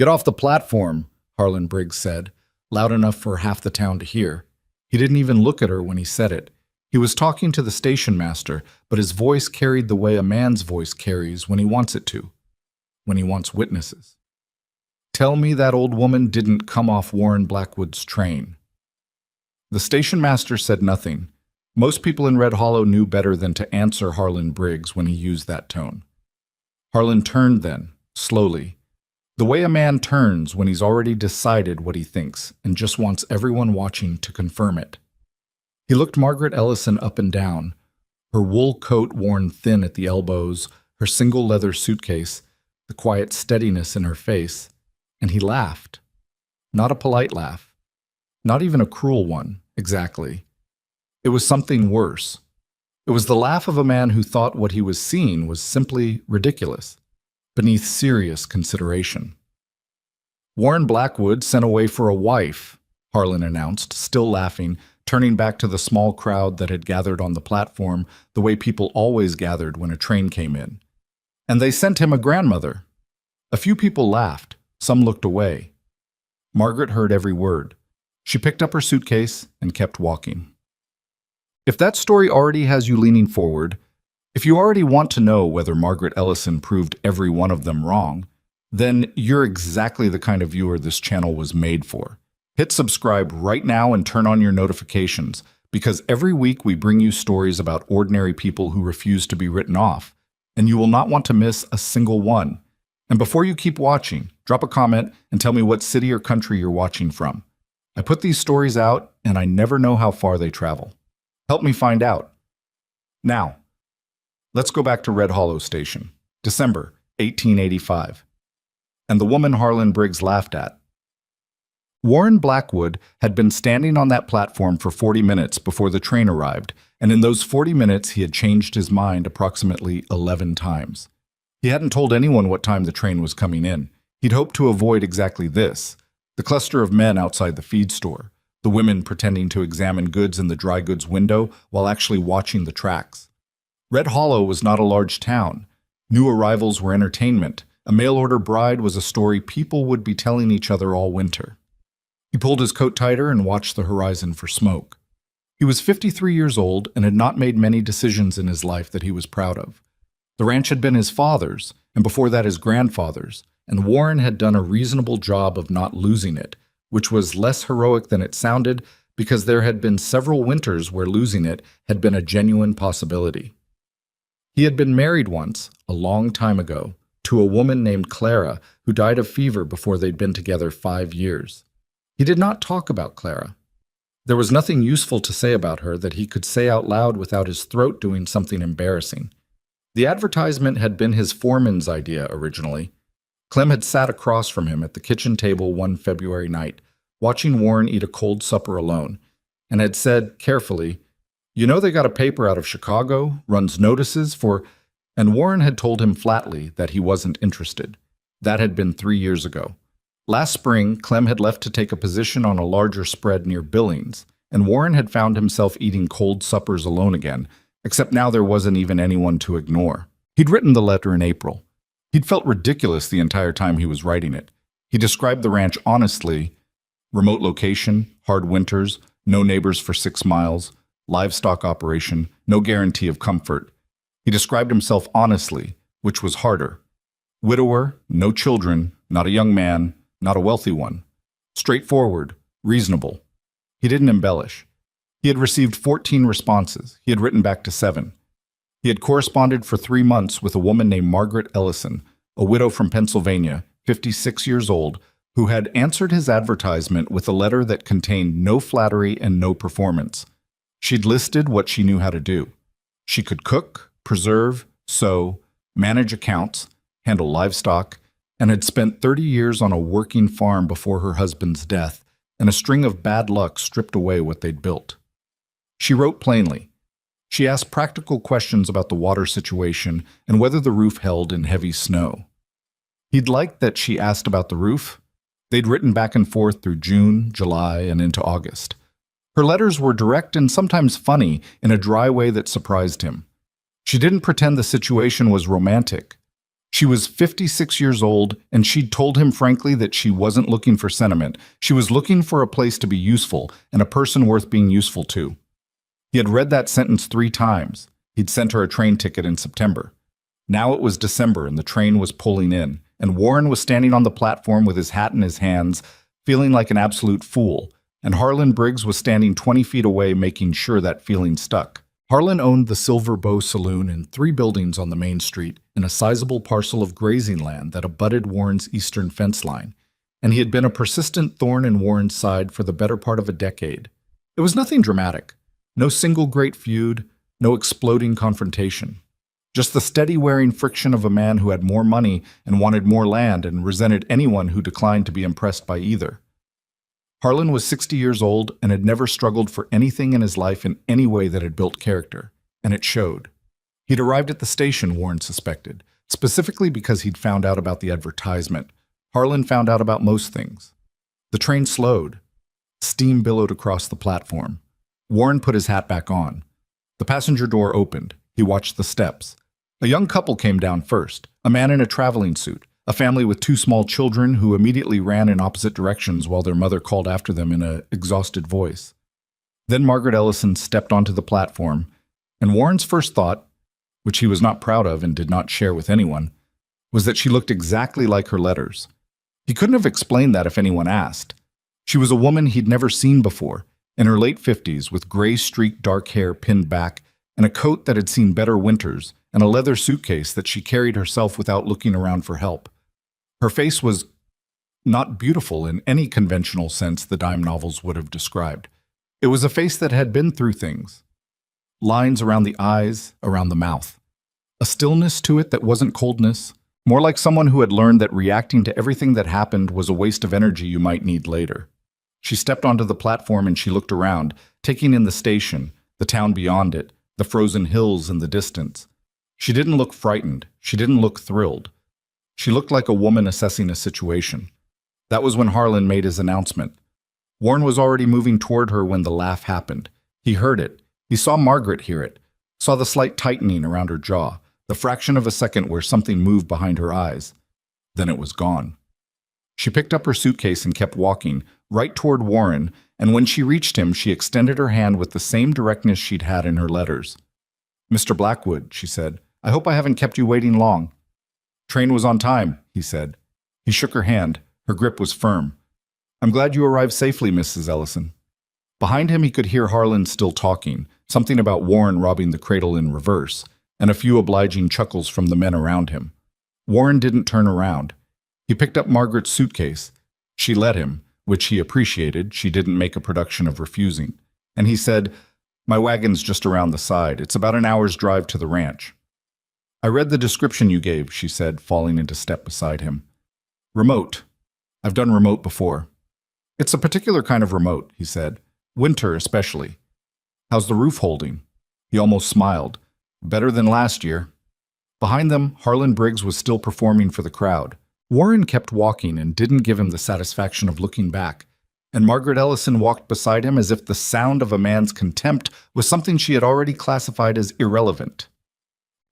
"Get off the platform," Harlan Briggs said, loud enough for half the town to hear. He didn't even look at her when he said it. He was talking to the station master, but his voice carried the way a man's voice carries when he wants it to, when he wants witnesses. "Tell me that old woman didn't come off Warren Blackwood's train." The station master said nothing. Most people in Red Hollow knew better than to answer Harlan Briggs when he used that tone. Harlan turned then, slowly, the way a man turns when he's already decided what he thinks and just wants everyone watching to confirm it. He looked Margaret Ellison up and down, her wool coat worn thin at the elbows, her single leather suitcase, the quiet steadiness in her face, and he laughed. Not a polite laugh. Not even a cruel one, exactly. It was something worse. It was the laugh of a man who thought what he was seeing was simply ridiculous, beneath serious consideration. "Warren Blackwood sent away for a wife," Harlan announced, still laughing, turning back to the small crowd that had gathered on the platform the way people always gathered when a train came in. "And they sent him a grandmother." A few people laughed. Some looked away. Margaret heard every word. She picked up her suitcase and kept walking. If that story already has you leaning forward, if you already want to know whether Margaret Ellison proved every one of them wrong, then you're exactly the kind of viewer this channel was made for. Hit subscribe right now and turn on your notifications, because every week we bring you stories about ordinary people who refuse to be written off, and you will not want to miss a single one. And before you keep watching, drop a comment and tell me what city or country you're watching from. I put these stories out, and I never know how far they travel. Help me find out. Now, let's go back to Red Hollow Station, December 1885, and the woman Harlan Briggs laughed at. Warren Blackwood had been standing on that platform for 40 minutes before the train arrived, and in those 40 minutes he had changed his mind approximately 11 times. He hadn't told anyone what time the train was coming in. He'd hoped to avoid exactly this: the cluster of men outside the feed store, the women pretending to examine goods in the dry goods window while actually watching the tracks. Red Hollow was not a large town. New arrivals were entertainment. A mail-order bride was a story people would be telling each other all winter. He pulled his coat tighter and watched the horizon for smoke. He was 53 years old and had not made many decisions in his life that he was proud of. The ranch had been his father's, and before that his grandfather's, and Warren had done a reasonable job of not losing it, which was less heroic than it sounded because there had been several winters where losing it had been a genuine possibility. He had been married once, a long time ago, to a woman named Clara who died of fever before they'd been together 5 years. He did not talk about Clara. There was nothing useful to say about her that he could say out loud without his throat doing something embarrassing. The advertisement had been his foreman's idea originally. Clem had sat across from him at the kitchen table one February night, watching Warren eat a cold supper alone, and had said carefully, "You know they got a paper out of Chicago, runs notices for—" and Warren had told him flatly that he wasn't interested. That had been 3 years ago. Last spring, Clem had left to take a position on a larger spread near Billings, and Warren had found himself eating cold suppers alone again, except now there wasn't even anyone to ignore. He'd written the letter in April. He'd felt ridiculous the entire time he was writing it. He described the ranch honestly: remote location, hard winters, no neighbors for 6 miles, livestock operation, no guarantee of comfort. He described himself honestly, which was harder. Widower, no children, not a young man, not a wealthy one. Straightforward, reasonable. He didn't embellish. He had received 14 responses. He had written back to 7. He had corresponded for 3 months with a woman named Margaret Ellison, a widow from Pennsylvania, 56 years old, who had answered his advertisement with a letter that contained no flattery and no performance. She'd listed what she knew how to do. She could cook, preserve, sew, manage accounts, handle livestock, and had spent 30 years on a working farm before her husband's death, and a string of bad luck stripped away what they'd built. She wrote plainly. She asked practical questions about the water situation and whether the roof held in heavy snow. He'd liked that she asked about the roof. They'd written back and forth through June, July, and into August. Her letters were direct and sometimes funny in a dry way that surprised him. She didn't pretend the situation was romantic. She was 56 years old, and she'd told him frankly that she wasn't looking for sentiment. She was looking for a place to be useful and a person worth being useful to. He had read that sentence 3 times. He'd sent her a train ticket in September. Now it was December, and the train was pulling in, and Warren was standing on the platform with his hat in his hands, feeling like an absolute fool, and Harlan Briggs was standing 20 feet away making sure that feeling stuck. Harlan owned the Silver Bow Saloon and 3 buildings on the main street in a sizable parcel of grazing land that abutted Warren's eastern fence line, and he had been a persistent thorn in Warren's side for the better part of a decade. It was nothing dramatic. No single great feud, no exploding confrontation. Just the steady wearing friction of a man who had more money and wanted more land and resented anyone who declined to be impressed by either. Harlan was 60 years old and had never struggled for anything in his life in any way that had built character, and it showed. He'd arrived at the station, Warren suspected, specifically because he'd found out about the advertisement. Harlan found out about most things. The train slowed. Steam billowed across the platform. Warren put his hat back on. The passenger door opened. He watched the steps. A young couple came down first, a man in a traveling suit, a family with 2 small children who immediately ran in opposite directions while their mother called after them in an exhausted voice. Then Margaret Ellison stepped onto the platform, and Warren's first thought, which he was not proud of and did not share with anyone, was that she looked exactly like her letters. He couldn't have explained that if anyone asked. She was a woman he'd never seen before, in her late 50s, with gray-streaked dark hair pinned back, and a coat that had seen better winters, and a leather suitcase that she carried herself without looking around for help. Her face was not beautiful in any conventional sense the dime novels would have described. It was a face that had been through things. Lines around the eyes, around the mouth. A stillness to it that wasn't coldness, more like someone who had learned that reacting to everything that happened was a waste of energy you might need later. She stepped onto the platform and she looked around, taking in the station, the town beyond it, the frozen hills in the distance. She didn't look frightened. She didn't look thrilled. She looked like a woman assessing a situation. That was when Harlan made his announcement. Warren was already moving toward her when the laugh happened. He heard it. He saw Margaret hear it, saw the slight tightening around her jaw, the fraction of a second where something moved behind her eyes. Then it was gone. She picked up her suitcase and kept walking, right toward Warren, and when she reached him, she extended her hand with the same directness she'd had in her letters. "Mr. Blackwood," she said, "I hope I haven't kept you waiting long." "Train was on time," he said. He shook her hand. Her grip was firm. "I'm glad you arrived safely, Mrs. Ellison." Behind him he could hear Harlan still talking, something about Warren robbing the cradle in reverse, and a few obliging chuckles from the men around him. Warren didn't turn around. He picked up Margaret's suitcase. She let him, which he appreciated. She didn't make a production of refusing. And he said, "My wagon's just around the side. It's about an hour's drive to the ranch." "I read the description you gave," she said, falling into step beside him. "Remote. I've done remote before." "It's a particular kind of remote," he said. "Winter especially. How's the roof holding?" He almost smiled. "Better than last year." Behind them, Harlan Briggs was still performing for the crowd. Warren kept walking and didn't give him the satisfaction of looking back, and Margaret Ellison walked beside him as if the sound of a man's contempt was something she had already classified as irrelevant.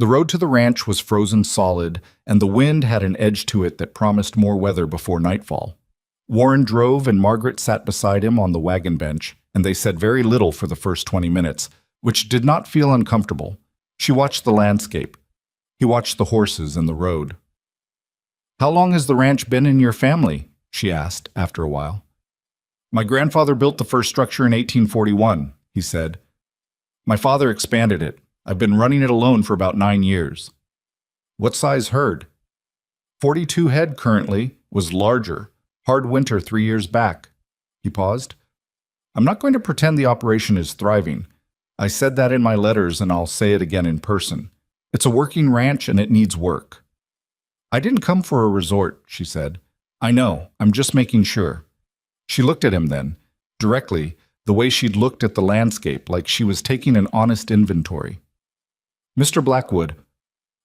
The road to the ranch was frozen solid, and the wind had an edge to it that promised more weather before nightfall. Warren drove and Margaret sat beside him on the wagon bench, and they said very little for the first 20 minutes, which did not feel uncomfortable. She watched the landscape. He watched the horses and the road. "How long has the ranch been in your family?" she asked after a while. "My grandfather built the first structure in 1841, he said. "My father expanded it. I've been running it alone for about 9 years. "What size herd?" 42 head currently, was larger. Hard winter 3 years back. He paused. "I'm not going to pretend the operation is thriving. I said that in my letters and I'll say it again in person. It's a working ranch and it needs work." "I didn't come for a resort," she said. "I know, I'm just making sure." She looked at him then, directly, the way she'd looked at the landscape, like she was taking an honest inventory. "Mr. Blackwood,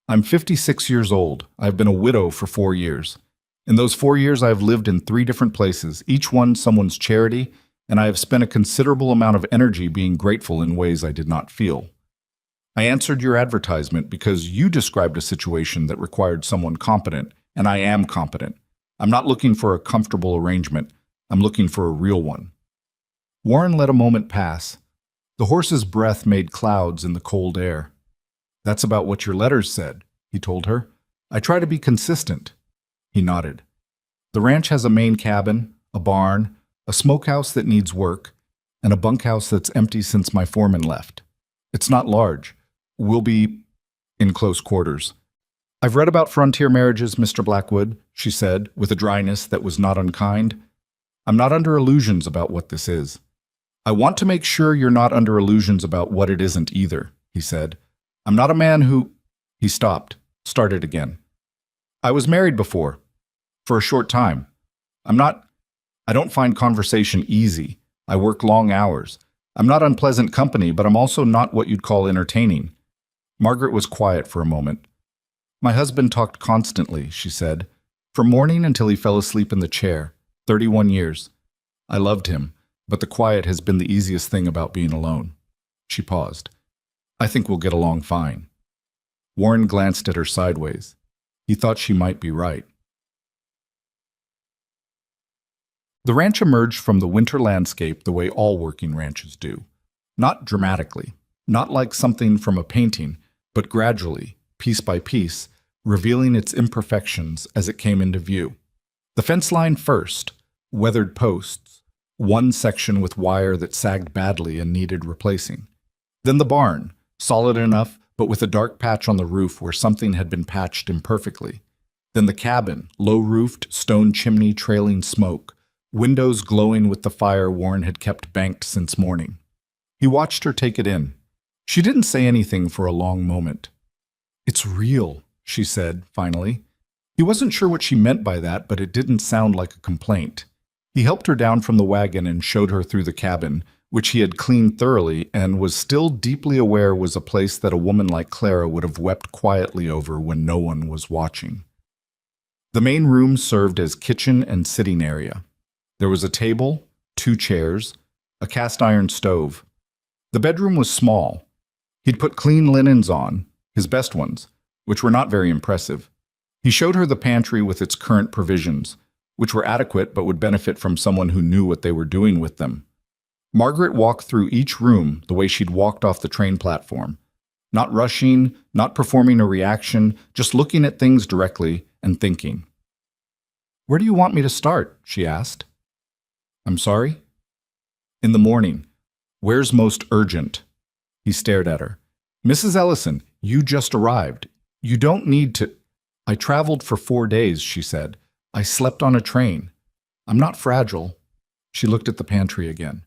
I'm 56 years old. I've been a widow for 4 years. In those 4 years, I've lived in 3 different places, each one someone's charity, and I have spent a considerable amount of energy being grateful in ways I did not feel. I answered your advertisement because you described a situation that required someone competent, and I am competent. I'm not looking for a comfortable arrangement. I'm looking for a real one." Warren let a moment pass. The horse's breath made clouds in the cold air. "That's about what your letters said," he told her. "I try to be consistent." He nodded. "The ranch has a main cabin, a barn, a smokehouse that needs work, and a bunkhouse that's empty since my foreman left. It's not large. We'll be in close quarters." "I've read about frontier marriages, Mr. Blackwood," she said, with a dryness that was not unkind. "I'm not under illusions about what this is." "I want to make sure you're not under illusions about what it isn't either," he said. "I'm not a man who—" He stopped, started again. "I was married before, for a short time. I don't find conversation easy. I work long hours. I'm not unpleasant company, but I'm also not what you'd call entertaining." Margaret was quiet for a moment. "My husband talked constantly," she said, "from morning until he fell asleep in the chair. 31 years. I loved him, but the quiet has been the easiest thing about being alone." She paused. "I think we'll get along fine." Warren glanced at her sideways. He thought she might be right. The ranch emerged from the winter landscape the way all working ranches do. Not dramatically, not like something from a painting, but gradually, piece by piece, revealing its imperfections as it came into view. The fence line first, weathered posts, one section with wire that sagged badly and needed replacing. Then the barn, solid enough, but with a dark patch on the roof where something had been patched imperfectly. Then the cabin, low-roofed, stone chimney trailing smoke, windows glowing with the fire Warren had kept banked since morning. He watched her take it in. She didn't say anything for a long moment. "It's real," she said, finally. He wasn't sure what she meant by that, but it didn't sound like a complaint. He helped her down from the wagon and showed her through the cabin, which he had cleaned thoroughly and was still deeply aware was a place that a woman like Clara would have wept quietly over when no one was watching. The main room served as kitchen and sitting area. There was a table, 2 chairs, a cast-iron stove. The bedroom was small. He'd put clean linens on, his best ones, which were not very impressive. He showed her the pantry with its current provisions, which were adequate but would benefit from someone who knew what they were doing with them. Margaret walked through each room the way she'd walked off the train platform, not rushing, not performing a reaction, just looking at things directly and thinking. "Where do you want me to start?" she asked. "I'm sorry?" "In the morning. Where's most urgent?" He stared at her. "Mrs. Ellison, you just arrived. You don't need to—" "I traveled for 4 days," she said. "I slept on a train. I'm not fragile." She looked at the pantry again.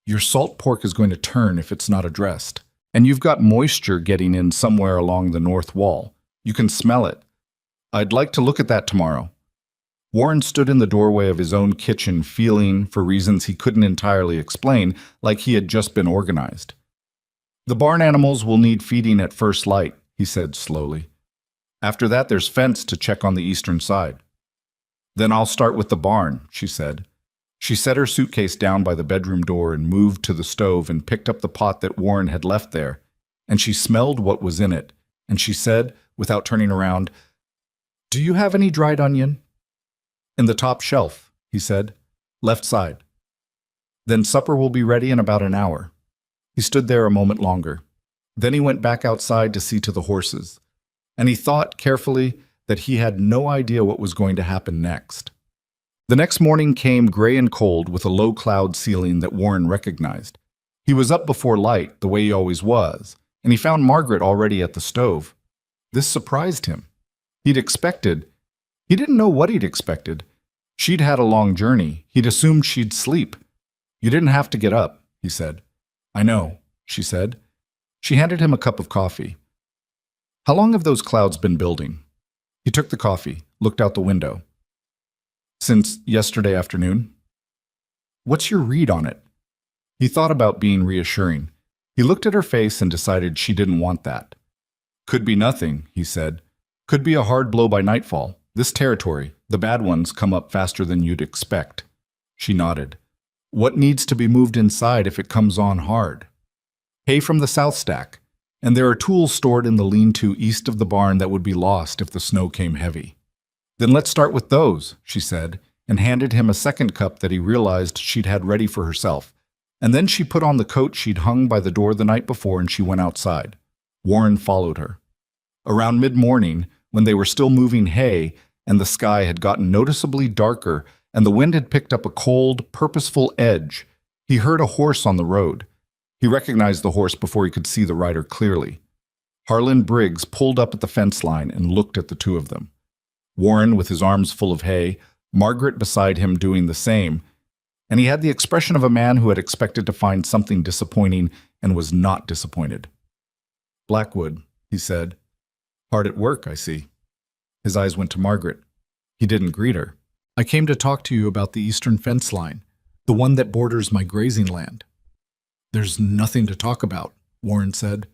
"Your salt pork is going to turn if it's not addressed. And you've got moisture getting in somewhere along the north wall. You can smell it. I'd like to look at that tomorrow." Warren stood in the doorway of his own kitchen feeling, for reasons he couldn't entirely explain, like he had just been organized. "The barn animals will need feeding at first light," he said slowly. "After that, there's fence to check on the eastern side." "Then I'll start with the barn," she said. She set her suitcase down by the bedroom door and moved to the stove and picked up the pot that Warren had left there, and she smelled what was in it, and she said, without turning around, "Do you have any dried onion?" "In the top shelf," he said. "Left side." "Then supper will be ready in about an hour." He stood there a moment longer. Then he went back outside to see to the horses, and he thought carefully that he had no idea what was going to happen next. The next morning came gray and cold with a low cloud ceiling that Warren recognized. He was up before light, the way he always was, and he found Margaret already at the stove. This surprised him. He didn't know what he'd expected. She'd had a long journey. He'd assumed she'd sleep. "You didn't have to get up," he said. "I know," she said. She handed him a cup of coffee. "How long have those clouds been building?" He took the coffee, looked out the window. "Since yesterday afternoon." "What's your read on it?" He thought about being reassuring. He looked at her face and decided she didn't want that. "Could be nothing," he said. "Could be a hard blow by nightfall. This territory, the bad ones come up faster than you'd expect." She nodded. "What needs to be moved inside if it comes on hard?" "Hay from the south stack. and there are tools stored in the lean-to east of the barn that would be lost if the snow came heavy. Then let's start with those, she said, and handed him a second cup that he realized she'd had ready for herself. And then she put on the coat she'd hung by the door the night before and she went outside. Warren followed her. Around mid-morning, when they were still moving hay and the sky had gotten noticeably darker and the wind had picked up a cold, purposeful edge, he heard a horse on the road. He recognized the horse before he could see the rider clearly. Harlan Briggs pulled up at the fence line and looked at the two of them. Warren with his arms full of hay, Margaret beside him doing the same, and he had the expression of a man who had expected to find something disappointing and was not disappointed. "Blackwood," he said. "Hard at work, I see." His eyes went to Margaret. He didn't greet her. "I came to talk to you about the eastern fence line, the one that borders my grazing land." "There's nothing to talk about," Warren said.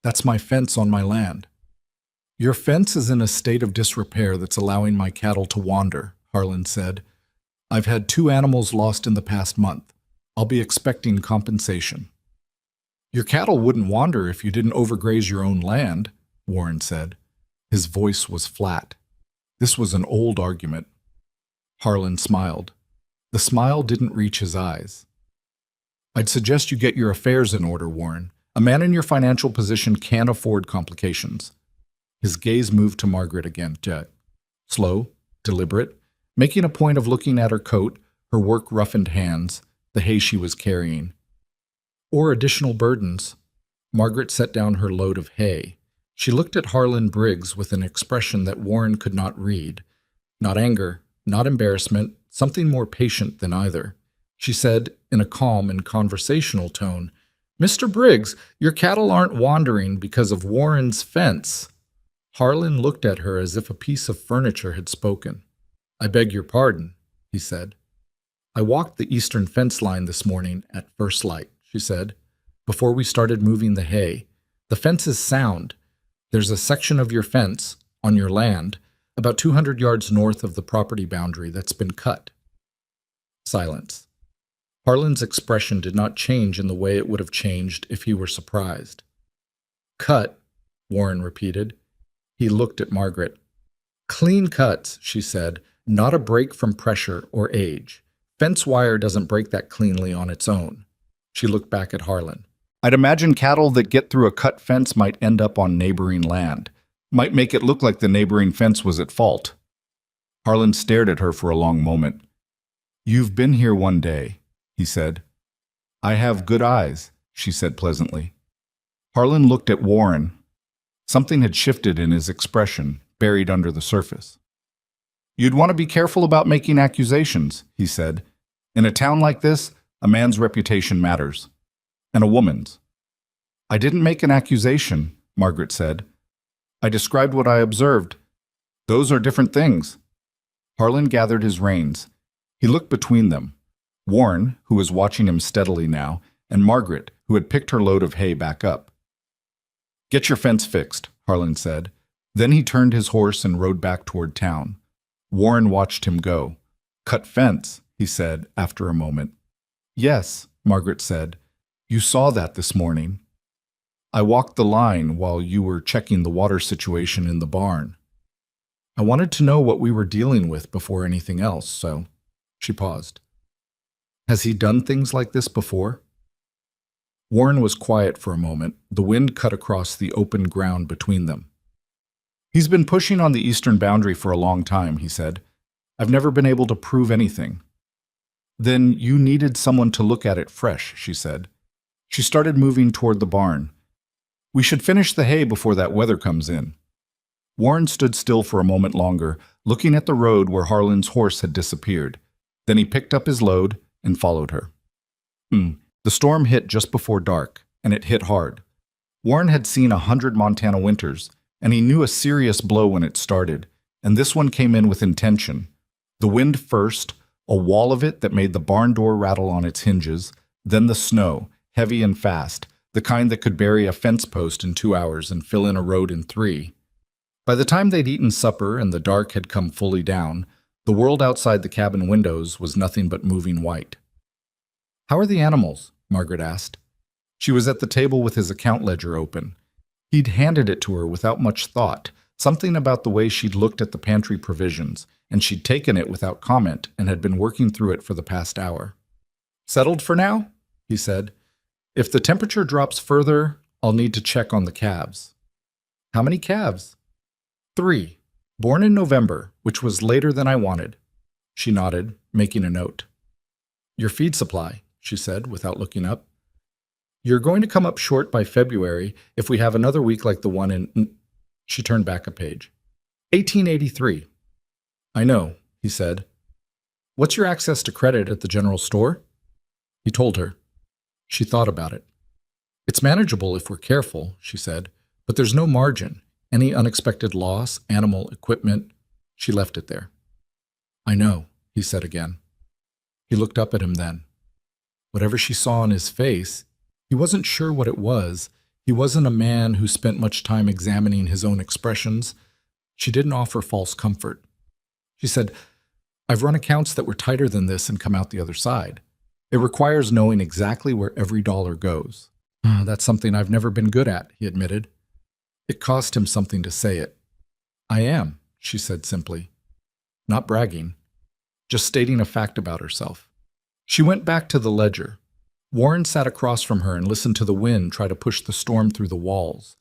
"That's my fence on my land." "Your fence is in a state of disrepair that's allowing my cattle to wander," Harlan said. "I've had 2 animals lost in the past month. I'll be expecting compensation." "Your cattle wouldn't wander if you didn't overgraze your own land," Warren said. His voice was flat. This was an old argument. Harlan smiled. The smile didn't reach his eyes. "I'd suggest you get your affairs in order, Warren. A man in your financial position can't afford complications." His gaze moved to Margaret again, slow, deliberate, making a point of looking at her coat, her work-roughened hands, the hay she was carrying. "Or additional burdens." Margaret set down her load of hay. She looked at Harlan Briggs with an expression that Warren could not read. Not anger, not embarrassment, something more patient than either. She said, in a calm and conversational tone, "Mr. Briggs, your cattle aren't wandering because of Warren's fence." Harlan looked at her as if a piece of furniture had spoken. "I beg your pardon," he said. "I walked the eastern fence line this morning at first light," she said, "before we started moving the hay. The fence is sound. There's a section of your fence, on your land, about 200 yards north of the property boundary that's been cut." Silence. Harlan's expression did not change in the way it would have changed if he were surprised. "Cut," Warren repeated. He looked at Margaret. "Clean cuts," she said, "not a break from pressure or age. Fence wire doesn't break that cleanly on its own." She looked back at Harlan. "I'd imagine cattle that get through a cut fence might end up on neighboring land. Might make it look like the neighboring fence was at fault." Harlan stared at her for a long moment. "You've been here one day," he said. "I have good eyes," she said pleasantly. Harlan looked at Warren. Something had shifted in his expression, buried under the surface. "You'd want to be careful about making accusations," he said. "In a town like this, a man's reputation matters. And a woman's." "I didn't make an accusation," Margaret said. "I described what I observed. Those are different things." Harlan gathered his reins. He looked between them. Warren, who was watching him steadily now, and Margaret, who had picked her load of hay back up. "Get your fence fixed," Harlan said. Then he turned his horse and rode back toward town. Warren watched him go. "Cut fence," he said after a moment. "Yes," Margaret said. "You saw that this morning. I walked the line while you were checking the water situation in the barn. I wanted to know what we were dealing with before anything else, so..." She paused. "Has he done things like this before?" Warren was quiet for a moment. The wind cut across the open ground between them. "He's been pushing on the eastern boundary for a long time," he said. "I've never been able to prove anything." "Then you needed someone to look at it fresh," she said. She started moving toward the barn. "We should finish the hay before that weather comes in." Warren stood still for a moment longer, looking at the road where Harlan's horse had disappeared. Then he picked up his load and followed her. The storm hit just before dark, and it hit hard. Warren had seen 100 Montana winters, and he knew a serious blow when it started, and this one came in with intention. The wind first, a wall of it that made the barn door rattle on its hinges, then the snow, heavy and fast, the kind that could bury a fence post in 2 hours and fill in a road in 3. By the time they'd eaten supper and the dark had come fully down, the world outside the cabin windows was nothing but moving white. "How are the animals?" Margaret asked. She was at the table with his account ledger open. He'd handed it to her without much thought, something about the way she'd looked at the pantry provisions, and she'd taken it without comment and had been working through it for the past hour. "Settled for now?" he said. "If the temperature drops further, I'll need to check on the calves." "How many calves?" "3. Born in November, which was later than I wanted." She nodded, making a note. "Your feed supply," she said, without looking up. "You're going to come up short by February if we have another week like the one in—" She turned back a page. "1883. "I know," he said. "What's your access to credit at the general store?" He told her. She thought about it. "It's manageable if we're careful," she said, "but there's no margin. Any unexpected loss, animal, equipment—" She left it there. "I know," he said again. He looked up at him then. Whatever she saw on his face, he wasn't sure what it was. He wasn't a man who spent much time examining his own expressions. She didn't offer false comfort. She said, "I've run accounts that were tighter than this and come out the other side. It requires knowing exactly where every dollar goes." "That's something I've never been good at," he admitted. It cost him something to say it. "I am," she said simply. Not bragging, just stating a fact about herself. She went back to the ledger. Warren sat across from her and listened to the wind try to push the storm through the walls.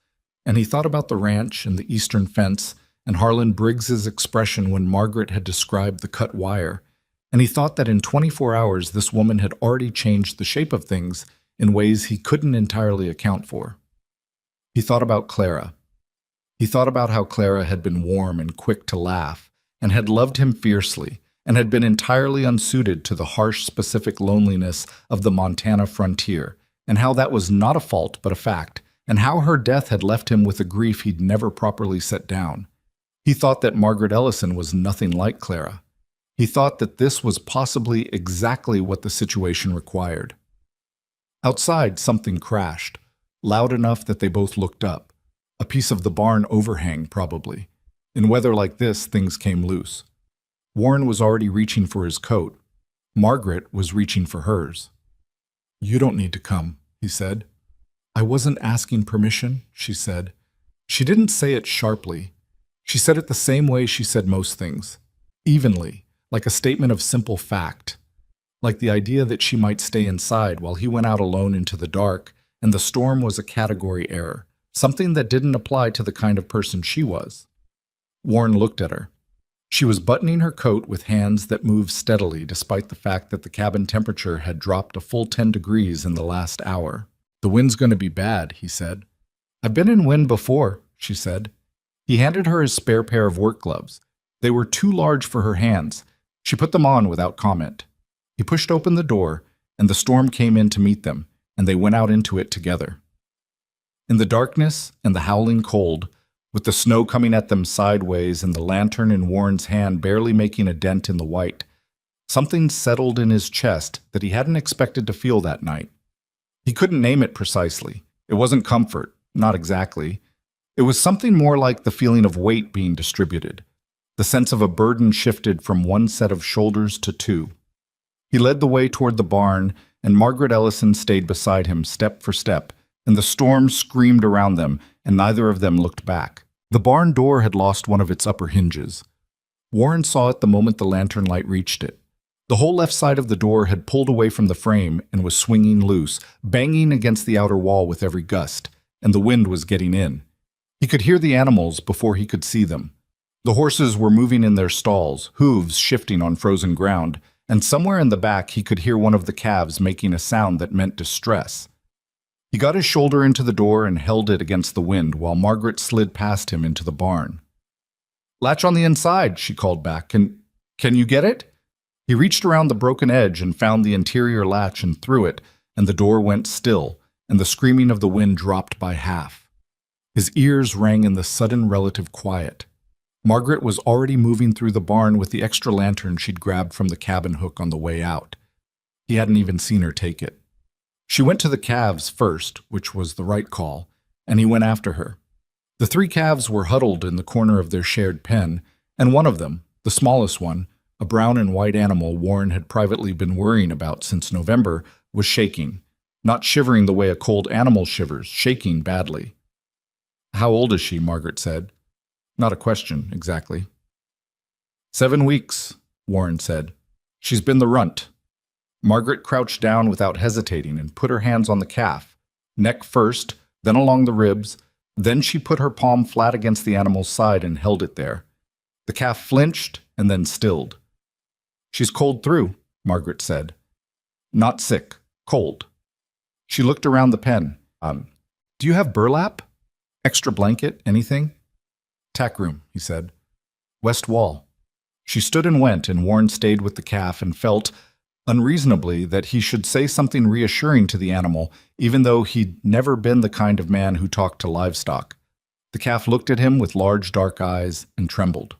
And he thought about the ranch and the eastern fence and Harlan Briggs's expression when Margaret had described the cut wire. And he thought that in 24 hours this woman had already changed the shape of things in ways he couldn't entirely account for. He thought about Clara. He thought about how Clara had been warm and quick to laugh and had loved him fiercely and had been entirely unsuited to the harsh, specific loneliness of the Montana frontier, and how that was not a fault but a fact, and how her death had left him with a grief he'd never properly set down. He thought that Margaret Ellison was nothing like Clara. He thought that this was possibly exactly what the situation required. Outside, something crashed, loud enough that they both looked up. A piece of the barn overhang, probably. In weather like this, things came loose. Warren was already reaching for his coat. Margaret was reaching for hers. "You don't need to come," he said. "I wasn't asking permission," she said. She didn't say it sharply. She said it the same way she said most things, evenly, like a statement of simple fact, like the idea that she might stay inside while he went out alone into the dark, and the storm was a category error, something that didn't apply to the kind of person she was. Warren looked at her. She was buttoning her coat with hands that moved steadily despite the fact that the cabin temperature had dropped a full 10 degrees in the last hour. "The wind's going to be bad," he said. "I've been in wind before," she said. He handed her his spare pair of work gloves. They were too large for her hands. She put them on without comment. He pushed open the door, and the storm came in to meet them, and they went out into it together. In the darkness and the howling cold, with the snow coming at them sideways and the lantern in Warren's hand barely making a dent in the white, something settled in his chest that he hadn't expected to feel that night. He couldn't name it precisely. It wasn't comfort, not exactly. It was something more like the feeling of weight being distributed, the sense of a burden shifted from one set of shoulders to two. He led the way toward the barn, and Margaret Ellison stayed beside him step for step, and the storm screamed around them, and neither of them looked back. The barn door had lost one of its upper hinges. Warren saw it the moment the lantern light reached it. The whole left side of the door had pulled away from the frame and was swinging loose, banging against the outer wall with every gust, and the wind was getting in. He could hear the animals before he could see them. The horses were moving in their stalls, hooves shifting on frozen ground, and somewhere in the back he could hear one of the calves making a sound that meant distress. He got his shoulder into the door and held it against the wind while Margaret slid past him into the barn. "Latch on the inside," she called back. Can you get it?" He reached around the broken edge and found the interior latch and threw it, and the door went still, and the screaming of the wind dropped by half. His ears rang in the sudden relative quiet. Margaret was already moving through the barn with the extra lantern she'd grabbed from the cabin hook on the way out. He hadn't even seen her take it. She went to the calves first, which was the right call, and he went after her. The 3 calves were huddled in the corner of their shared pen, and one of them, the smallest one, a brown and white animal Warren had privately been worrying about since November, was shaking. not shivering the way a cold animal shivers, shaking badly. "How old is she?" Margaret said. Not a question, exactly. 7 weeks, Warren said. "She's been the runt." Margaret crouched down without hesitating and put her hands on the calf, neck first, then along the ribs. Then she put her palm flat against the animal's side and held it there. The calf flinched and then stilled. "She's cold through," Margaret said. "Not sick, cold." She looked around the pen. Do you have burlap? Extra blanket, anything?" "Tack room," he said. "West wall." She stood and went, and Warren stayed with the calf and felt, unreasonably, that he should say something reassuring to the animal, even though he'd never been the kind of man who talked to livestock. The calf looked at him with large dark eyes and trembled.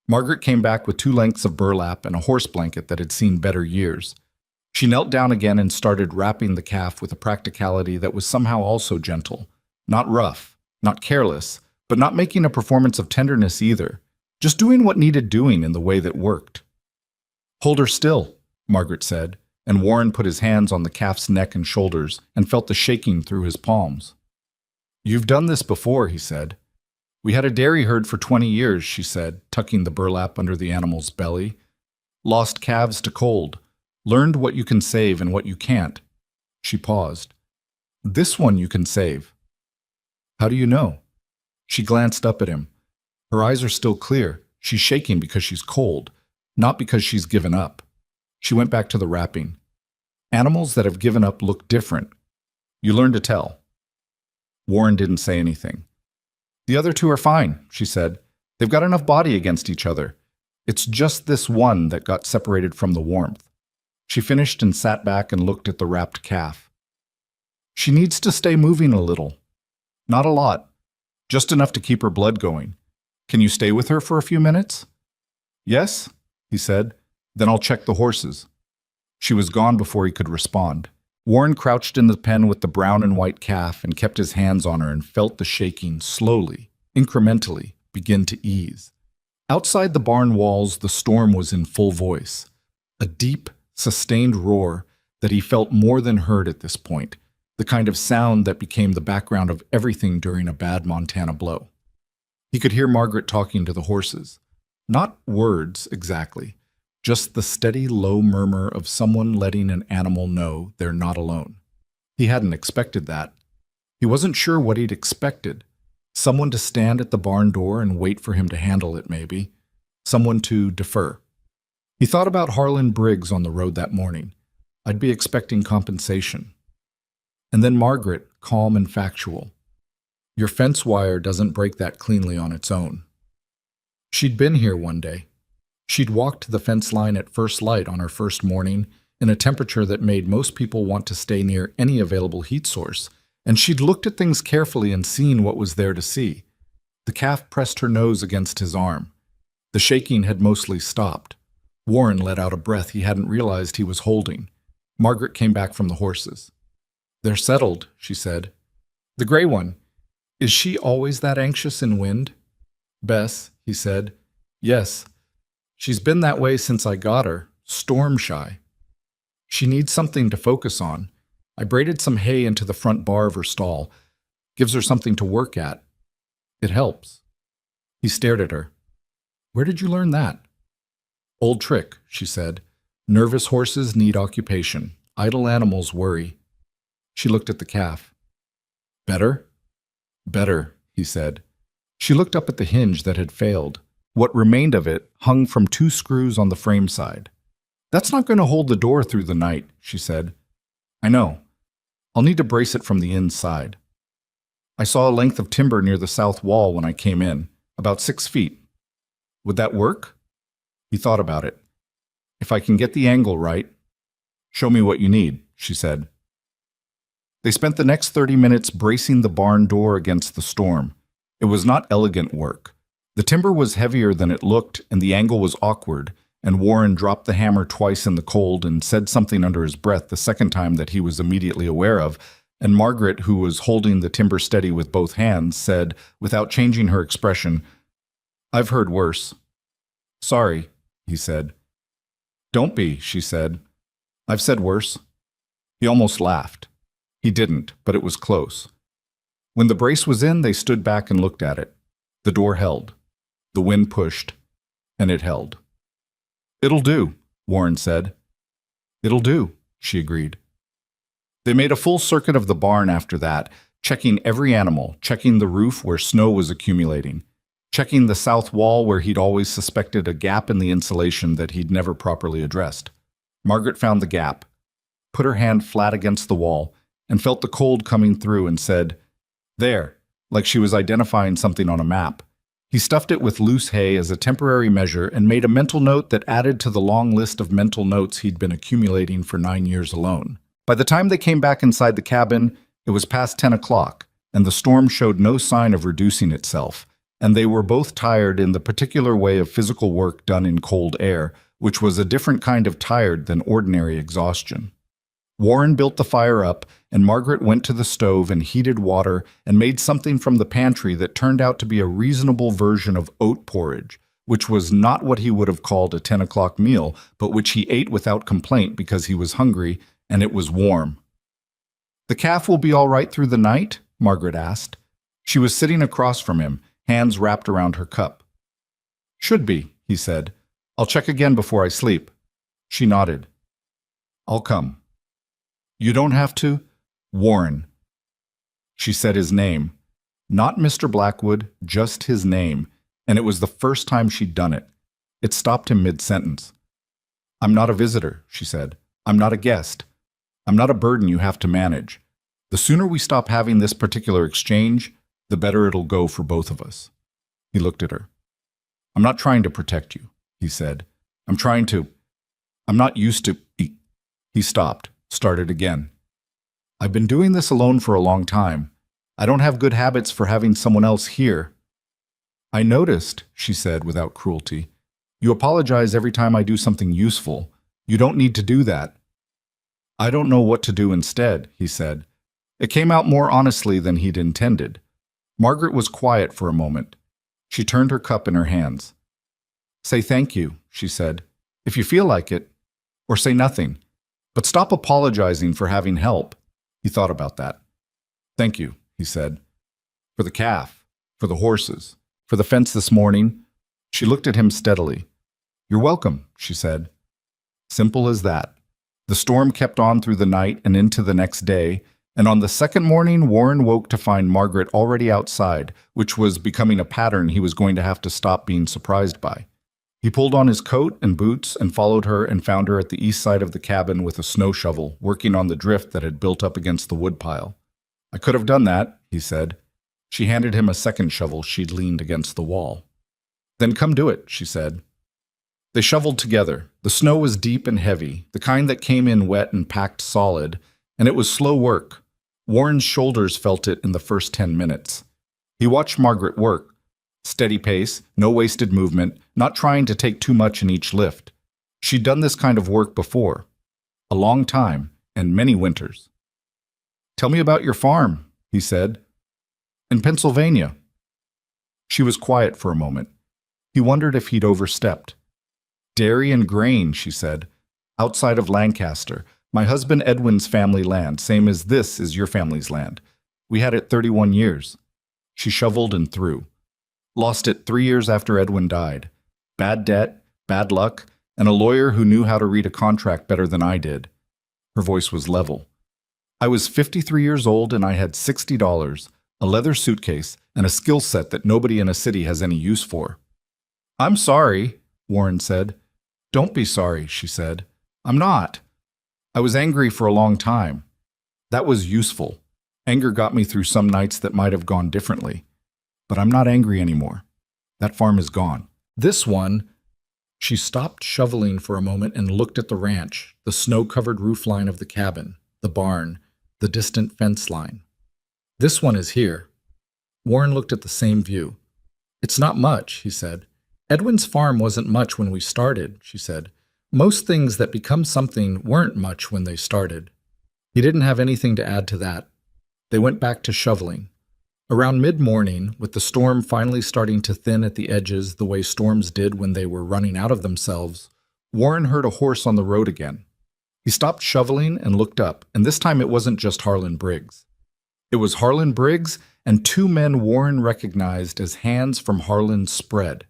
Margaret came back with 2 lengths of burlap and a horse blanket that had seen better years. She knelt down again and started wrapping the calf with a practicality that was somehow also gentle. Not rough, not careless, but not making a performance of tenderness either. Just doing what needed doing in the way that worked. "Hold her still," Margaret said, and Warren put his hands on the calf's neck and shoulders and felt the shaking through his palms. "You've done this before," he said. "We had a dairy herd for 20 years, she said, tucking the burlap under the animal's belly. "Lost calves to cold. Learned what you can save and what you can't." She paused. "This one you can save." "How do you know?" She glanced up at him. Her eyes are still clear. She's shaking because she's cold, not because she's given up. She went back to the wrapping. "Animals that have given up look different. You learn to tell." Warren didn't say anything. "The other 2 are fine," she said. "They've got enough body against each other. It's just this one that got separated from the warmth." She finished and sat back and looked at the wrapped calf. "She needs to stay moving a little. Not a lot. Just enough to keep her blood going. Can you stay with her for a few minutes?" "Yes," he said. "Then I'll check the horses." She was gone before he could respond. Warren crouched in the pen with the brown and white calf and kept his hands on her and felt the shaking slowly, incrementally, begin to ease. Outside the barn walls, the storm was in full voice. A deep, sustained roar that he felt more than heard at this point, the kind of sound that became the background of everything during a bad Montana blow. He could hear Margaret talking to the horses. Not words, exactly. Just the steady, low murmur of someone letting an animal know they're not alone. He hadn't expected that. He wasn't sure what he'd expected. Someone to stand at the barn door and wait for him to handle it, maybe. Someone to defer. He thought about Harlan Briggs on the road that morning. I'd be expecting compensation. And then Margaret, calm and factual. Your fence wire doesn't break that cleanly on its own. She'd been here one day. She'd walked the fence line at first light on her first morning in a temperature that made most people want to stay near any available heat source, and she'd looked at things carefully and seen what was there to see. The calf pressed her nose against his arm. The shaking had mostly stopped. Warren let out a breath he hadn't realized he was holding. Margaret came back from the horses. "They're settled," she said. "The gray one. Is she always that anxious in wind?" "Bess," he said. "Yes. She's been that way since I got her, storm shy. She needs something to focus on. I braided some hay into the front bar of her stall. Gives her something to work at. It helps." He stared at her. "Where did you learn that?" "Old trick," she said. "Nervous horses need occupation. Idle animals worry." She looked at the calf. "Better?" "Better," he said. She looked up at the hinge that had failed. What remained of it hung from 2 screws on the frame side. "That's not going to hold the door through the night," she said. "I know. I'll need to brace it from the inside." "I saw a length of timber near the south wall when I came in, about 6 feet. Would that work?" He thought about it. "If I can get the angle right." "Show me what you need," she said. They spent the next 30 minutes bracing the barn door against the storm. It was not elegant work. The timber was heavier than it looked, and the angle was awkward, and Warren dropped the hammer twice in the cold and said something under his breath the second time that he was immediately aware of, and Margaret, who was holding the timber steady with both hands, said, without changing her expression, "I've heard worse." "Sorry," he said. "Don't be," she said. "I've said worse." He almost laughed. He didn't, but it was close. When the brace was in, they stood back and looked at it. The door held. The wind pushed, and it held. "It'll do," Warren said. "It'll do," she agreed. They made a full circuit of the barn after that, checking every animal, checking the roof where snow was accumulating, checking the south wall where he'd always suspected a gap in the insulation that he'd never properly addressed. Margaret found the gap, put her hand flat against the wall, and felt the cold coming through and said, "There," like she was identifying something on a map. He stuffed it with loose hay as a temporary measure and made a mental note that added to the long list of mental notes he'd been accumulating for 9 years alone. By the time they came back inside the cabin, it was past 10 o'clock, and the storm showed no sign of reducing itself, and they were both tired in the particular way of physical work done in cold air, which was a different kind of tired than ordinary exhaustion. Warren built the fire up, and Margaret went to the stove and heated water and made something from the pantry that turned out to be a reasonable version of oat porridge, which was not what he would have called a 10 o'clock meal, but which he ate without complaint because he was hungry, and it was warm. "The calf will be all right through the night?" Margaret asked. She was sitting across from him, hands wrapped around her cup. "Should be," he said. "I'll check again before I sleep." She nodded. "I'll come." "You don't have to?" "Warren." She said his name. Not Mr. Blackwood, just his name, and it was the first time she'd done it. It stopped him mid-sentence. "I'm not a visitor," she said. "I'm not a guest. I'm not a burden you have to manage. The sooner we stop having this particular exchange, the better it'll go for both of us." He looked at her. "I'm not trying to protect you," he said. I'm not used to..." He stopped, started again. "I've been doing this alone for a long time. I don't have good habits for having someone else here." "I noticed," she said without cruelty. "You apologize every time I do something useful. You don't need to do that." "I don't know what to do instead," he said. It came out more honestly than he'd intended. Margaret was quiet for a moment. She turned her cup in her hands. "Say thank you," she said, "if you feel like it. Or say nothing. But stop apologizing for having help." He thought about that. "Thank you," he said. "For the calf, for the horses, for the fence this morning." She looked at him steadily. "You're welcome," she said. Simple as that. The storm kept on through the night and into the next day, and on the second morning Warren woke to find Margaret already outside, which was becoming a pattern he was going to have to stop being surprised by. He pulled on his coat and boots and followed her and found her at the east side of the cabin with a snow shovel, working on the drift that had built up against the woodpile. "I could have done that," he said. She handed him a second shovel she'd leaned against the wall. "Then come do it," she said. They shoveled together. The snow was deep and heavy, the kind that came in wet and packed solid, and it was slow work. Warren's shoulders felt it in the first 10 minutes. He watched Margaret work. Steady pace, no wasted movement, not trying to take too much in each lift. She'd done this kind of work before. A long time, and many winters. "Tell me about your farm," he said. "In Pennsylvania." She was quiet for a moment. He wondered if he'd overstepped. "Dairy and grain," she said. "Outside of Lancaster. My husband Edwin's family land, same as this is your family's land. We had it 31 years. She shoveled and threw. Lost it 3 years after Edwin died. Bad debt, bad luck, and a lawyer who knew how to read a contract better than I did." Her voice was level. "I was 53 years old and I had $60, a leather suitcase, and a skill set that nobody in a city has any use for." "I'm sorry," Warren said. "Don't be sorry," she said. "I'm not. I was angry for a long time. That was useful. Anger got me through some nights that might have gone differently. But I'm not angry anymore. That farm is gone. This one..." She stopped shoveling for a moment and looked at the ranch, the snow-covered roofline of the cabin, the barn, the distant fence line. "This one is here." Warren looked at the same view. "It's not much," he said. "Edwin's farm wasn't much when we started," she said. "Most things that become something weren't much when they started." He didn't have anything to add to that. They went back to shoveling. Around mid-morning, with the storm finally starting to thin at the edges the way storms did when they were running out of themselves, Warren heard a horse on the road again. He stopped shoveling and looked up, and this time it wasn't just Harlan Briggs. It was Harlan Briggs and two men Warren recognized as hands from Harlan's spread.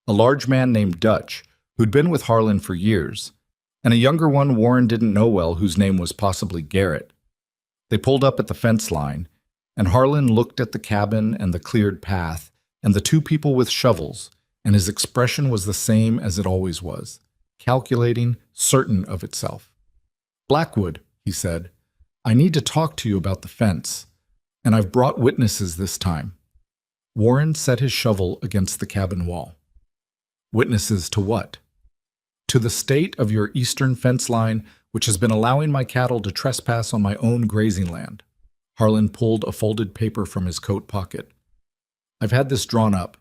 A large man named Dutch, who'd been with Harlan for years, and a younger one Warren didn't know well whose name was possibly Garrett. They pulled up at the fence line, and Harlan looked at the cabin and the cleared path and the two people with shovels, and his expression was the same as it always was, calculating, certain of itself. "Blackwood," he said, "I need to talk to you about the fence, and I've brought witnesses this time." Warren set his shovel against the cabin wall. "Witnesses to what?" "To the state of your eastern fence line, which has been allowing my cattle to trespass on my own grazing land." Harlan pulled a folded paper from his coat pocket. "I've had this drawn up.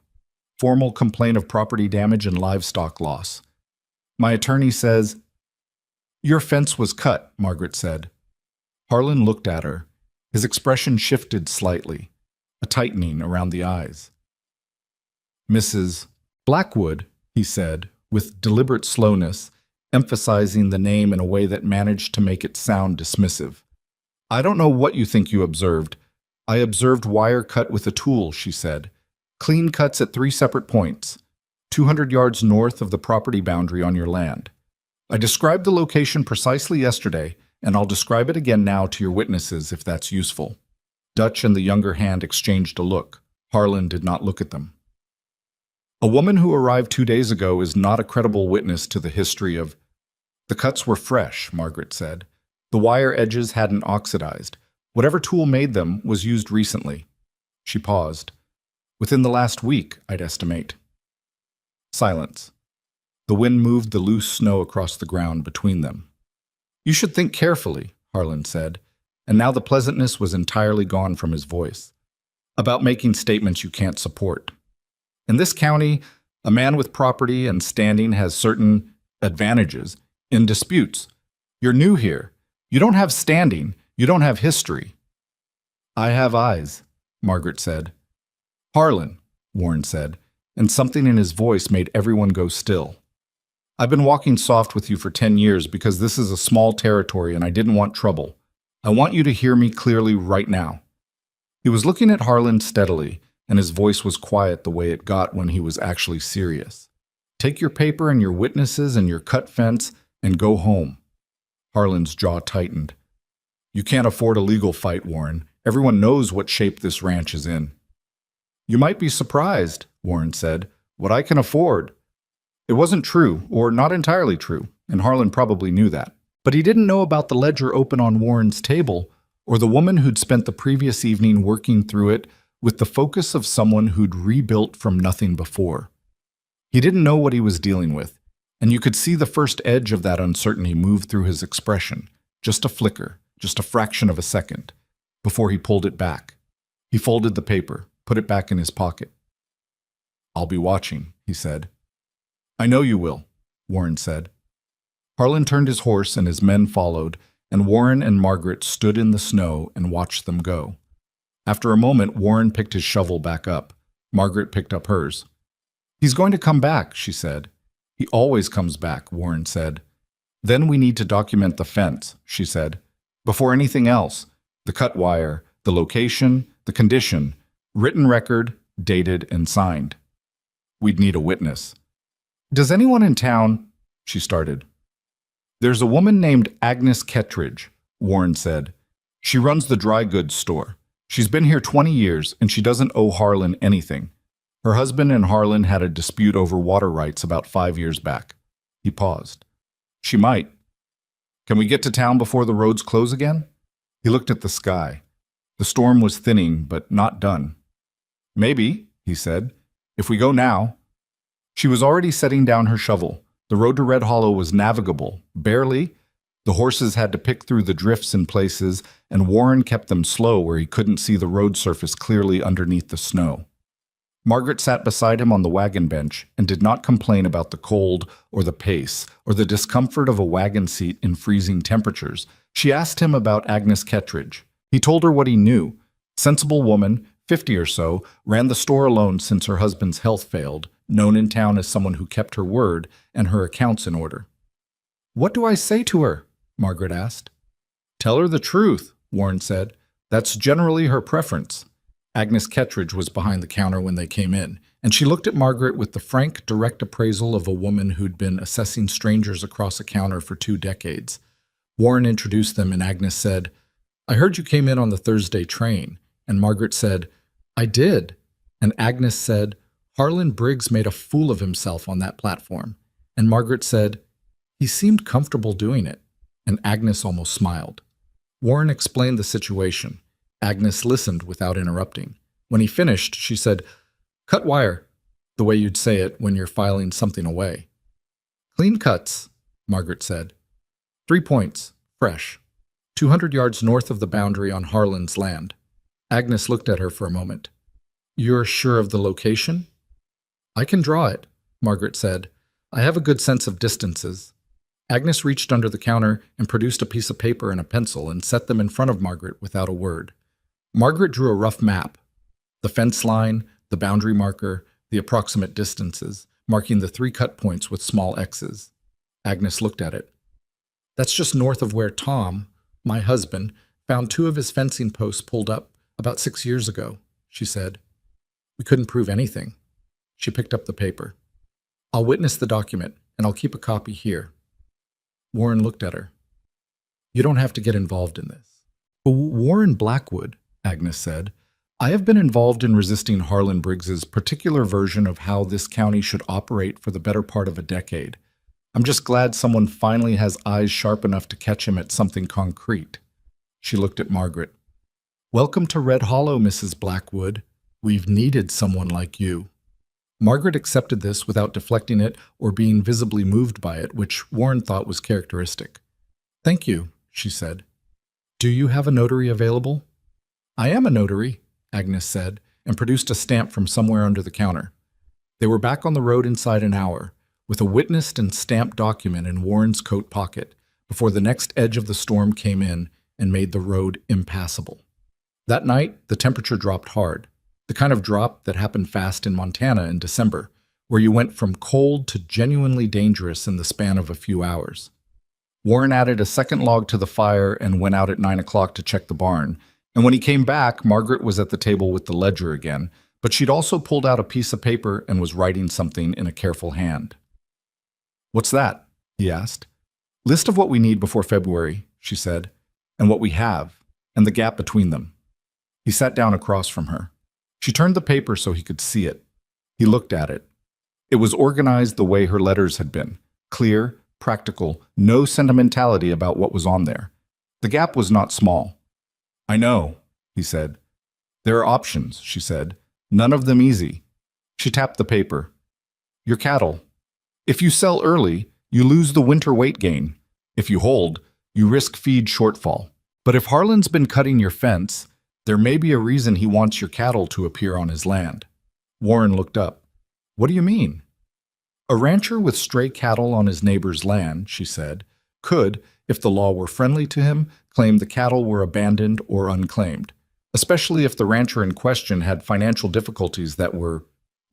Formal complaint of property damage and livestock loss. My attorney says—" "Your fence was cut," Margaret said. Harlan looked at her. His expression shifted slightly, a tightening around the eyes. "Mrs. Blackwood," he said, with deliberate slowness, emphasizing the name in a way that managed to make it sound dismissive. "I don't know what you think you observed. I observed wire cut with a tool," she said. "Clean cuts at 3 separate points, 200 yards north of the property boundary on your land. I described the location precisely yesterday, and I'll describe it again now to your witnesses if that's useful." Dutch and the younger hand exchanged a look. Harlan did not look at them. "A woman who arrived 2 days ago is not a credible witness to the history of—" "The cuts were fresh," Margaret said. "The wire edges hadn't oxidized. Whatever tool made them was used recently." She paused. "Within the last week, I'd estimate." Silence. The wind moved the loose snow across the ground between them. "You should think carefully," Harlan said, and now the pleasantness was entirely gone from his voice, "about making statements you can't support. In this county, a man with property and standing has certain advantages in disputes. You're new here. You don't have standing. You don't have history." "I have eyes," Margaret said. "Harlan," Warren said, and something in his voice made everyone go still. "I've been walking soft with you for 10 years because this is a small territory and I didn't want trouble. I want you to hear me clearly right now." He was looking at Harlan steadily, and his voice was quiet the way it got when he was actually serious. "Take your paper and your witnesses and your cut fence and go home." Harlan's jaw tightened. "You can't afford a legal fight, Warren. Everyone knows what shape this ranch is in." "You might be surprised," Warren said, "what I can afford." It wasn't true, or not entirely true, and Harlan probably knew that. But he didn't know about the ledger open on Warren's table, or the woman who'd spent the previous evening working through it with the focus of someone who'd rebuilt from nothing before. He didn't know what he was dealing with, and you could see the first edge of that uncertainty move through his expression, just a flicker, just a fraction of a second, before he pulled it back. He folded the paper, put it back in his pocket. "I'll be watching," he said. "I know you will," Warren said. Harlan turned his horse and his men followed, and Warren and Margaret stood in the snow and watched them go. After a moment, Warren picked his shovel back up. Margaret picked up hers. "He's going to come back," she said. "He always comes back," Warren said. "Then we need to document the fence," she said. "Before anything else, the cut wire, the location, the condition, written record, dated and signed. We'd need a witness." "Does anyone in town—" she started. "There's a woman named Agnes Kettridge," Warren said. "She runs the dry goods store. She's been here 20 years, and she doesn't owe Harlan anything. Her husband and Harlan had a dispute over water rights about 5 years back." He paused. "She might. Can we get to town before the roads close again?" He looked at the sky. The storm was thinning, but not done. "Maybe," he said, "if we go now." She was already setting down her shovel. The road to Red Hollow was navigable, barely. The horses had to pick through the drifts in places, and Warren kept them slow where he couldn't see the road surface clearly underneath the snow. Margaret sat beside him on the wagon bench and did not complain about the cold or the pace or the discomfort of a wagon seat in freezing temperatures. She asked him about Agnes Kettridge. He told her what he knew. Sensible woman, 50 or so, ran the store alone since her husband's health failed, known in town as someone who kept her word and her accounts in order. "What do I say to her?" Margaret asked. Tell her the truth, Warren said. That's generally her preference. Agnes Kettridge was behind the counter when they came in, and she looked at Margaret with the frank, direct appraisal of a woman who'd been assessing strangers across a counter for 2 decades. Warren introduced them, and Agnes said, I heard you came in on the Thursday train. And Margaret said, I did. And Agnes said, Harlan Briggs made a fool of himself on that platform. And Margaret said, he seemed comfortable doing it. And Agnes almost smiled. Warren explained the situation. Agnes listened without interrupting. When he finished, she said, Cut wire, the way you'd say it when you're filing something away. Clean cuts, Margaret said. 3 points, fresh. 200 yards north of the boundary on Harlan's land. Agnes looked at her for a moment. You're sure of the location? I can draw it, Margaret said. I have a good sense of distances. Agnes reached under the counter and produced a piece of paper and a pencil and set them in front of Margaret without a word. Margaret drew a rough map. The fence line, the boundary marker, the approximate distances, marking the 3 cut points with small X's. Agnes looked at it. That's just north of where Tom, my husband, found 2 of his fencing posts pulled up about 6 years ago, she said. We couldn't prove anything. She picked up the paper. I'll witness the document, and I'll keep a copy here. Warren looked at her. You don't have to get involved in this. Warren Blackwood, Agnes said, I have been involved in resisting Harlan Briggs's particular version of how this county should operate for the better part of a decade. I'm just glad someone finally has eyes sharp enough to catch him at something concrete. She looked at Margaret. Welcome to Red Hollow, Mrs. Blackwood. We've needed someone like you. Margaret accepted this without deflecting it or being visibly moved by it, which Warren thought was characteristic. Thank you, she said. Do you have a notary available? I am a notary, Agnes said, and produced a stamp from somewhere under the counter. They were back on the road inside an hour, with a witnessed and stamped document in Warren's coat pocket, before the next edge of the storm came in and made the road impassable. That night, the temperature dropped hard, the kind of drop that happened fast in Montana in December, where you went from cold to genuinely dangerous in the span of a few hours. Warren added a second log to the fire and went out at 9 o'clock to check the barn, and when he came back, Margaret was at the table with the ledger again, but she'd also pulled out a piece of paper and was writing something in a careful hand. What's that? He asked. List of what we need before February, she said, and what we have, and the gap between them. He sat down across from her. She turned the paper so he could see it. He looked at it. It was organized the way her letters had been, clear, practical, no sentimentality about what was on there. The gap was not small. I know, he said. There are options, she said. None of them easy. She tapped the paper. Your cattle. If you sell early, you lose the winter weight gain. If you hold, you risk feed shortfall. But if Harlan's been cutting your fence, there may be a reason he wants your cattle to appear on his land. Warren looked up. What do you mean? A rancher with stray cattle on his neighbor's land, she said, could, if the law were friendly to him, claim the cattle were abandoned or unclaimed, especially if the rancher in question had financial difficulties that were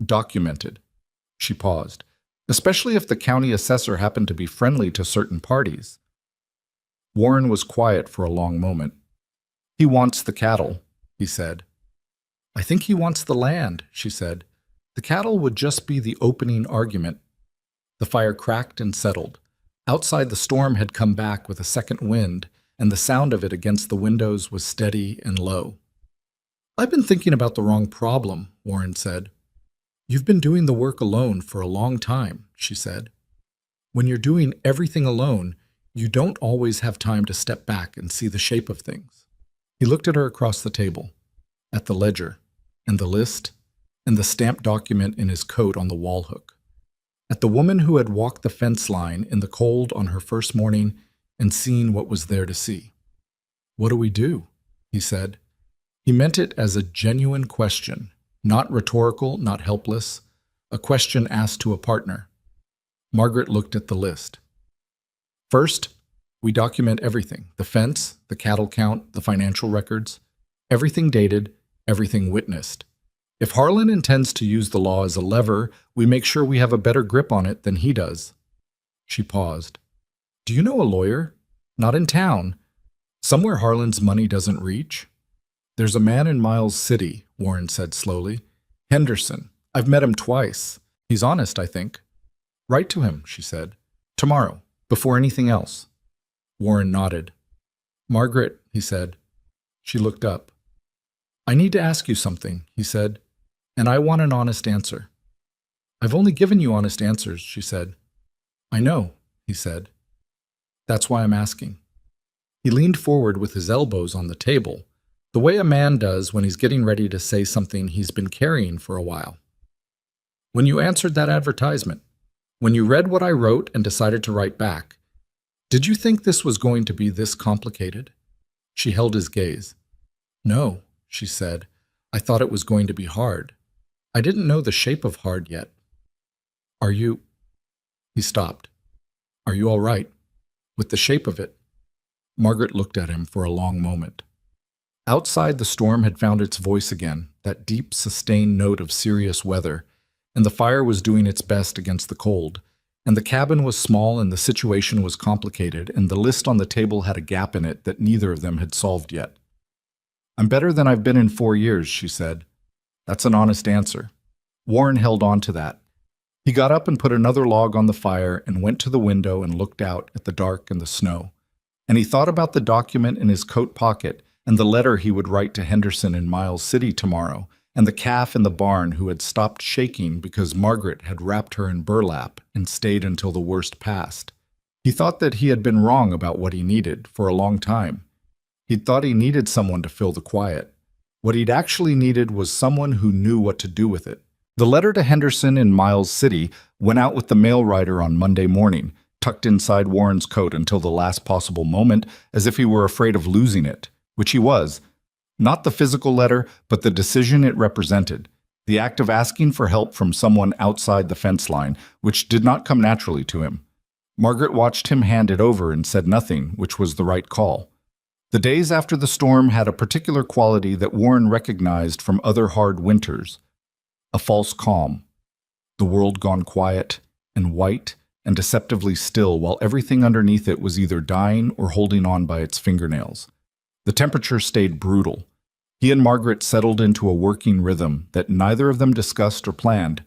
documented. She paused. Especially if the county assessor happened to be friendly to certain parties. Warren was quiet for a long moment. He wants the cattle, he said. I think he wants the land, she said. The cattle would just be the opening argument. The fire cracked and settled. Outside, the storm had come back with a second wind, and the sound of it against the windows was steady and low. I've been thinking about the wrong problem, Warren said. You've been doing the work alone for a long time, she said. When you're doing everything alone, you don't always have time to step back and see the shape of things. He looked at her across the table, at the ledger, and the list, and the stamped document in his coat on the wall hook, at the woman who had walked the fence line in the cold on her first morning and seen what was there to see. What do we do? He said. He meant it as a genuine question, not rhetorical, not helpless, a question asked to a partner. Margaret looked at the list. First, we document everything, the fence, the cattle count, the financial records, everything dated, everything witnessed. If Harlan intends to use the law as a lever, we make sure we have a better grip on it than he does. She paused. Do you know a lawyer? Not in town. Somewhere Harlan's money doesn't reach. There's a man in Miles City, Warren said slowly. Henderson. I've met him twice. He's honest, I think. Write to him, she said. Tomorrow, before anything else. Warren nodded. Margaret, he said. She looked up. I need to ask you something, he said, and I want an honest answer. I've only given you honest answers, she said. I know, he said. That's why I'm asking. He leaned forward with his elbows on the table, the way a man does when he's getting ready to say something he's been carrying for a while. When you answered that advertisement, when you read what I wrote and decided to write back, did you think this was going to be this complicated? She held his gaze. No, she said. I thought it was going to be hard. I didn't know the shape of hard yet. Are you... He stopped. Are you all right? With the shape of it? Margaret looked at him for a long moment. Outside, the storm had found its voice again, that deep, sustained note of serious weather, and the fire was doing its best against the cold, and the cabin was small and the situation was complicated, and the list on the table had a gap in it that neither of them had solved yet. I'm better than I've been in 4 years, she said. That's an honest answer. Warren held on to that. He got up and put another log on the fire and went to the window and looked out at the dark and the snow. And he thought about the document in his coat pocket and the letter he would write to Henderson in Miles City tomorrow, and the calf in the barn who had stopped shaking because Margaret had wrapped her in burlap and stayed until the worst passed. He thought that he had been wrong about what he needed for a long time. He'd thought he needed someone to fill the quiet. What he'd actually needed was someone who knew what to do with it. The letter to Henderson in Miles City went out with the mail rider on Monday morning, tucked inside Warren's coat until the last possible moment, as if he were afraid of losing it, which he was. Not the physical letter, but the decision it represented, the act of asking for help from someone outside the fence line, which did not come naturally to him. Margaret watched him hand it over and said nothing, which was the right call. The days after the storm had a particular quality that Warren recognized from other hard winters. A false calm. The world gone quiet and white and deceptively still while everything underneath it was either dying or holding on by its fingernails. The temperature stayed brutal. He and Margaret settled into a working rhythm that neither of them discussed or planned.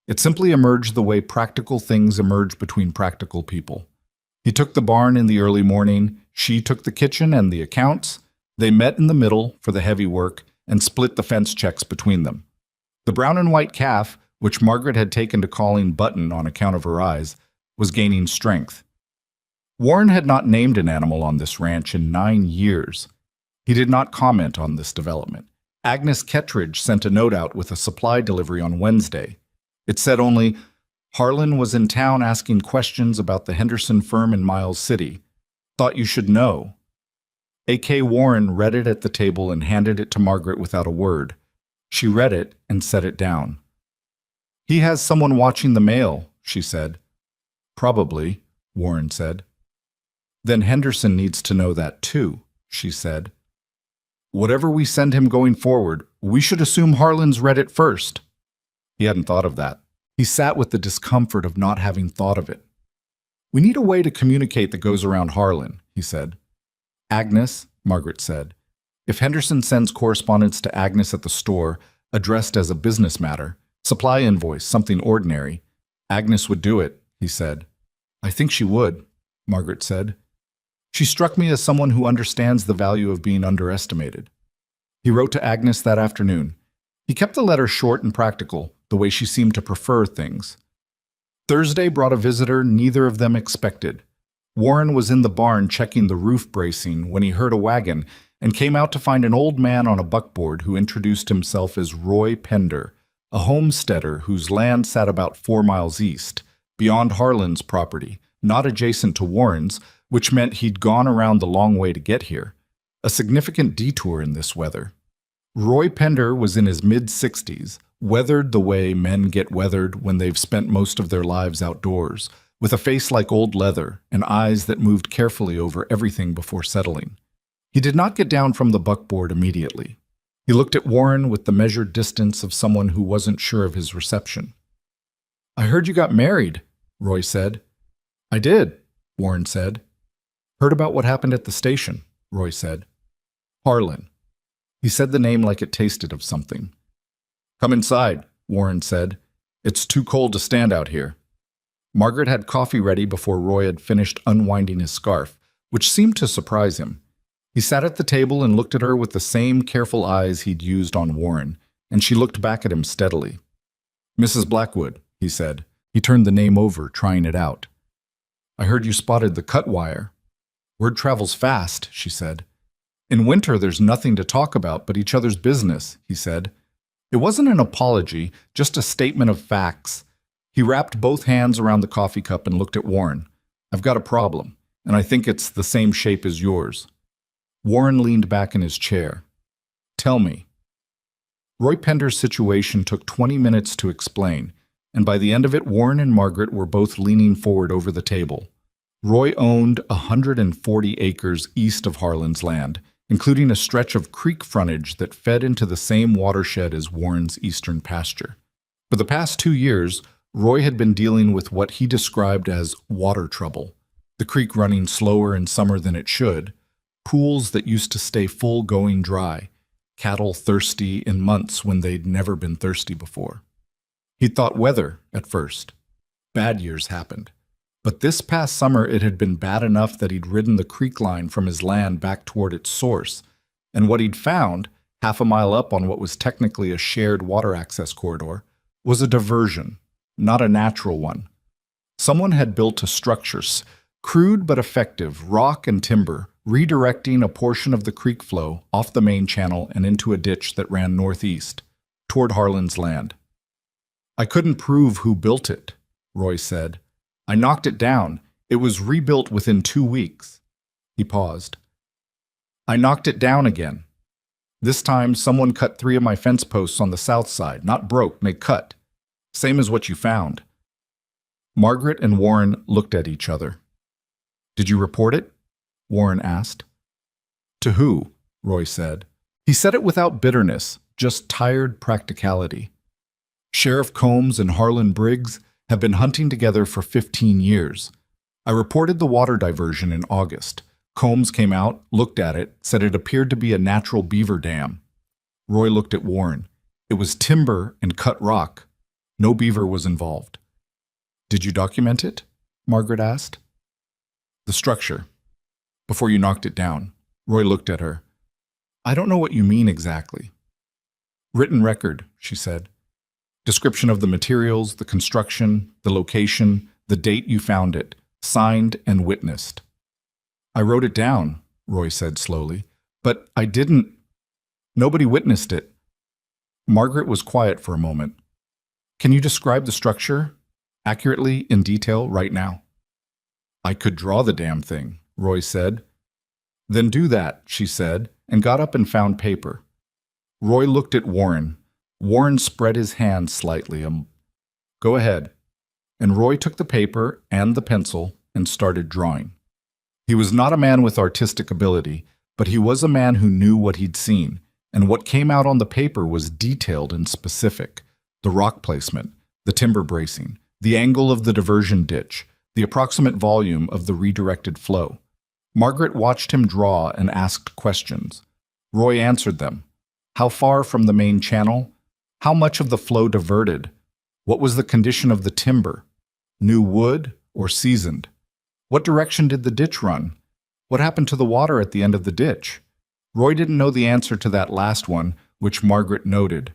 It simply emerged the way practical things emerge between practical people. He took the barn in the early morning, she took the kitchen and the accounts. They met in the middle for the heavy work and split the fence checks between them. The brown and white calf, which Margaret had taken to calling Button on account of her eyes, was gaining strength. Warren had not named an animal on this ranch in 9 years. He did not comment on this development. Agnes Kettridge sent a note out with a supply delivery on Wednesday. It said only, Harlan was in town asking questions about the Henderson firm in Miles City. Thought you should know. A.K. Warren read it at the table and handed it to Margaret without a word. She read it and set it down. He has someone watching the mail, she said. Probably, Warren said. Then Henderson needs to know that too, she said. Whatever we send him going forward, we should assume Harlan's read it first. He hadn't thought of that. He sat with the discomfort of not having thought of it. We need a way to communicate that goes around Harlan, he said. Agnes, Margaret said. If Henderson sends correspondence to Agnes at the store, addressed as a business matter, supply invoice, something ordinary, Agnes would do it, he said. I think she would, Margaret said. She struck me as someone who understands the value of being underestimated. He wrote to Agnes that afternoon. He kept the letter short and practical, the way she seemed to prefer things. Thursday brought a visitor neither of them expected. Warren was in the barn checking the roof bracing when he heard a wagon and came out to find an old man on a buckboard who introduced himself as Roy Pender, a homesteader whose land sat about 4 miles east, beyond Harlan's property, not adjacent to Warren's, which meant he'd gone around the long way to get here, a significant detour in this weather. Roy Pender was in his mid-60s, weathered the way men get weathered when they've spent most of their lives outdoors, with a face like old leather and eyes that moved carefully over everything before settling. He did not get down from the buckboard immediately. He looked at Warren with the measured distance of someone who wasn't sure of his reception. I heard you got married, Roy said. I did, Warren said. Heard about what happened at the station, Roy said. Harlan. He said the name like it tasted of something. Come inside, Warren said. It's too cold to stand out here. Margaret had coffee ready before Roy had finished unwinding his scarf, which seemed to surprise him. He sat at the table and looked at her with the same careful eyes he'd used on Warren, and she looked back at him steadily. Mrs. Blackwood, he said. He turned the name over, trying it out. I heard you spotted the cut wire. Word travels fast, she said. In winter, there's nothing to talk about but each other's business, he said. It wasn't an apology, just a statement of facts. He wrapped both hands around the coffee cup and looked at Warren. I've got a problem, and I think it's the same shape as yours. Warren leaned back in his chair. Tell me. Roy Pender's situation took 20 minutes to explain, and by the end of it, Warren and Margaret were both leaning forward over the table. Roy owned 140 acres east of Harlan's land, including a stretch of creek frontage that fed into the same watershed as Warren's eastern pasture. For the past 2 years, Roy had been dealing with what he described as water trouble, the creek running slower in summer than it should, pools that used to stay full going dry, cattle thirsty in months when they'd never been thirsty before. He'd thought weather at first. Bad years happened. But this past summer it had been bad enough that he'd ridden the creek line from his land back toward its source, and what he'd found, half a mile up on what was technically a shared water access corridor, was a diversion, not a natural one. Someone had built a structure, crude but effective, rock and timber, redirecting a portion of the creek flow off the main channel and into a ditch that ran northeast, toward Harlan's land. I couldn't prove who built it, Roy said. I knocked it down. It was rebuilt within 2 weeks. He paused. I knocked it down again. This time, someone cut 3 of my fence posts on the south side. Not broke, they cut. Same as what you found. Margaret and Warren looked at each other. Did you report it? Warren asked. To who? Roy said. He said it without bitterness, just tired practicality. Sheriff Combs and Harlan Briggs have been hunting together for 15 years. I reported the water diversion in August. Combs came out, looked at it, said it appeared to be a natural beaver dam. Roy looked at Warren. It was timber and cut rock. No beaver was involved. Did you document it? Margaret asked. The structure. Before you knocked it down. Roy looked at her. I don't know what you mean exactly. Written record, she said. Description of the materials, the construction, the location, the date you found it, signed and witnessed. I wrote it down, Roy said slowly, but I didn't. Nobody witnessed it. Margaret was quiet for a moment. Can you describe the structure accurately in detail right now? I could draw the damn thing, Roy said. Then do that, she said, and got up and found paper. Roy looked at Warren. Warren spread his hand slightly. Go ahead. And Roy took the paper and the pencil and started drawing. He was not a man with artistic ability, but he was a man who knew what he'd seen, and what came out on the paper was detailed and specific. The rock placement, the timber bracing, the angle of the diversion ditch, the approximate volume of the redirected flow. Margaret watched him draw and asked questions. Roy answered them. How far from the main channel? How much of the flow diverted? What was the condition of the timber? New wood or seasoned? What direction did the ditch run? What happened to the water at the end of the ditch? Roy didn't know the answer to that last one, which Margaret noted.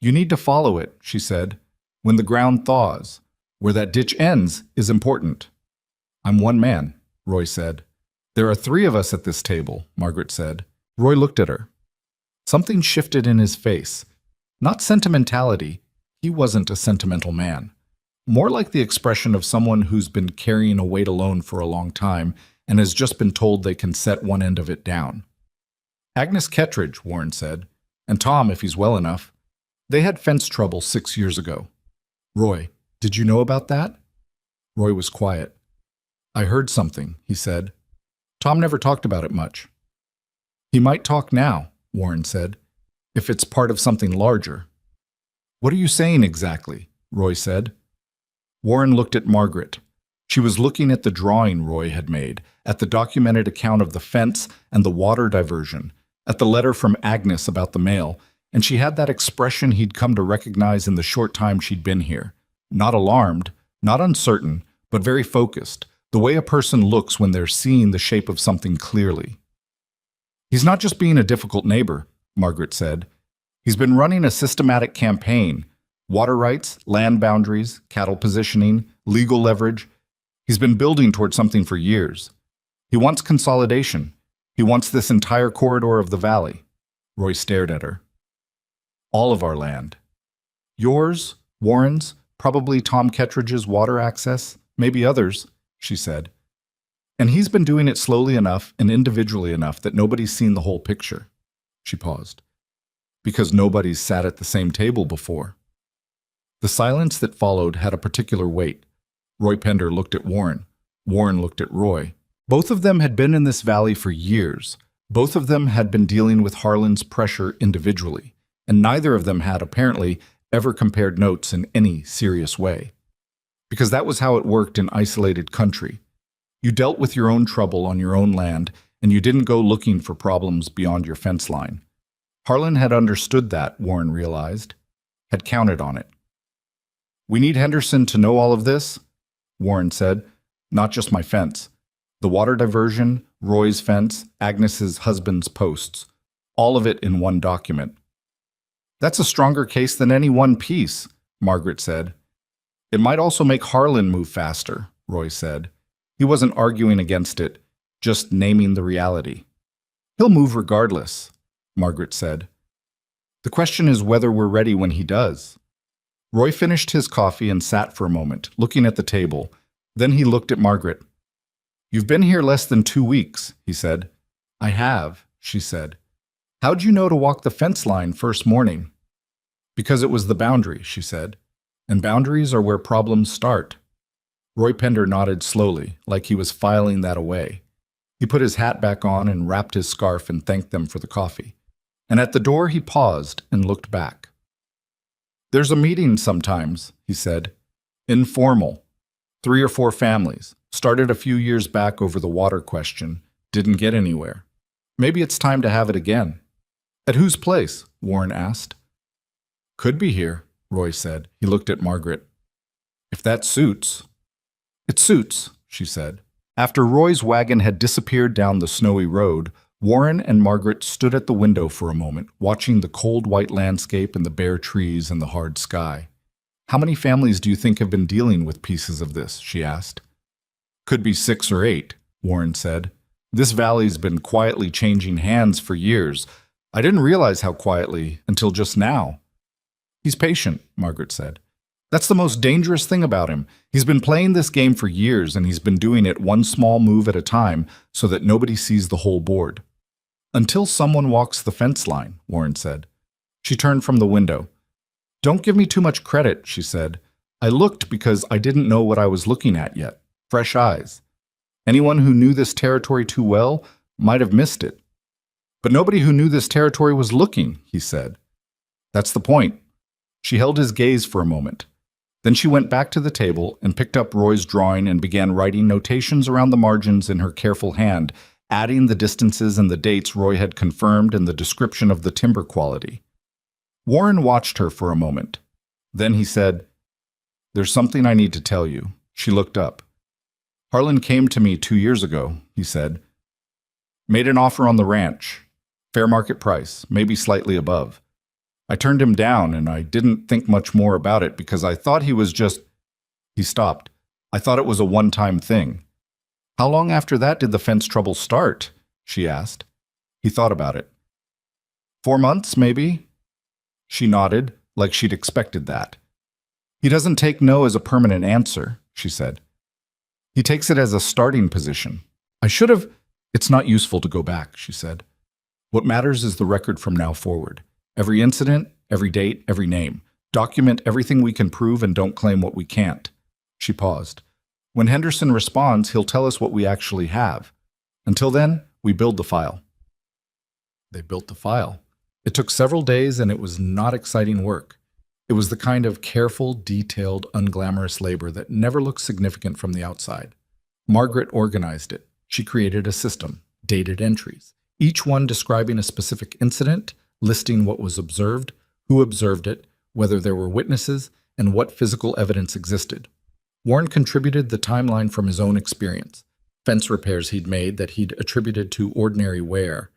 You need to follow it, she said, when the ground thaws. Where that ditch ends is important. I'm one man, Roy said. There are 3 of us at this table, Margaret said. Roy looked at her. Something shifted in his face. Not sentimentality. He wasn't a sentimental man. More like the expression of someone who's been carrying a weight alone for a long time and has just been told they can set one end of it down. Agnes Kettridge, Warren said, and Tom, if he's well enough. They had fence trouble 6 years ago. Roy, did you know about that? Roy was quiet. I heard something, he said. Tom never talked about it much. He might talk now, Warren said, if it's part of something larger. What are you saying exactly? Roy said. Warren looked at Margaret. She was looking at the drawing Roy had made, at the documented account of the fence and the water diversion, at the letter from Agnes about the mail, and she had that expression he'd come to recognize in the short time she'd been here. Not alarmed, not uncertain, but very focused, the way a person looks when they're seeing the shape of something clearly. "He's not just being a difficult neighbor," Margaret said. "He's been running a systematic campaign. Water rights, land boundaries, cattle positioning, legal leverage. He's been building toward something for years. He wants consolidation. He wants this entire corridor of the valley." Roy stared at her. "All of our land. Yours, Warren's, probably Tom Kettridge's water access, maybe others," she said. "And he's been doing it slowly enough and individually enough that nobody's seen the whole picture." She paused. "Because nobody's sat at the same table before." The silence that followed had a particular weight. Roy Pender looked at Warren. Warren looked at Roy. Both of them had been in this valley for years. Both of them had been dealing with Harlan's pressure individually, and neither of them had, apparently, ever compared notes in any serious way. Because that was how it worked in isolated country. You dealt with your own trouble on your own land, and you didn't go looking for problems beyond your fence line. Harlan had understood that, Warren realized, had counted on it. "We need Henderson to know all of this," Warren said. "Not just my fence. The water diversion, Roy's fence, Agnes's husband's posts. All of it in one document." "That's a stronger case than any one piece," Margaret said. "It might also make Harlan move faster," Roy said. He wasn't arguing against it, just naming the reality. "He'll move regardless," Margaret said. "The question is whether we're ready when he does." Roy finished his coffee and sat for a moment, looking at the table. Then he looked at Margaret. "You've been here less than 2 weeks," he said. "I have," she said. "How'd you know to walk the fence line first morning?" "Because it was the boundary," she said. "And boundaries are where problems start." Roy Pender nodded slowly, like he was filing that away. He put his hat back on and wrapped his scarf and thanked them for the coffee. And at the door he paused and looked back. "There's a meeting sometimes," he said. "Informal. 3 or 4 families. Started a few years back over the water question. Didn't get anywhere. Maybe it's time to have it again." "At whose place?" Warren asked. "Could be here," Roy said. He looked at Margaret. "If that suits." "It suits," she said. After Roy's wagon had disappeared down the snowy road, Warren and Margaret stood at the window for a moment, watching the cold white landscape and the bare trees and the hard sky. "How many families do you think have been dealing with pieces of this?" she asked. "Could be 6 or 8, Warren said. "This valley's been quietly changing hands for years. I didn't realize how quietly until just now." "He's patient," Margaret said. "That's the most dangerous thing about him. He's been playing this game for years, and he's been doing it one small move at a time so that nobody sees the whole board." "Until someone walks the fence line," Warren said. She turned from the window. "Don't give me too much credit," she said. "I looked because I didn't know what I was looking at yet. Fresh eyes. Anyone who knew this territory too well might have missed it." "But nobody who knew this territory was looking," he said. "That's the point." She held his gaze for a moment. Then she went back to the table and picked up Roy's drawing and began writing notations around the margins in her careful hand, adding the distances and the dates Roy had confirmed and the description of the timber quality. Warren watched her for a moment. Then he said, "There's something I need to tell you." She looked up. "Harlan came to me 2 years ago," he said. "Made an offer on the ranch. Fair market price, maybe slightly above. I turned him down, and I didn't think much more about it because I thought he was just—" He stopped. "I thought it was a one-time thing." "How long after that did the fence trouble start?" she asked. He thought about it. 4 months, maybe?" She nodded, like she'd expected that. "He doesn't take no as a permanent answer," she said. "He takes it as a starting position. I should have—" "It's not useful to go back," she said. "What matters is the record from now forward. Every incident, every date, every name. Document everything we can prove and don't claim what we can't." She paused. "When Henderson responds, he'll tell us what we actually have. Until then, we build the file." They built the file. It took several days and it was not exciting work. It was the kind of careful, detailed, unglamorous labor that never looked significant from the outside. Margaret organized it. She created a system, dated entries, each one describing a specific incident, listing what was observed, who observed it, whether there were witnesses, and what physical evidence existed. Warren contributed the timeline from his own experience. Fence repairs he'd made that he'd attributed to ordinary wear,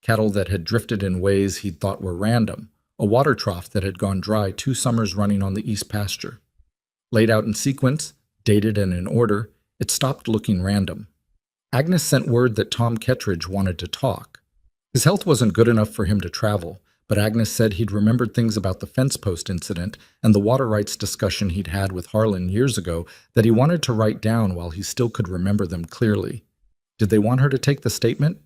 cattle that had drifted in ways he'd thought were random, a water trough that had gone dry 2 summers running on the east pasture. Laid out in sequence, dated and in order, it stopped looking random. Agnes sent word that Tom Kettridge wanted to talk. His health wasn't good enough for him to travel, but Agnes said he'd remembered things about the fence post incident and the water rights discussion he'd had with Harlan years ago that he wanted to write down while he still could remember them clearly. Did they want her to take the statement?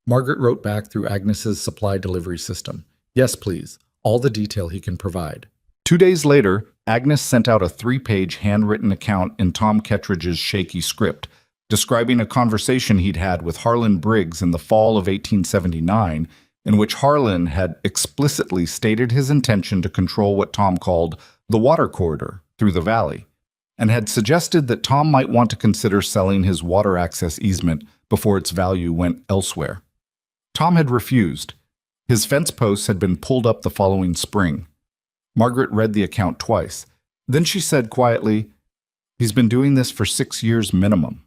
Margaret wrote back through Agnes's supply delivery system. Yes, please. All the detail he can provide. 2 days later, Agnes sent out a 3-page handwritten account in Tom Kettridge's shaky script, describing a conversation he'd had with Harlan Briggs in the fall of 1879, in which Harlan had explicitly stated his intention to control what Tom called the water corridor through the valley, and had suggested that Tom might want to consider selling his water access easement before its value went elsewhere. Tom had refused. His fence posts had been pulled up the following spring. Margaret read the account twice. Then she said quietly, "He's been doing this for 6 years minimum."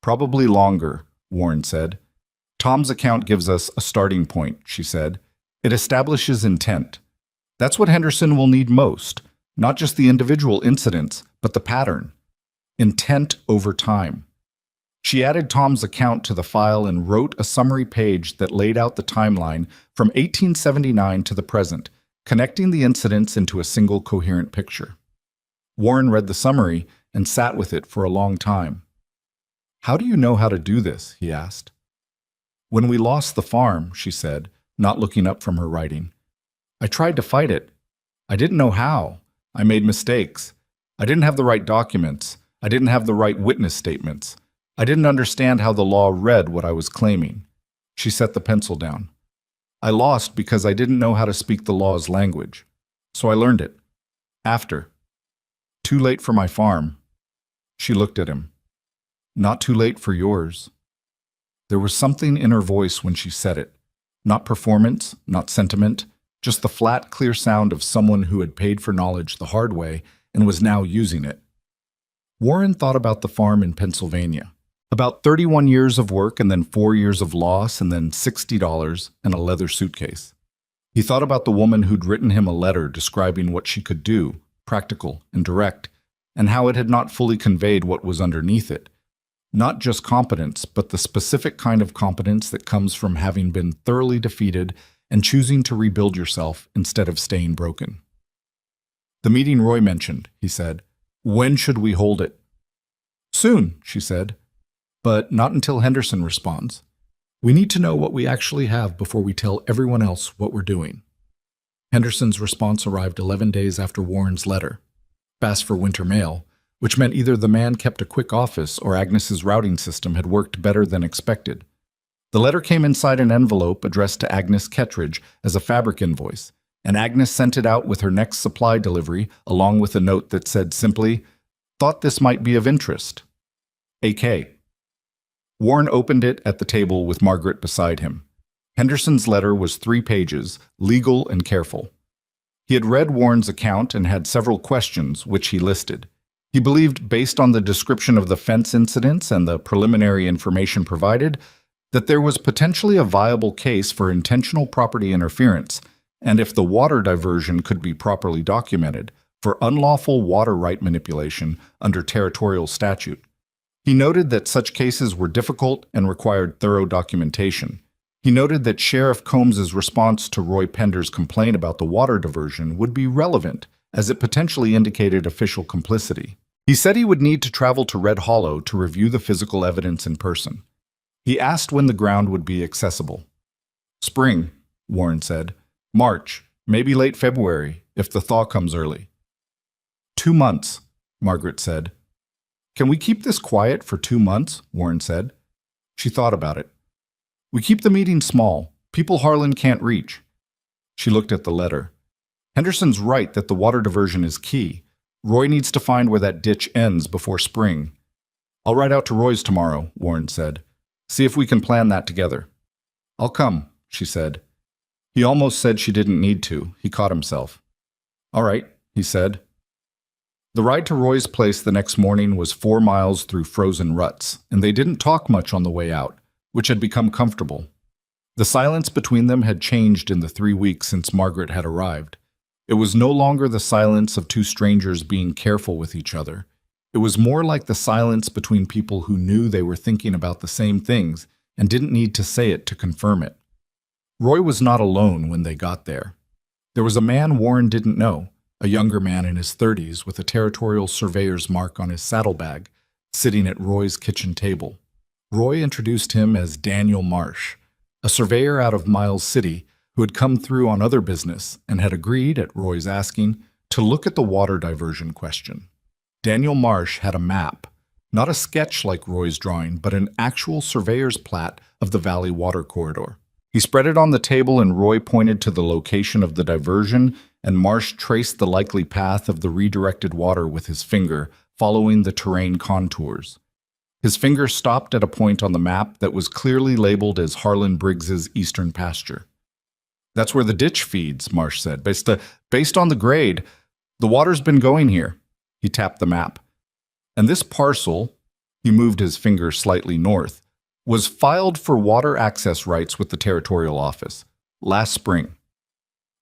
"Probably longer," Warren said. "Tom's account gives us a starting point," she said. "It establishes intent. That's what Henderson will need most, not just the individual incidents, but the pattern. Intent over time." She added Tom's account to the file and wrote a summary page that laid out the timeline from 1879 to the present, connecting the incidents into a single coherent picture. Warren read the summary and sat with it for a long time. "How do you know how to do this?" he asked. "When we lost the farm," she said, not looking up from her writing, "I tried to fight it. I didn't know how. I made mistakes. I didn't have the right documents. I didn't have the right witness statements. I didn't understand how the law read what I was claiming." She set the pencil down. "I lost because I didn't know how to speak the law's language. So I learned it. After. Too late for my farm." She looked at him. "Not too late for yours." There was something in her voice when she said it. Not performance, not sentiment, just the flat, clear sound of someone who had paid for knowledge the hard way and was now using it. Warren thought about the farm in Pennsylvania. About 31 years of work and then 4 years of loss and then $60 and a leather suitcase. He thought about the woman who'd written him a letter describing what she could do, practical and direct, and how it had not fully conveyed what was underneath it. Not just competence, but the specific kind of competence that comes from having been thoroughly defeated and choosing to rebuild yourself instead of staying broken. "The meeting Roy mentioned," he said. "When should we hold it?" "Soon," she said. "But not until Henderson responds. We need to know what we actually have before we tell everyone else what we're doing." Henderson's response arrived 11 days after Warren's letter. Fast for winter mail, which meant either the man kept a quick office or Agnes's routing system had worked better than expected. The letter came inside an envelope addressed to Agnes Kettridge as a fabric invoice, and Agnes sent it out with her next supply delivery along with a note that said simply, "Thought this might be of interest. A.K." Warren opened it at the table with Margaret beside him. Henderson's letter was 3 pages, legal and careful. He had read Warren's account and had several questions, which he listed. He believed, based on the description of the fence incidents and the preliminary information provided, that there was potentially a viable case for intentional property interference, and if the water diversion could be properly documented, for unlawful water right manipulation under territorial statute. He noted that such cases were difficult and required thorough documentation. He noted that Sheriff Combs's response to Roy Pender's complaint about the water diversion would be relevant, as it potentially indicated official complicity. He said he would need to travel to Red Hollow to review the physical evidence in person. He asked when the ground would be accessible. "Spring," Warren said. "March, maybe late February, if the thaw comes early." 2 months, Margaret said. "Can we keep this quiet for 2 months?" Warren said. She thought about it. "We keep the meeting small. People Harlan can't reach." She looked at the letter. Henderson's right that the water diversion is key. Roy needs to find where that ditch ends before spring. I'll ride out to Roy's tomorrow, Warren said. See if we can plan that together. I'll come, she said. He almost said she didn't need to. He caught himself. All right, he said. The ride to Roy's place the next morning was 4 miles through frozen ruts, and they didn't talk much on the way out, which had become comfortable. The silence between them had changed in the 3 weeks since Margaret had arrived. It was no longer the silence of two strangers being careful with each other. It was more like the silence between people who knew they were thinking about the same things and didn't need to say it to confirm it. Roy was not alone when they got there. There was a man Warren didn't know, a younger man in his 30s with a territorial surveyor's mark on his saddlebag, sitting at Roy's kitchen table. Roy introduced him as Daniel Marsh, a surveyor out of Miles City who had come through on other business and had agreed, at Roy's asking, to look at the water diversion question. Daniel Marsh had a map, not a sketch like Roy's drawing, but an actual surveyor's plat of the Valley Water Corridor. He spread it on the table and Roy pointed to the location of the diversion, and Marsh traced the likely path of the redirected water with his finger, following the terrain contours. His finger stopped at a point on the map that was clearly labeled as Harlan Briggs's eastern pasture. That's where the ditch feeds, Marsh said. Based on the grade, the water's been going here. He tapped the map. And this parcel, he moved his finger slightly north, was filed for water access rights with the territorial office last spring.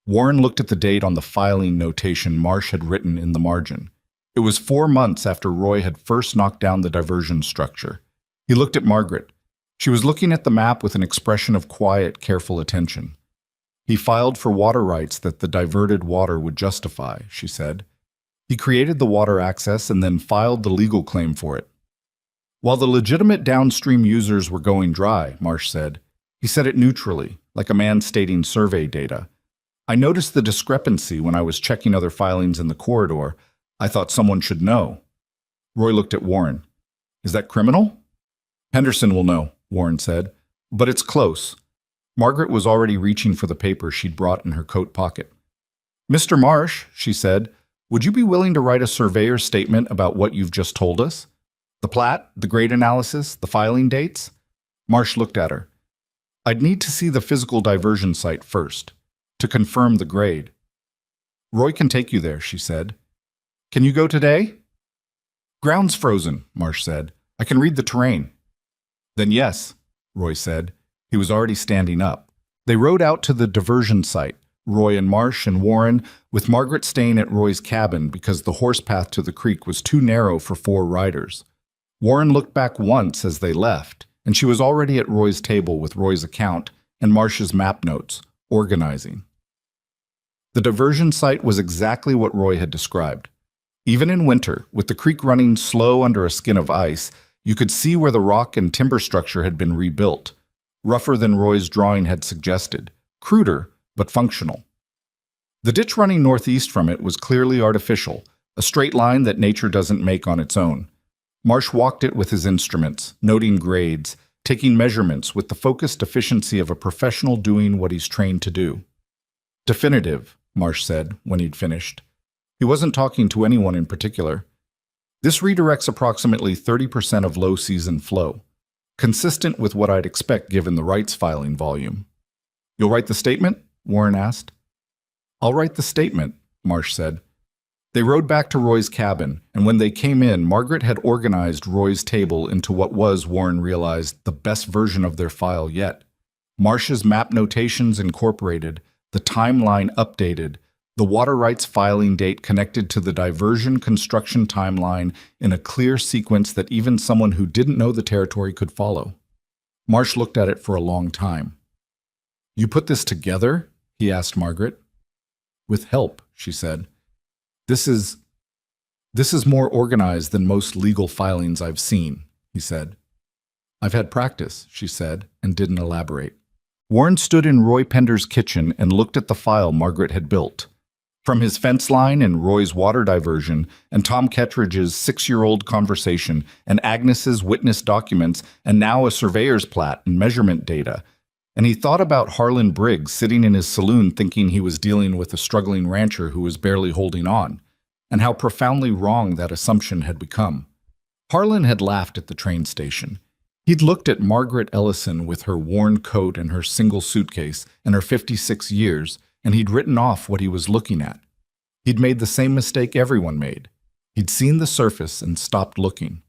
Warren looked at the date on the filing notation Marsh had written in the margin. It was 4 months after Roy had first knocked down the diversion structure. He looked at Margaret. She was looking at the map with an expression of quiet, careful attention. He filed for water rights that the diverted water would justify, she said. He created the water access and then filed the legal claim for it. While the legitimate downstream users were going dry, Marsh said. He said it neutrally, like a man stating survey data. I noticed the discrepancy when I was checking other filings in the corridor. I thought someone should know. Roy looked at Warren. Is that criminal? Henderson will know, Warren said. But it's close. Margaret was already reaching for the paper she'd brought in her coat pocket. Mr. Marsh, she said, would you be willing to write a surveyor's statement about what you've just told us? The plat, the grade analysis, the filing dates? Marsh looked at her. I'd need to see the physical diversion site first, to confirm the grade. Roy can take you there, she said. Can you go today? Ground's frozen, Marsh said. I can read the terrain. Then yes, Roy said. He was already standing up. They rode out to the diversion site, Roy and Marsh and Warren, with Margaret staying at Roy's cabin because the horse path to the creek was too narrow for 4 riders. Warren looked back once as they left, and she was already at Roy's table with Roy's account and Marsh's map notes, organizing. The diversion site was exactly what Roy had described. Even in winter, with the creek running slow under a skin of ice, you could see where the rock and timber structure had been rebuilt, rougher than Roy's drawing had suggested, cruder but functional. The ditch running northeast from it was clearly artificial, a straight line that nature doesn't make on its own. Marsh walked it with his instruments, noting grades, taking measurements with the focused efficiency of a professional doing what he's trained to do. Definitive, Marsh said when he'd finished. He wasn't talking to anyone in particular. This redirects approximately 30% of low-season flow, consistent with what I'd expect given the rights filing volume. You'll write the statement? Warren asked. I'll write the statement, Marsh said. They rode back to Roy's cabin, and when they came in, Margaret had organized Roy's table into what was, Warren realized, the best version of their file yet. Marsh's map notations incorporated, the timeline updated, the water rights filing date connected to the diversion construction timeline in a clear sequence that even someone who didn't know the territory could follow. Marsh looked at it for a long time. You put this together? He asked Margaret. With help, she said. This is more organized than most legal filings I've seen, he said. I've had practice, she said, and didn't elaborate. Warren stood in Roy Pender's kitchen and looked at the file Margaret had built. From his fence line and Roy's water diversion and Tom Kettridge's 6-year-old conversation and Agnes's witness documents and now a surveyor's plat and measurement data, and he thought about Harlan Briggs sitting in his saloon thinking he was dealing with a struggling rancher who was barely holding on, and how profoundly wrong that assumption had become. Harlan had laughed at the train station. He'd looked at Margaret Ellison with her worn coat and her single suitcase and her 56 years, and he'd written off what he was looking at. He'd made the same mistake everyone made. He'd seen the surface and stopped looking.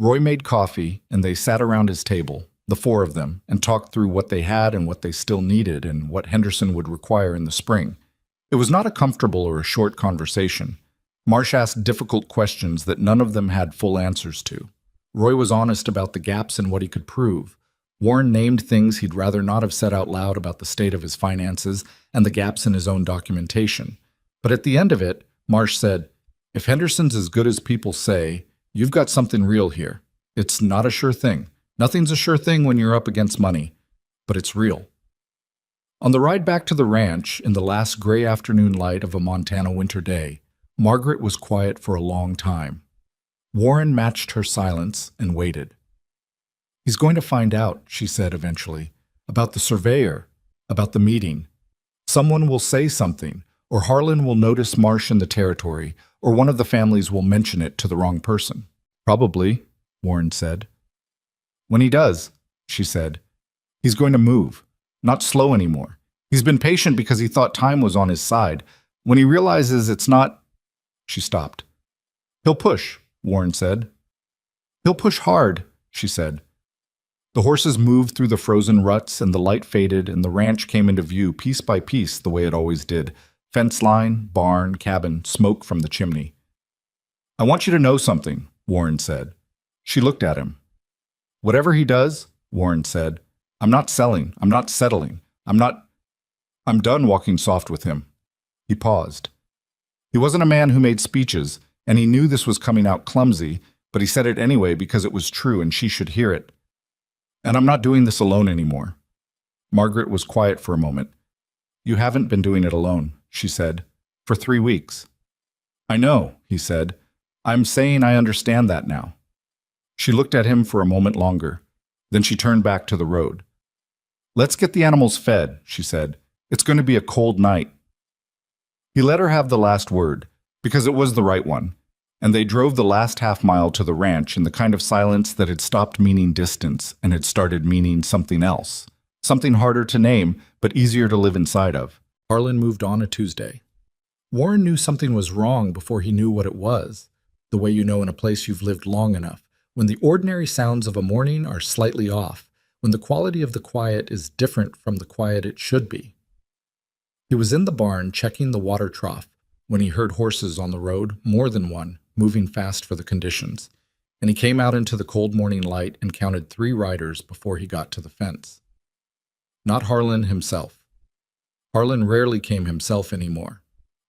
Roy made coffee, and they sat around his table, the four of them, and talked through what they had and what they still needed and what Henderson would require in the spring. It was not a comfortable or a short conversation. Marsh asked difficult questions that none of them had full answers to. Roy was honest about the gaps in what he could prove. Warren named things he'd rather not have said out loud about the state of his finances and the gaps in his own documentation. But at the end of it, Marsh said, "If Henderson's as good as people say, you've got something real here. It's not a sure thing. Nothing's a sure thing when you're up against money, but it's real." On the ride back to the ranch, in the last gray afternoon light of a Montana winter day, Margaret was quiet for a long time. Warren matched her silence and waited. "He's going to find out," she said eventually, "about the surveyor, about the meeting. Someone will say something, or Harlan will notice Marsh in the territory, or one of the families will mention it to the wrong person." "Probably," Warren said. "When he does," she said, "he's going to move, not slow anymore. He's been patient because he thought time was on his side. When he realizes it's not—" She stopped. "He'll push," Warren said. "He'll push hard," she said. The horses moved through the frozen ruts, and the light faded, and the ranch came into view piece by piece the way it always did. Fence line, barn, cabin, smoke from the chimney. "I want you to know something," Warren said. She looked at him. "Whatever he does," Warren said, "I'm not selling. I'm not settling. I'm done walking soft with him." He paused. He wasn't a man who made speeches, and he knew this was coming out clumsy, but he said it anyway because it was true and she should hear it. "And I'm not doing this alone anymore." Margaret was quiet for a moment. "You haven't been doing it alone," she said, "for 3 weeks." "I know," he said. "I'm saying I understand that now." She looked at him for a moment longer. Then she turned back to the road. "Let's get the animals fed," she said. "It's going to be a cold night." He let her have the last word, because it was the right one, and they drove the last half-mile to the ranch in the kind of silence that had stopped meaning distance and had started meaning something else, something harder to name but easier to live inside of. Harlan moved on a Tuesday. Warren knew something was wrong before he knew what it was, the way you know in a place you've lived long enough, when the ordinary sounds of a morning are slightly off, when the quality of the quiet is different from the quiet it should be. He was in the barn checking the water trough when he heard horses on the road, more than one, moving fast for the conditions, and he came out into the cold morning light and counted 3 riders before he got to the fence. Not Harlan himself. Harlan rarely came himself anymore.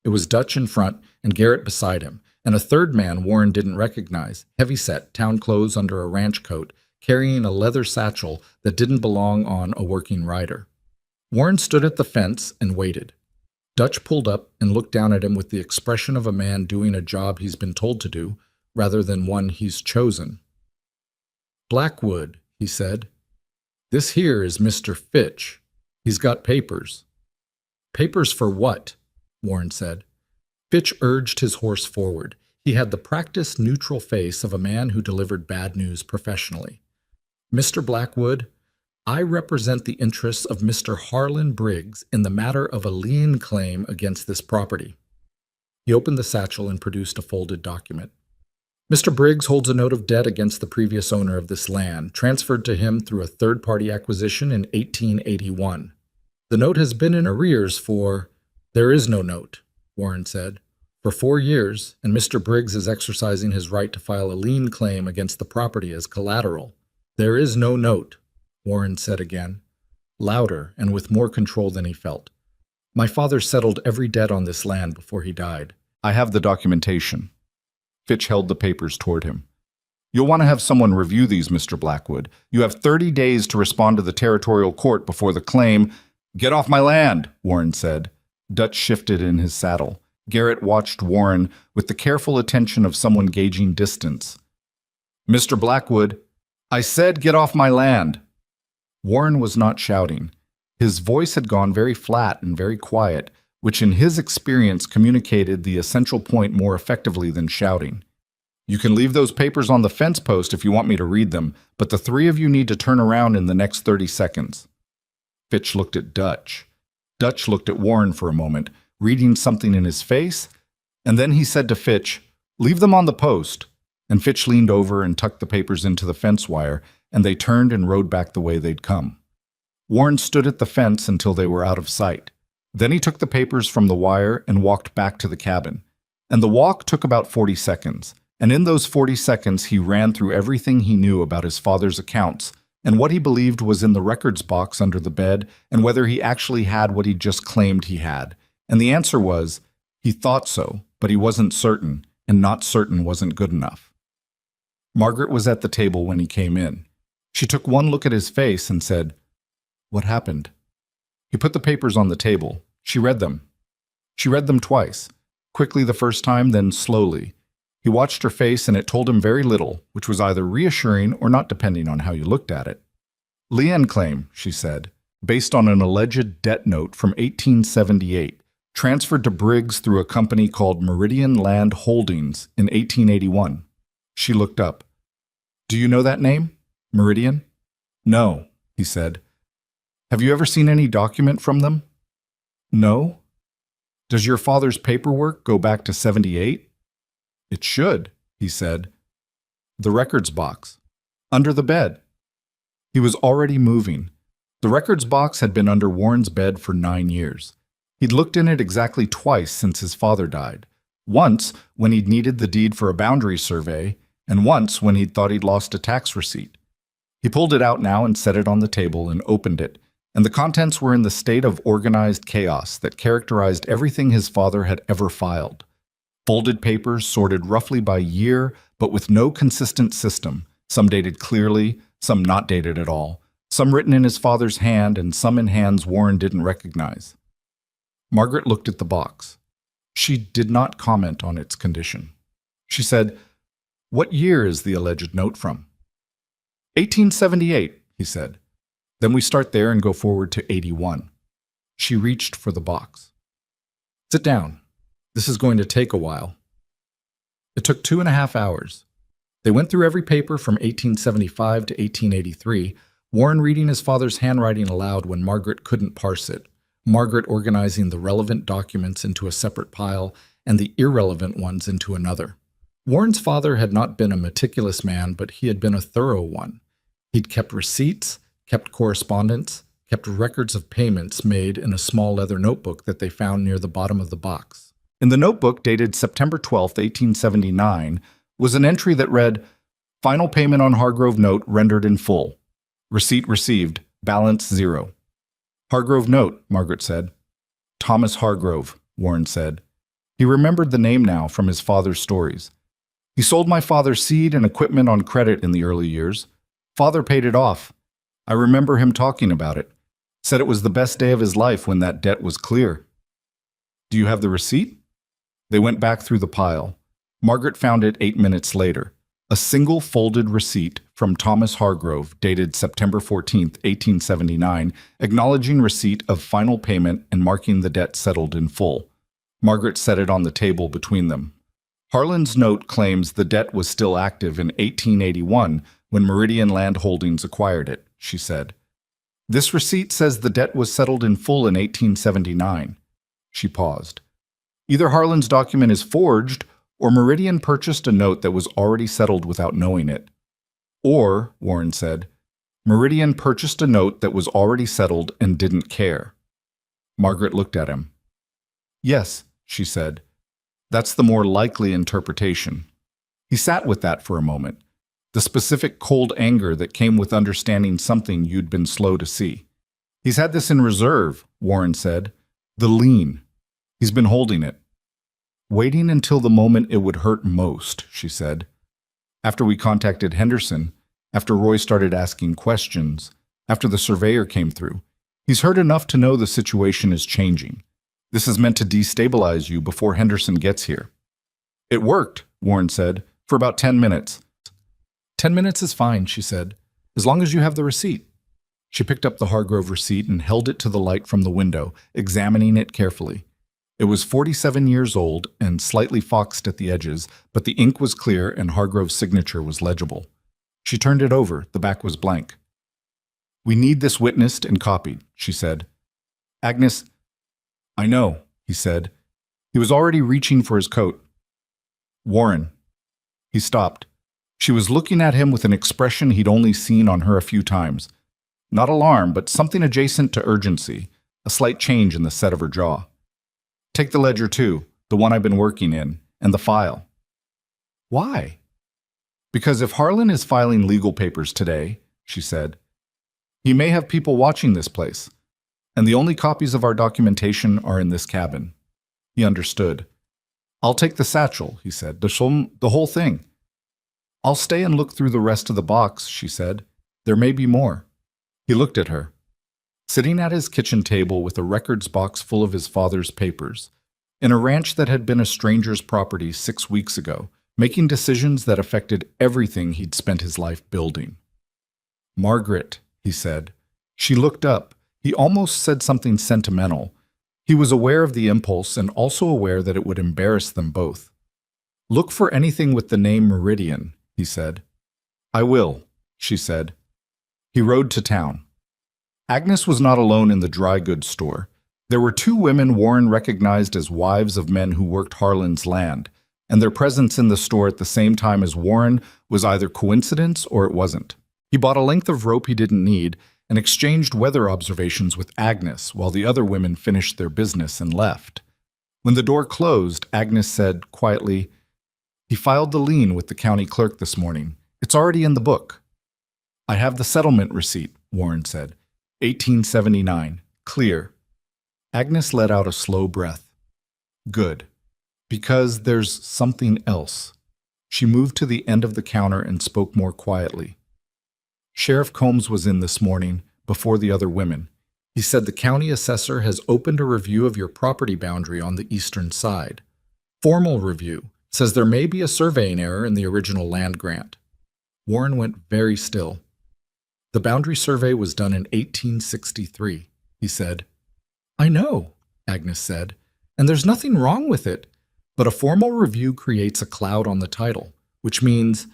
It was Dutch in front and Garrett beside him, and a third man Warren didn't recognize, heavy-set, town clothes under a ranch coat, carrying a leather satchel that didn't belong on a working rider. Warren stood at the fence and waited. Dutch pulled up and looked down at him with the expression of a man doing a job he's been told to do, rather than one he's chosen. "Blackwood," he said. "This here is Mr. Fitch. He's got papers." "Papers for what?" Warren said. Fitch urged his horse forward. He had the practiced, neutral face of a man who delivered bad news professionally. "Mr. Blackwood, I represent the interests of Mr. Harlan Briggs in the matter of a lien claim against this property." He opened the satchel and produced a folded document. "Mr. Briggs holds a note of debt against the previous owner of this land, transferred to him through a third-party acquisition in 1881. The note has been in arrears for—" "There is no note," Warren said. "For 4 years, and Mr. Briggs is exercising his right to file a lien claim against the property as collateral." "There is no note," Warren said again, louder and with more control than he felt. "My father settled every debt on this land before he died. I have the documentation." Fitch held the papers toward him. "You'll want to have someone review these, Mr. Blackwood. You have 30 days to respond to the territorial court before the claim—" "Get off my land," Warren said. Dutch shifted in his saddle. Garrett watched Warren with the careful attention of someone gauging distance. "Mr. Blackwood, I said get off my land." Warren was not shouting. His voice had gone very flat and very quiet, which in his experience communicated the essential point more effectively than shouting. You can leave those papers on the fence post if you want me to read them, but the three of you need to turn around in the next 30 seconds. Fitch looked at Dutch. Dutch looked at Warren for a moment, reading something in his face, and then he said to Fitch, "Leave them on the post." And Fitch leaned over and tucked the papers into the fence wire, and they turned and rode back the way they'd come. Warren stood at the fence until they were out of sight. Then he took the papers from the wire and walked back to the cabin. And the walk took about 40 seconds. And in those 40 seconds, he ran through everything he knew about his father's accounts and what he believed was in the records box under the bed and whether he actually had what he just claimed he had. And the answer was, he thought so, but he wasn't certain, and not certain wasn't good enough. Margaret was at the table when he came in. She took one look at his face and said, "What happened?" He put the papers on the table. She read them. She read them twice, quickly the first time, then slowly. He watched her face and it told him very little, which was either reassuring or not depending on how you looked at it. "Lien claim," she said, "based on an alleged debt note from 1878, transferred to Briggs through a company called Meridian Land Holdings in 1881. She looked up. "Do you know that name? Meridian?" "No," he said. "Have you ever seen any document from them?" "No." "Does your father's paperwork go back to 78? "It should," he said. "The records box. Under the bed." He was already moving. The records box had been under Warren's bed for 9 years. He'd looked in it exactly twice since his father died. Once when he'd needed the deed for a boundary survey, and once when he'd thought he'd lost a tax receipt. He pulled it out now and set it on the table and opened it, and the contents were in the state of organized chaos that characterized everything his father had ever filed. Folded papers sorted roughly by year, but with no consistent system, some dated clearly, some not dated at all, some written in his father's hand and some in hands Warren didn't recognize. Margaret looked at the box. She did not comment on its condition. She said, "What year is the alleged note from?" 1878, he said. "Then we start there and go forward to 81. She reached for the box. "Sit down. This is going to take a while." It took 2.5 hours. They went through every paper from 1875 to 1883, Warren reading his father's handwriting aloud when Margaret couldn't parse it, Margaret organizing the relevant documents into a separate pile and the irrelevant ones into another. Warren's father had not been a meticulous man, but he had been a thorough one. He'd kept receipts, kept correspondence, kept records of payments made in a small leather notebook that they found near the bottom of the box. In the notebook, dated September 12, 1879, was an entry that read, "Final payment on Hargrove note rendered in full. Receipt received. Balance 0. "Hargrove note," Margaret said. "Thomas Hargrove," Warren said. He remembered the name now from his father's stories. "He sold my father seed and equipment on credit in the early years. Father paid it off. I remember him talking about it. Said it was the best day of his life when that debt was clear." "Do you have the receipt?" They went back through the pile. Margaret found it 8 minutes later. A single folded receipt from Thomas Hargrove, dated September 14, 1879, acknowledging receipt of final payment and marking the debt settled in full. Margaret set it on the table between them. "Harlan's note claims the debt was still active in 1881 when Meridian Land Holdings acquired it," she said. "This receipt says the debt was settled in full in 1879. She paused. "Either Harlan's document is forged, or Meridian purchased a note that was already settled without knowing it. Or," Warren said, "Meridian purchased a note that was already settled and didn't care." Margaret looked at him. "Yes," she said. "That's the more likely interpretation." He sat with that for a moment, the specific cold anger that came with understanding something you'd been slow to see. "He's had this in reserve," Warren said. "The lien. He's been holding it." "Waiting until the moment it would hurt most," she said. "After we contacted Henderson, after Roy started asking questions, after the surveyor came through. He's heard enough to know the situation is changing. This is meant to destabilize you before Henderson gets here." "It worked," Warren said, "for about 10 minutes. 10 minutes is fine," she said, "as long as you have the receipt." She picked up the Hargrove receipt and held it to the light from the window, examining it carefully. It was 47 years old and slightly foxed at the edges, but the ink was clear and Hargrove's signature was legible. She turned it over. The back was blank. "We need this witnessed and copied," she said. "Agnes—" "I know," he said. He was already reaching for his coat. "Warren." He stopped. She was looking at him with an expression he'd only seen on her a few times. Not alarm, but something adjacent to urgency, a slight change in the set of her jaw. "Take the ledger too, the one I've been working in, and the file." "Why?" "Because if Harlan is filing legal papers today," she said, "he may have people watching this place, and the only copies of our documentation are in this cabin." He understood. "I'll take the satchel," he said, the whole thing." "I'll stay and look through the rest of the box," she said. "There may be more." He looked at her. Sitting at his kitchen table with a records box full of his father's papers, in a ranch that had been a stranger's property 6 weeks ago, making decisions that affected everything he'd spent his life building. "Margaret," he said. She looked up. He almost said something sentimental. He was aware of the impulse and also aware that it would embarrass them both. "Look for anything with the name Meridian," he said. "I will," she said. He rode to town. Agnes was not alone in the dry goods store. There were 2 women Warren recognized as wives of men who worked Harlan's land, and their presence in the store at the same time as Warren was either coincidence or it wasn't. He bought a length of rope he didn't need and exchanged weather observations with Agnes while the other women finished their business and left. When the door closed, Agnes said quietly, "He filed the lien with the county clerk this morning. It's already in the book." "I have the settlement receipt," Warren said. 1879. Clear. Agnes let out a slow breath. "Good. Because there's something else." She moved to the end of the counter and spoke more quietly. "Sheriff Combs was in this morning, before the other women. He said the county assessor has opened a review of your property boundary on the eastern side. Formal review. Says there may be a surveying error in the original land grant." Warren went very still. "The boundary survey was done in 1863, he said. "I know," Agnes said, "and there's nothing wrong with it. But a formal review creates a cloud on the title, which means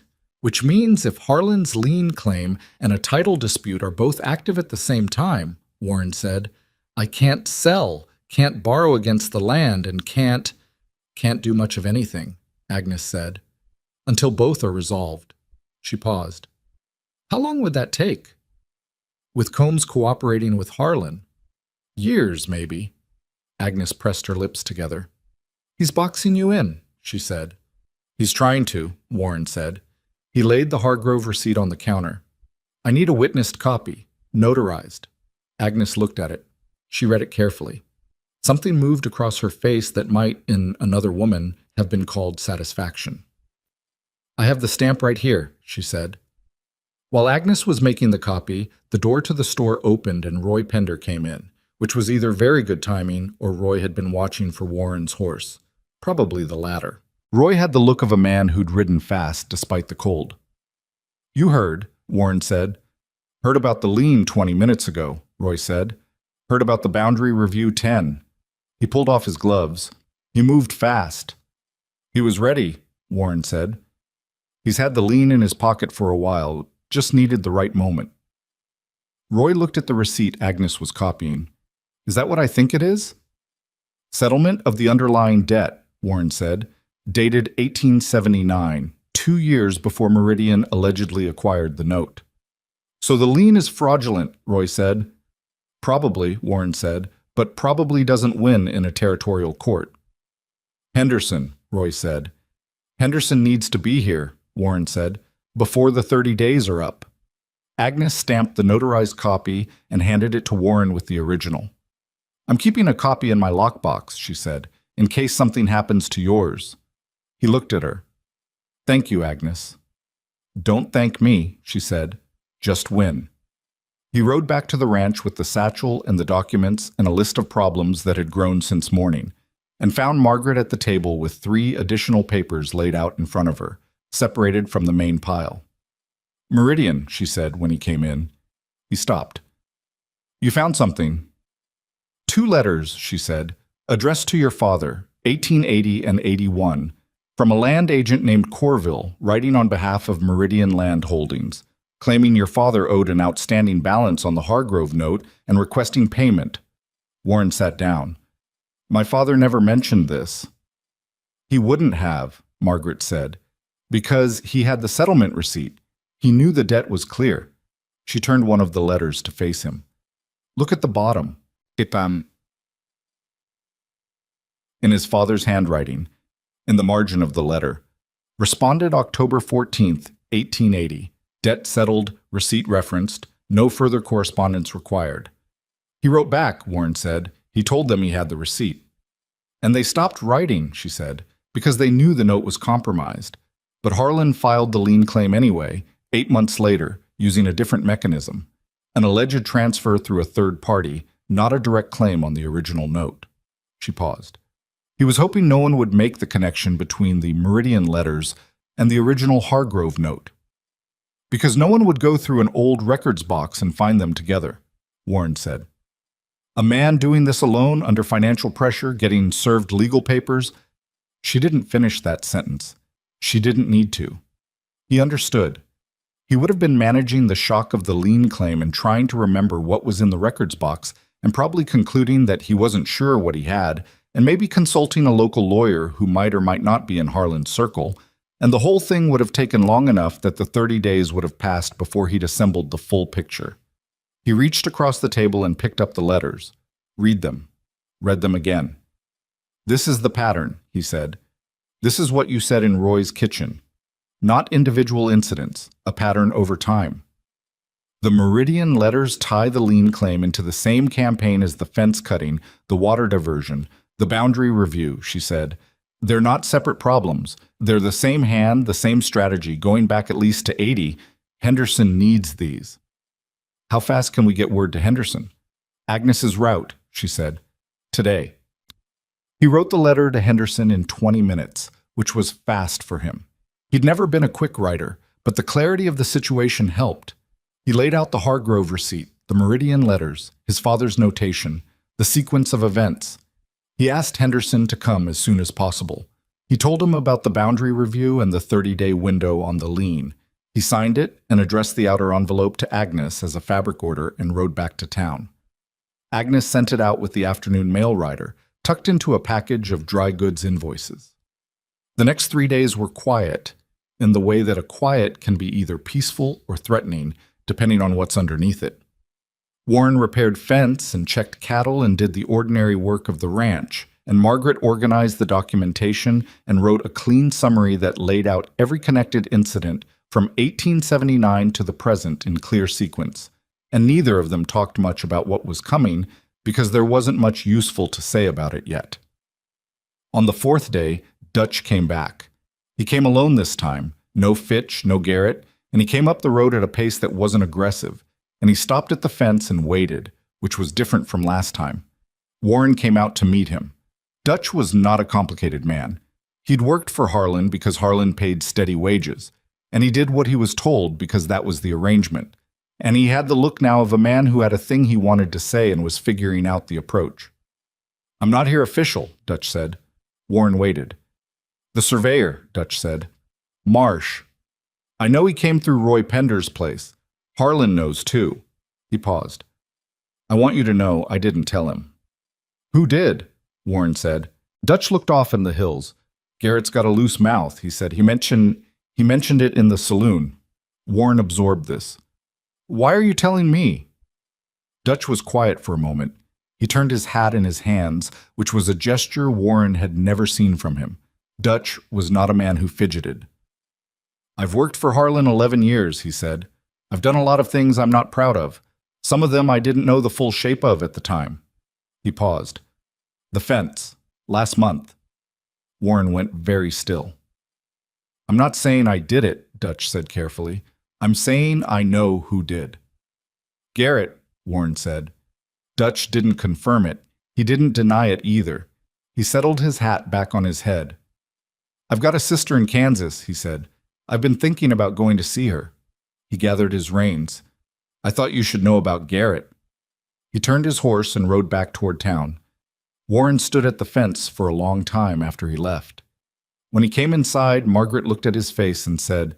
if Harlan's lien claim and a title dispute are both active at the same time," Warren said, "I can't sell, can't borrow against the land, and can't do much of anything," Agnes said, "until both are resolved." She paused. "How long would that take?" "With Combs cooperating with Harlan? Years, maybe." Agnes pressed her lips together. "He's boxing you in," she said. "He's trying to," Warren said. He laid the Hargrove receipt on the counter. "I need a witnessed copy, notarized." Agnes looked at it. She read it carefully. Something moved across her face that might, in another woman, have been called satisfaction. "I have the stamp right here," she said. While Agnes was making the copy, the door to the store opened and Roy Pender came in, which was either very good timing or Roy had been watching for Warren's horse. Probably the latter. Roy had the look of a man who'd ridden fast despite the cold. "You heard," Warren said. "Heard about the lien 20 minutes ago," Roy said. "Heard about the boundary review 10. He pulled off his gloves. He moved fast. "He was ready," Warren said. "He's had the lien in his pocket for a while, just needed the right moment." Roy looked at the receipt Agnes was copying. "Is that what I think it is?" "Settlement of the underlying debt," Warren said, "dated 1879, 2 years before Meridian allegedly acquired the note." "So the lien is fraudulent," Roy said. "Probably," Warren said, "but probably doesn't win in a territorial court." "Henderson," Roy said. "Henderson needs to be here," Warren said, "before the 30 days are up." Agnes stamped the notarized copy and handed it to Warren with the original. "I'm keeping a copy in my lockbox," she said, "in case something happens to yours." He looked at her. "Thank you, Agnes." "Don't thank me," she said. "Just win." He rode back to the ranch with the satchel and the documents and a list of problems that had grown since morning, and found Margaret at the table with 3 additional papers laid out in front of her, separated from the main pile. "Meridian," she said when he came in. He stopped. You found something. 2 letters, she said, addressed to your father, 1880 and 81, from a land agent named Corville, writing on behalf of Meridian Land Holdings, claiming your father owed an outstanding balance on the Hargrove note and requesting payment. Warren sat down. My father never mentioned this. He wouldn't have, Margaret said, because he had the settlement receipt. He knew the debt was clear. She turned one of the letters to face him. Look at the bottom. In his father's handwriting, in the margin of the letter. Responded October 14th, 1880. Debt settled, receipt referenced, no further correspondence required. He wrote back, Warren said. He told them he had the receipt. And they stopped writing, she said, because they knew the note was compromised. But Harlan filed the lien claim anyway, 8 months later, using a different mechanism, an alleged transfer through a third party, not a direct claim on the original note. She paused. He was hoping no one would make the connection between the Meridian letters and the original Hargrove note. Because no one would go through an old records box and find them together, Warren said. A man doing this alone under financial pressure, getting served legal papers. She didn't finish that sentence. She didn't need to. He understood. He would have been managing the shock of the lien claim and trying to remember what was in the records box and probably concluding that he wasn't sure what he had and maybe consulting a local lawyer who might or might not be in Harlan's circle, and the whole thing would have taken long enough that the 30 days would have passed before he'd assembled the full picture. He reached across the table and picked up the letters. Read them. Read them again. This is the pattern, he said. This is what you said in Roy's kitchen. Not individual incidents, a pattern over time. The Meridian letters tie the lien claim into the same campaign as the fence cutting, the water diversion, the boundary review, she said. They're not separate problems. They're the same hand, the same strategy, going back at least to 80. Henderson needs these. How fast can we get word to Henderson? Agnes's route, she said. Today. He wrote the letter to Henderson in 20 minutes, which was fast for him. He'd never been a quick writer, but the clarity of the situation helped. He laid out the Hargrove receipt, the Meridian letters, his father's notation, the sequence of events. He asked Henderson to come as soon as possible. He told him about the boundary review and the 30-day window on the lien. He signed it and addressed the outer envelope to Agnes as a fabric order and rode back to town. Agnes sent it out with the afternoon mail rider, tucked into a package of dry goods invoices. The next 3 days were quiet, in the way that a quiet can be either peaceful or threatening, depending on what's underneath it. Warren repaired fence and checked cattle and did the ordinary work of the ranch, and Margaret organized the documentation and wrote a clean summary that laid out every connected incident from 1879 to the present in clear sequence, and neither of them talked much about what was coming because there wasn't much useful to say about it yet. On the 4th day, Dutch came back. He came alone this time, no Fitch, no Garrett, and he came up the road at a pace that wasn't aggressive, and he stopped at the fence and waited, which was different from last time. Warren came out to meet him. Dutch was not a complicated man. He'd worked for Harlan because Harlan paid steady wages, and he did what he was told because that was the arrangement. And he had the look now of a man who had a thing he wanted to say and was figuring out the approach. I'm not here official, Dutch said. Warren waited. The surveyor, Dutch said. Marsh. I know he came through Roy Pender's place. Harlan knows too. He paused. I want you to know I didn't tell him. Who did? Warren said. Dutch looked off in the hills. Garrett's got a loose mouth, he said. He mentioned it in the saloon. Warren absorbed this. Why are you telling me? Dutch was quiet for a moment. He turned his hat in his hands, which was a gesture Warren had never seen from him. Dutch was not a man who fidgeted. I've worked for Harlan 11 years, he said. I've done a lot of things I'm not proud of. Some of them I didn't know the full shape of at the time. He paused. The fence. Last month. Warren went very still. I'm not saying I did it, Dutch said carefully. I'm saying I know who did. Garrett, Warren said. Dutch didn't confirm it. He didn't deny it either. He settled his hat back on his head. I've got a sister in Kansas, he said. I've been thinking about going to see her. He gathered his reins. I thought you should know about Garrett. He turned his horse and rode back toward town. Warren stood at the fence for a long time after he left. When he came inside, Margaret looked at his face and said,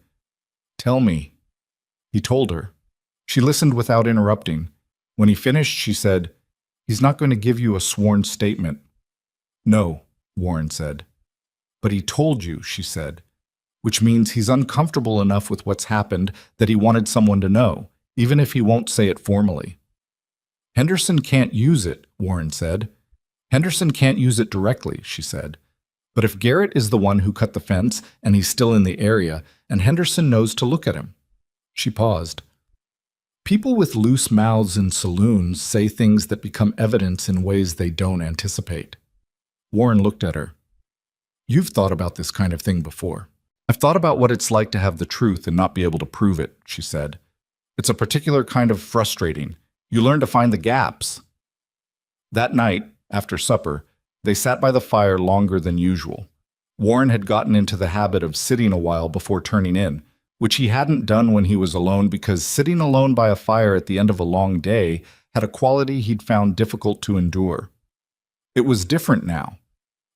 "Tell me." He told her. She listened without interrupting. When he finished, she said, "He's not going to give you a sworn statement." "No," Warren said. "But he told you," she said, "which means he's uncomfortable enough with what's happened that he wanted someone to know, even if he won't say it formally." "Henderson can't use it," Warren said. "Henderson can't use it directly," she said. "But if Garrett is the one who cut the fence and he's still in the area, and Henderson knows to look at him." She paused. People with loose mouths in saloons say things that become evidence in ways they don't anticipate. Warren looked at her. "You've thought about this kind of thing before." "I've thought about what it's like to have the truth and not be able to prove it," she said. "It's a particular kind of frustrating. You learn to find the gaps." That night, after supper, they sat by the fire longer than usual. Warren had gotten into the habit of sitting a while before turning in, which he hadn't done when he was alone because sitting alone by a fire at the end of a long day had a quality he'd found difficult to endure. It was different now.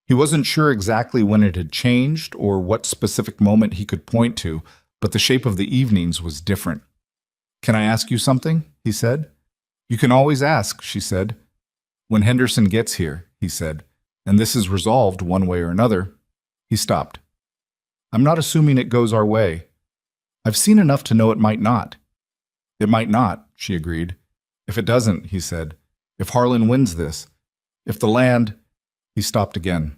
He wasn't sure exactly when it had changed or what specific moment he could point to, but the shape of the evenings was different. "Can I ask you something?" he said. "You can always ask," she said. "When Henderson gets here," he said, "and this is resolved one way or another." He stopped. "I'm not assuming it goes our way. I've seen enough to know it might not." "It might not," she agreed. "If it doesn't," he said. "If Harlan wins this. If the land—" He stopped again.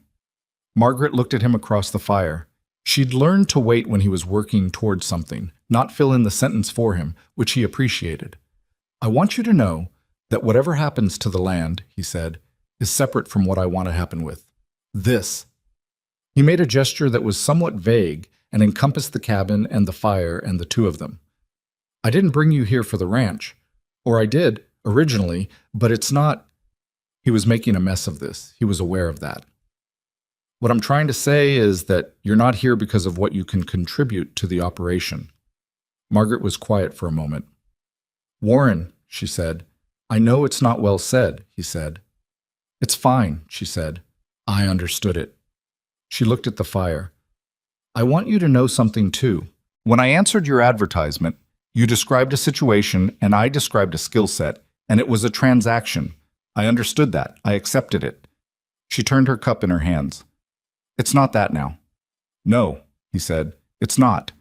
Margaret looked at him across the fire. She'd learned to wait when he was working towards something, not fill in the sentence for him, which he appreciated. "I want you to know that whatever happens to the land," he said, "is separate from what I want to happen with this." He made a gesture that was somewhat vague and encompassed the cabin and the fire and the two of them. "I didn't bring you here for the ranch. Or I did, originally, but it's not—" He was making a mess of this. He was aware of that. "What I'm trying to say is that you're not here because of what you can contribute to the operation." Margaret was quiet for a moment. "Warren," she said, "I know it's not well said," he said. "It's fine," she said. "I understood it." She looked at the fire. "I want you to know something too. When I answered your advertisement, you described a situation and I described a skill set, and it was a transaction. I understood that. I accepted it." She turned her cup in her hands. "It's not that now." "No," he said. "It's not."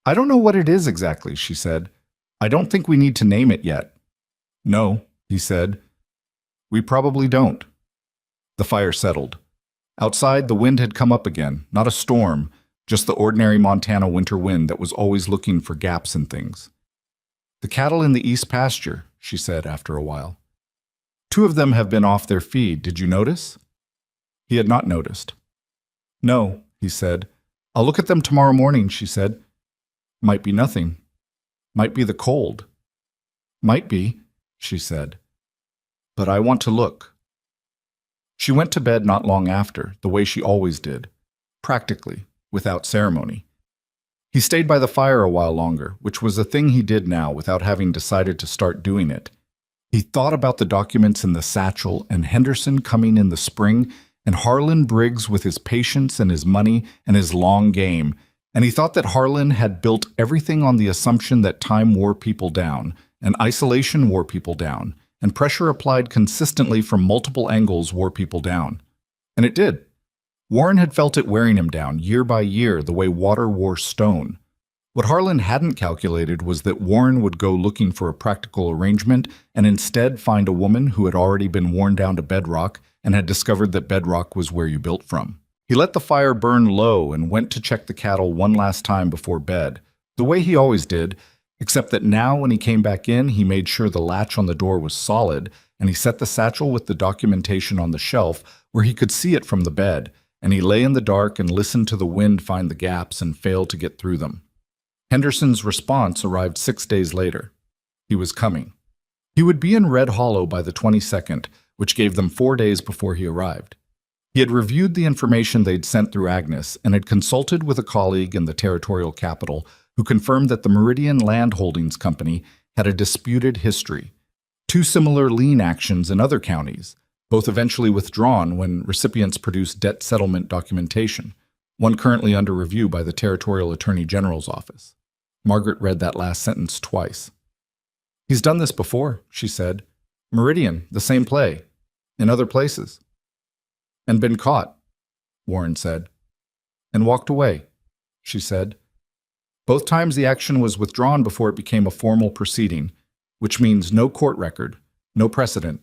"I don't know what it is exactly," she said. "I don't think we need to name it yet." "No," he said. "We probably don't." The fire settled. Outside, the wind had come up again, not a storm, just the ordinary Montana winter wind that was always looking for gaps in things. "The cattle in the east pasture," she said after a while. "Two of them have been off their feed. Did you notice?" He had not noticed. "No," he said. "I'll look at them tomorrow morning," she said. "Might be nothing. Might be the cold." "Might be," she said. "But I want to look." She went to bed not long after, the way she always did, practically, without ceremony. He stayed by the fire a while longer, which was a thing he did now without having decided to start doing it. He thought about the documents in the satchel and Henderson coming in the spring and Harlan Briggs with his patience and his money and his long game, and he thought that Harlan had built everything on the assumption that time wore people down, and isolation wore people down, and pressure applied consistently from multiple angles wore people down. And it did. Warren had felt it wearing him down year by year the way water wore stone. What Harlan hadn't calculated was that Warren would go looking for a practical arrangement and instead find a woman who had already been worn down to bedrock and had discovered that bedrock was where you built from. He let the fire burn low and went to check the cattle one last time before bed, the way he always did, except that now when he came back in, he made sure the latch on the door was solid, and he set the satchel with the documentation on the shelf where he could see it from the bed, and he lay in the dark and listened to the wind find the gaps and fail to get through them. Henderson's response arrived 6 days later. He was coming. He would be in Red Hollow by the 22nd, which gave them 4 days before he arrived. He had reviewed the information they'd sent through Agnes and had consulted with a colleague in the territorial capital who confirmed that the Meridian Land Holdings Company had a disputed history. Two similar lien actions in other counties, both eventually withdrawn when recipients produced debt settlement documentation, one currently under review by the Territorial Attorney General's office. Margaret read that last sentence twice. "He's done this before," she said. "Meridian, the same play. In other places." "And been caught," Warren said. "And walked away," she said. "Both times the action was withdrawn before it became a formal proceeding, which means no court record, no precedent."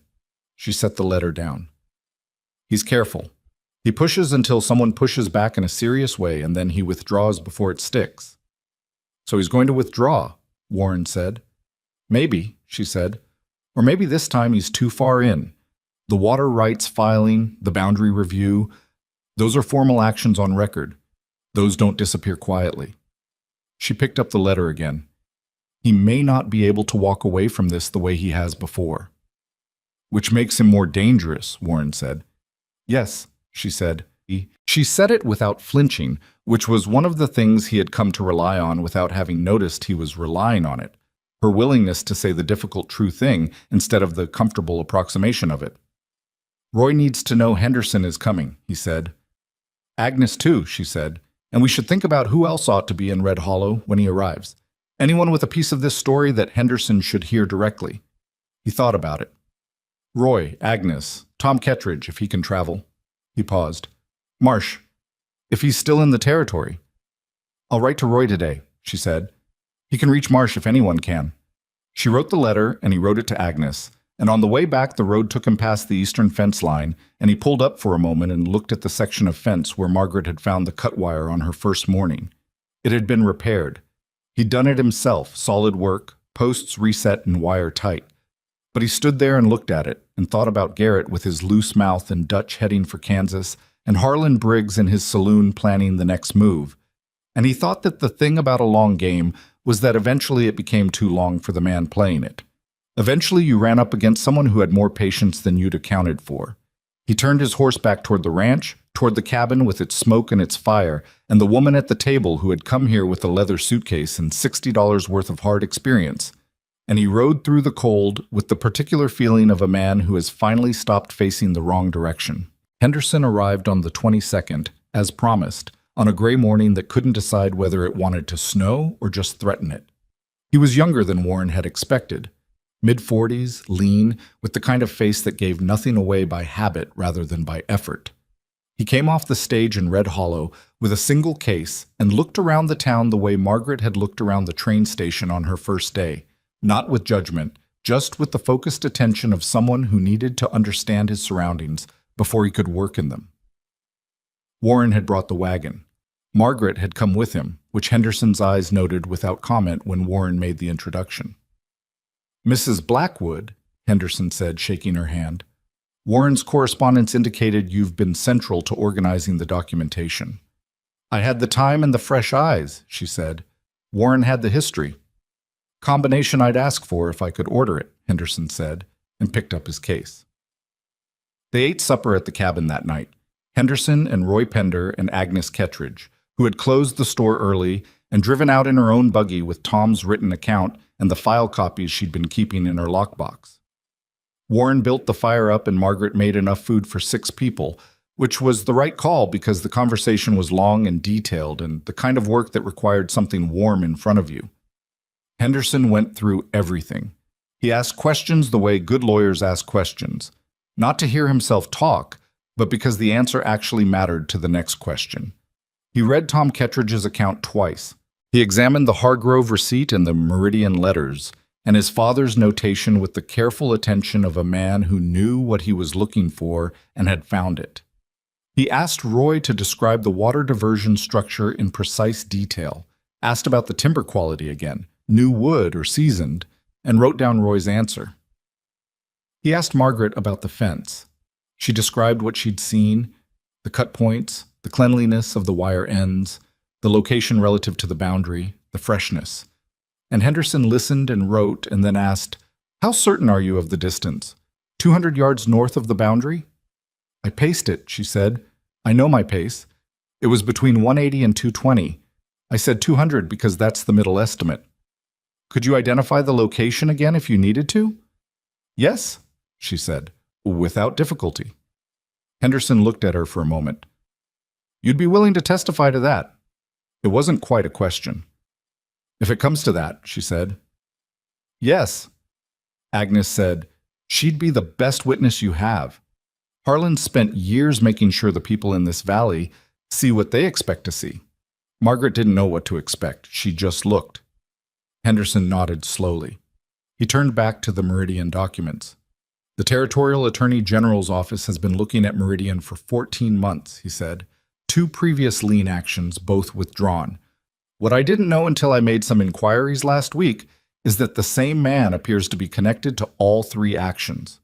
She set the letter down. "He's careful. He pushes until someone pushes back in a serious way, and then he withdraws before it sticks." "So he's going to withdraw," Warren said. "Maybe," she said. "Or maybe this time he's too far in. The water rights filing, the boundary review, those are formal actions on record. Those don't disappear quietly." She picked up the letter again. "He may not be able to walk away from this the way he has before." "Which makes him more dangerous," Warren said. "Yes," she said. She said it without flinching, which was one of the things he had come to rely on without having noticed he was relying on it. Her willingness to say the difficult true thing instead of the comfortable approximation of it. "Roy needs to know Henderson is coming," he said. "Agnes too," she said. "And we should think about who else ought to be in Red Hollow when he arrives. Anyone with a piece of this story that Henderson should hear directly." He thought about it. "Roy, Agnes, Tom Kettridge, if he can travel." He paused. "Marsh, if he's still in the territory." "I'll write to Roy today," she said. "He can reach Marsh if anyone can." She wrote the letter, and he wrote it to Agnes, and on the way back the road took him past the eastern fence line, and he pulled up for a moment and looked at the section of fence where Margaret had found the cut wire on her first morning. It had been repaired. He'd done it himself, solid work, posts reset and wire tight. But he stood there and looked at it, and thought about Garrett with his loose mouth and Dutch heading for Kansas, and Harlan Briggs in his saloon planning the next move. And he thought that the thing about a long game was that eventually it became too long for the man playing it. Eventually you ran up against someone who had more patience than you'd accounted for. He turned his horse back toward the ranch, toward the cabin with its smoke and its fire, and the woman at the table who had come here with a leather suitcase and $60 worth of hard experience. And he rode through the cold with the particular feeling of a man who has finally stopped facing the wrong direction. Henderson arrived on the 22nd, as promised, on a gray morning that couldn't decide whether it wanted to snow or just threaten it. He was younger than Warren had expected. Mid-40s, lean, with the kind of face that gave nothing away by habit rather than by effort. He came off the stage in Red Hollow with a single case and looked around the town the way Margaret had looked around the train station on her first day, not with judgment, just with the focused attention of someone who needed to understand his surroundings before he could work in them. Warren had brought the wagon. Margaret had come with him, which Henderson's eyes noted without comment when Warren made the introduction. "Mrs. Blackwood," Henderson said, shaking her hand. "Warren's correspondence indicated you've been central to organizing the documentation." "I had the time and the fresh eyes," she said. "Warren had the history." "Combination I'd ask for if I could order it," Henderson said, and picked up his case. They ate supper at the cabin that night. Henderson and Roy Pender and Agnes Kettridge, who had closed the store early and driven out in her own buggy with Tom's written account and the file copies she'd been keeping in her lockbox. Warren built the fire up and Margaret made enough food for 6 people, which was the right call because the conversation was long and detailed and the kind of work that required something warm in front of you. Henderson went through everything. He asked questions the way good lawyers ask questions, not to hear himself talk, but because the answer actually mattered to the next question. He read Tom Kettridge's account twice. He examined the Hargrove receipt and the Meridian letters, and his father's notation with the careful attention of a man who knew what he was looking for and had found it. He asked Roy to describe the water diversion structure in precise detail, asked about the timber quality again, new wood or seasoned, and wrote down Roy's answer. He asked Margaret about the fence. She described what she'd seen, the cut points, the cleanliness of the wire ends, the location relative to the boundary, the freshness. And Henderson listened and wrote and then asked, "How certain are you of the distance? 200 yards north of the boundary?" "I paced it," she said. "I know my pace. It was between 180 and 220. I said 200 because that's the middle estimate." "Could you identify the location again if you needed to?" Yes, she said, without difficulty. Henderson looked at her for a moment. You'd be willing to testify to that? It wasn't quite a question. If it comes to that, she said. Yes. Agnes said, she'd be the best witness you have. Harlan spent years making sure the people in this valley see what they expect to see. Margaret didn't know what to expect. She just looked. Henderson nodded slowly. He turned back to the Meridian documents. The Territorial Attorney General's office has been looking at Meridian for 14 months, he said. 2 previous lien actions, both withdrawn. What I didn't know until I made some inquiries last week is that the same man appears to be connected to all 3 actions.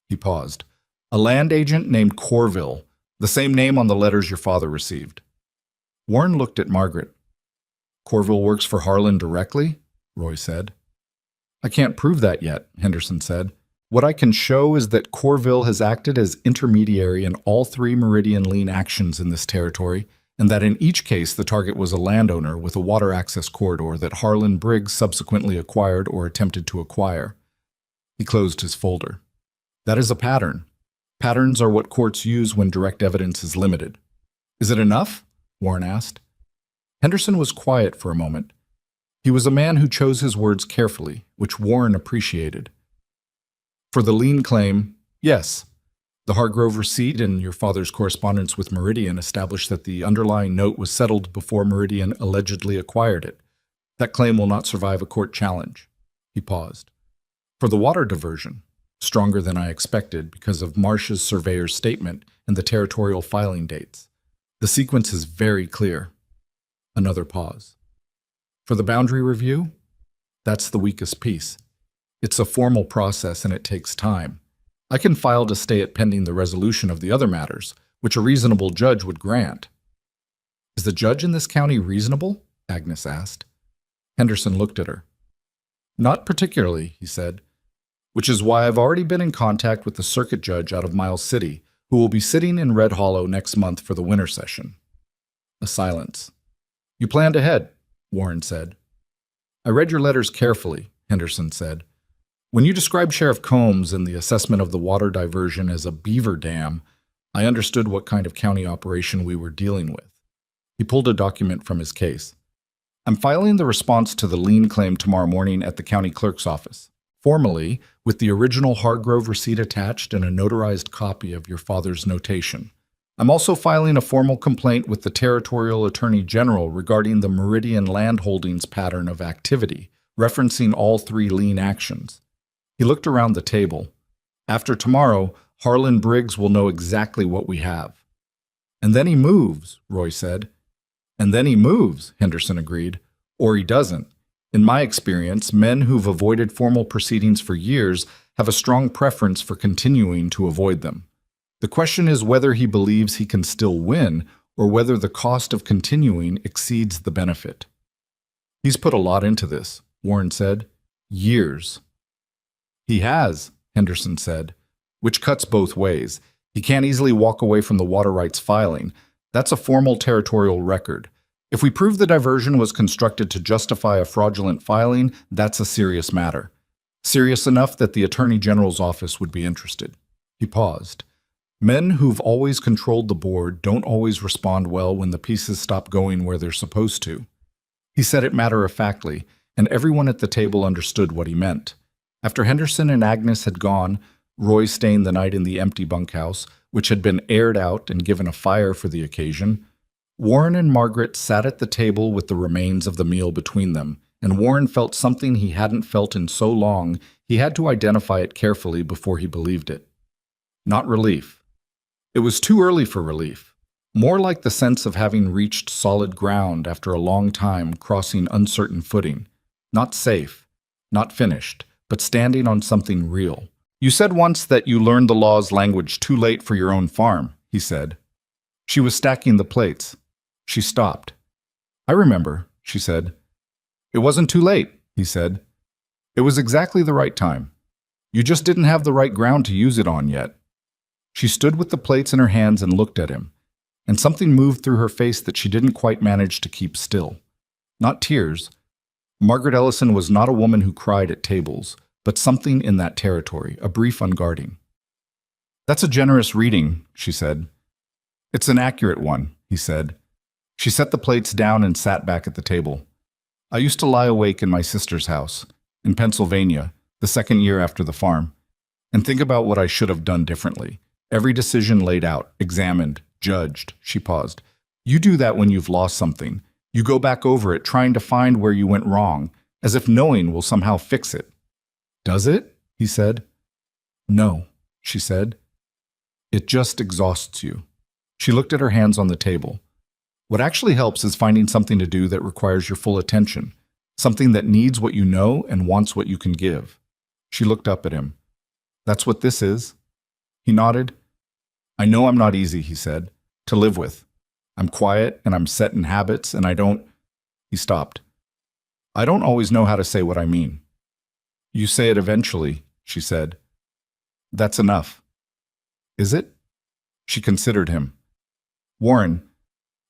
He paused. A land agent named Corville, the same name on the letters your father received. Warren looked at Margaret. Corville works for Harlan directly? Roy said. I can't prove that yet, Henderson said. What I can show is that Corville has acted as intermediary in all 3 Meridian lien actions in this territory, and that in each case the target was a landowner with a water access corridor that Harlan Briggs subsequently acquired or attempted to acquire. He closed his folder. That is a pattern. Patterns are what courts use when direct evidence is limited. Is it enough? Warren asked. Henderson was quiet for a moment. He was a man who chose his words carefully, which Warren appreciated. For the lien claim, yes. The Hargrove receipt and your father's correspondence with Meridian established that the underlying note was settled before Meridian allegedly acquired it. That claim will not survive a court challenge. He paused. For the water diversion, stronger than I expected because of Marsh's surveyor's statement and the territorial filing dates. The sequence is very clear. Another pause. For the boundary review, that's the weakest piece. It's a formal process and it takes time. I can file to stay it pending the resolution of the other matters, which a reasonable judge would grant. Is the judge in this county reasonable? Agnes asked. Henderson looked at her. Not particularly, he said, which is why I've already been in contact with the circuit judge out of Miles City, who will be sitting in Red Hollow next month for the winter session. A silence. You planned ahead, Warren said. I read your letters carefully, Henderson said. When you described Sheriff Combs and the assessment of the water diversion as a beaver dam, I understood what kind of county operation we were dealing with. He pulled a document from his case. I'm filing the response to the lien claim tomorrow morning at the county clerk's office, formally, with the original Hargrove receipt attached and a notarized copy of your father's notation. I'm also filing a formal complaint with the Territorial Attorney General regarding the Meridian land holdings pattern of activity, referencing all 3 lien actions. He looked around the table. After tomorrow, Harlan Briggs will know exactly what we have. And then he moves, Roy said. And then he moves, Henderson agreed. Or he doesn't. In my experience, men who've avoided formal proceedings for years have a strong preference for continuing to avoid them. The question is whether he believes he can still win, or whether the cost of continuing exceeds the benefit. He's put a lot into this, Warren said. Years. He has, Henderson said, which cuts both ways. He can't easily walk away from the water rights filing. That's a formal territorial record. If we prove the diversion was constructed to justify a fraudulent filing, that's a serious matter. Serious enough that the Attorney General's office would be interested. He paused. Men who've always controlled the board don't always respond well when the pieces stop going where they're supposed to. He said it matter-of-factly, and everyone at the table understood what he meant. After Henderson and Agnes had gone, Roy staying the night in the empty bunkhouse, which had been aired out and given a fire for the occasion, Warren and Margaret sat at the table with the remains of the meal between them, and Warren felt something he hadn't felt in so long he had to identify it carefully before he believed it. Not relief. It was too early for relief. More like the sense of having reached solid ground after a long time crossing uncertain footing. Not safe, not finished, but standing on something real. You said once that you learned the law's language too late for your own farm, he said. She was stacking the plates. She stopped. I remember, she said. It wasn't too late, he said. It was exactly the right time. You just didn't have the right ground to use it on yet. She stood with the plates in her hands and looked at him, and something moved through her face that she didn't quite manage to keep still. Not tears. Margaret Ellison was not a woman who cried at tables, but something in that territory, a brief unguarding. "That's a generous reading," she said. "It's an accurate one," he said. She set the plates down and sat back at the table. "I used to lie awake in my sister's house, in Pennsylvania, the second year after the farm, and think about what I should have done differently. Every decision laid out, examined, judged." She paused. "You do that when you've lost something. You go back over it, trying to find where you went wrong, as if knowing will somehow fix it." "Does it?" he said. "No," she said. "It just exhausts you." She looked at her hands on the table. "What actually helps is finding something to do that requires your full attention, something that needs what you know and wants what you can give." She looked up at him. "That's what this is?" He nodded. "I know I'm not easy," he said, "to live with. I'm quiet and I'm set in habits and I don't—" He stopped. "I don't always know how to say what I mean." "You say it eventually," she said. "That's enough." "Is it?" She considered him. "Warren,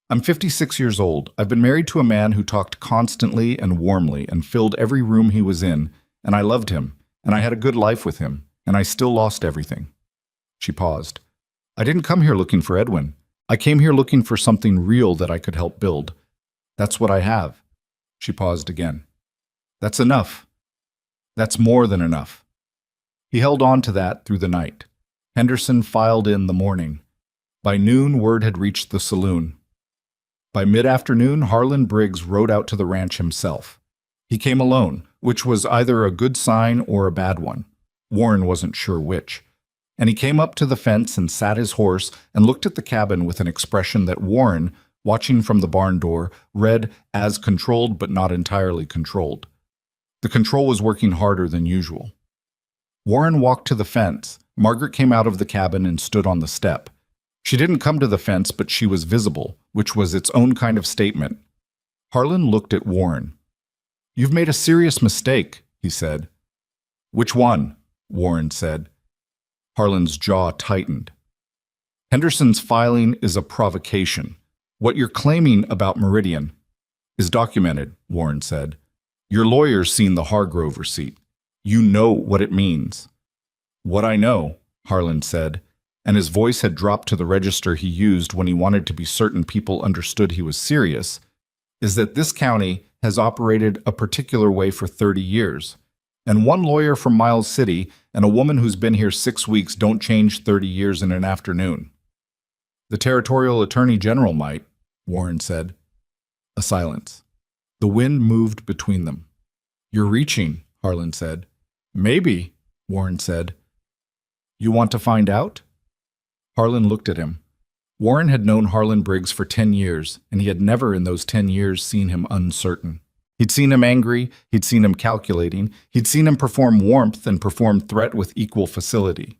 I'm 56 years old. I've been married to a man who talked constantly and warmly and filled every room he was in, and I loved him, and I had a good life with him, and I still lost everything." She paused. "I didn't come here looking for Edwin. I came here looking for something real that I could help build. That's what I have." She paused again. "That's enough. That's more than enough." He held on to that through the night. Henderson filed in the morning. By noon, word had reached the saloon. By mid-afternoon, Harlan Briggs rode out to the ranch himself. He came alone, which was either a good sign or a bad one. Warren wasn't sure which. And he came up to the fence and sat his horse and looked at the cabin with an expression that Warren, watching from the barn door, read as controlled but not entirely controlled. The control was working harder than usual. Warren walked to the fence. Margaret came out of the cabin and stood on the step. She didn't come to the fence, but she was visible, which was its own kind of statement. Harlan looked at Warren. "You've made a serious mistake," he said. "Which one?" Warren said. Harlan's jaw tightened. "Henderson's filing is a provocation. What you're claiming about Meridian is documented," Warren said. "Your lawyer's seen the Hargrove receipt. You know what it means." "What I know," Harlan said, and his voice had dropped to the register he used when he wanted to be certain people understood he was serious, "is that this county has operated a particular way for 30 years. And one lawyer from Miles City and a woman who's been here 6 weeks don't change 30 years in an afternoon." "The territorial attorney general might," Warren said. A silence. The wind moved between them. "You're reaching," Harlan said. "Maybe," Warren said. "You want to find out?" Harlan looked at him. Warren had known Harlan Briggs for 10 years, and he had never in those 10 years seen him uncertain. He'd seen him angry, he'd seen him calculating, he'd seen him perform warmth and perform threat with equal facility.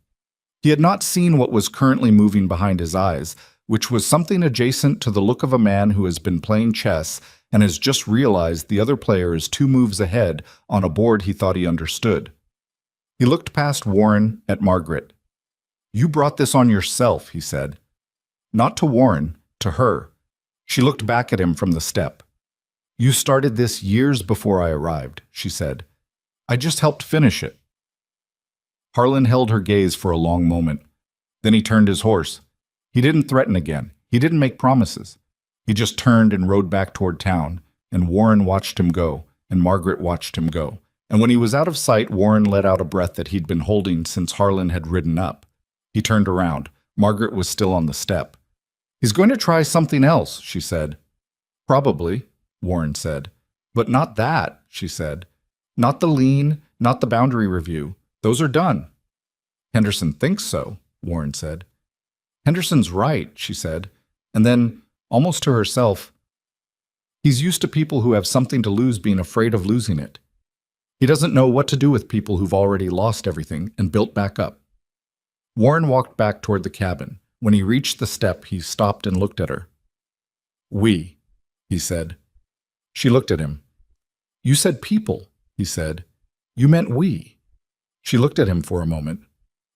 He had not seen what was currently moving behind his eyes, which was something adjacent to the look of a man who has been playing chess and has just realized the other player is 2 moves ahead on a board he thought he understood. He looked past Warren at Margaret. "You brought this on yourself," he said. Not to Warren, to her. She looked back at him from the step. "You started this years before I arrived," she said. "I just helped finish it." Harlan held her gaze for a long moment. Then he turned his horse. He didn't threaten again. He didn't make promises. He just turned and rode back toward town, and Warren watched him go, and Margaret watched him go. And when he was out of sight, Warren let out a breath that he'd been holding since Harlan had ridden up. He turned around. Margaret was still on the step. "He's going to try something else," she said. "Probably," Warren said. "But not that," she said. "Not the lien, not the boundary review. Those are done." "Henderson thinks so," Warren said. "Henderson's right," she said. And then, almost to herself, "He's used to people who have something to lose being afraid of losing it. He doesn't know what to do with people who've already lost everything and built back up." Warren walked back toward the cabin. When he reached the step, he stopped and looked at her. "We," he said. She looked at him. "You said people," he said. "You meant we." She looked at him for a moment.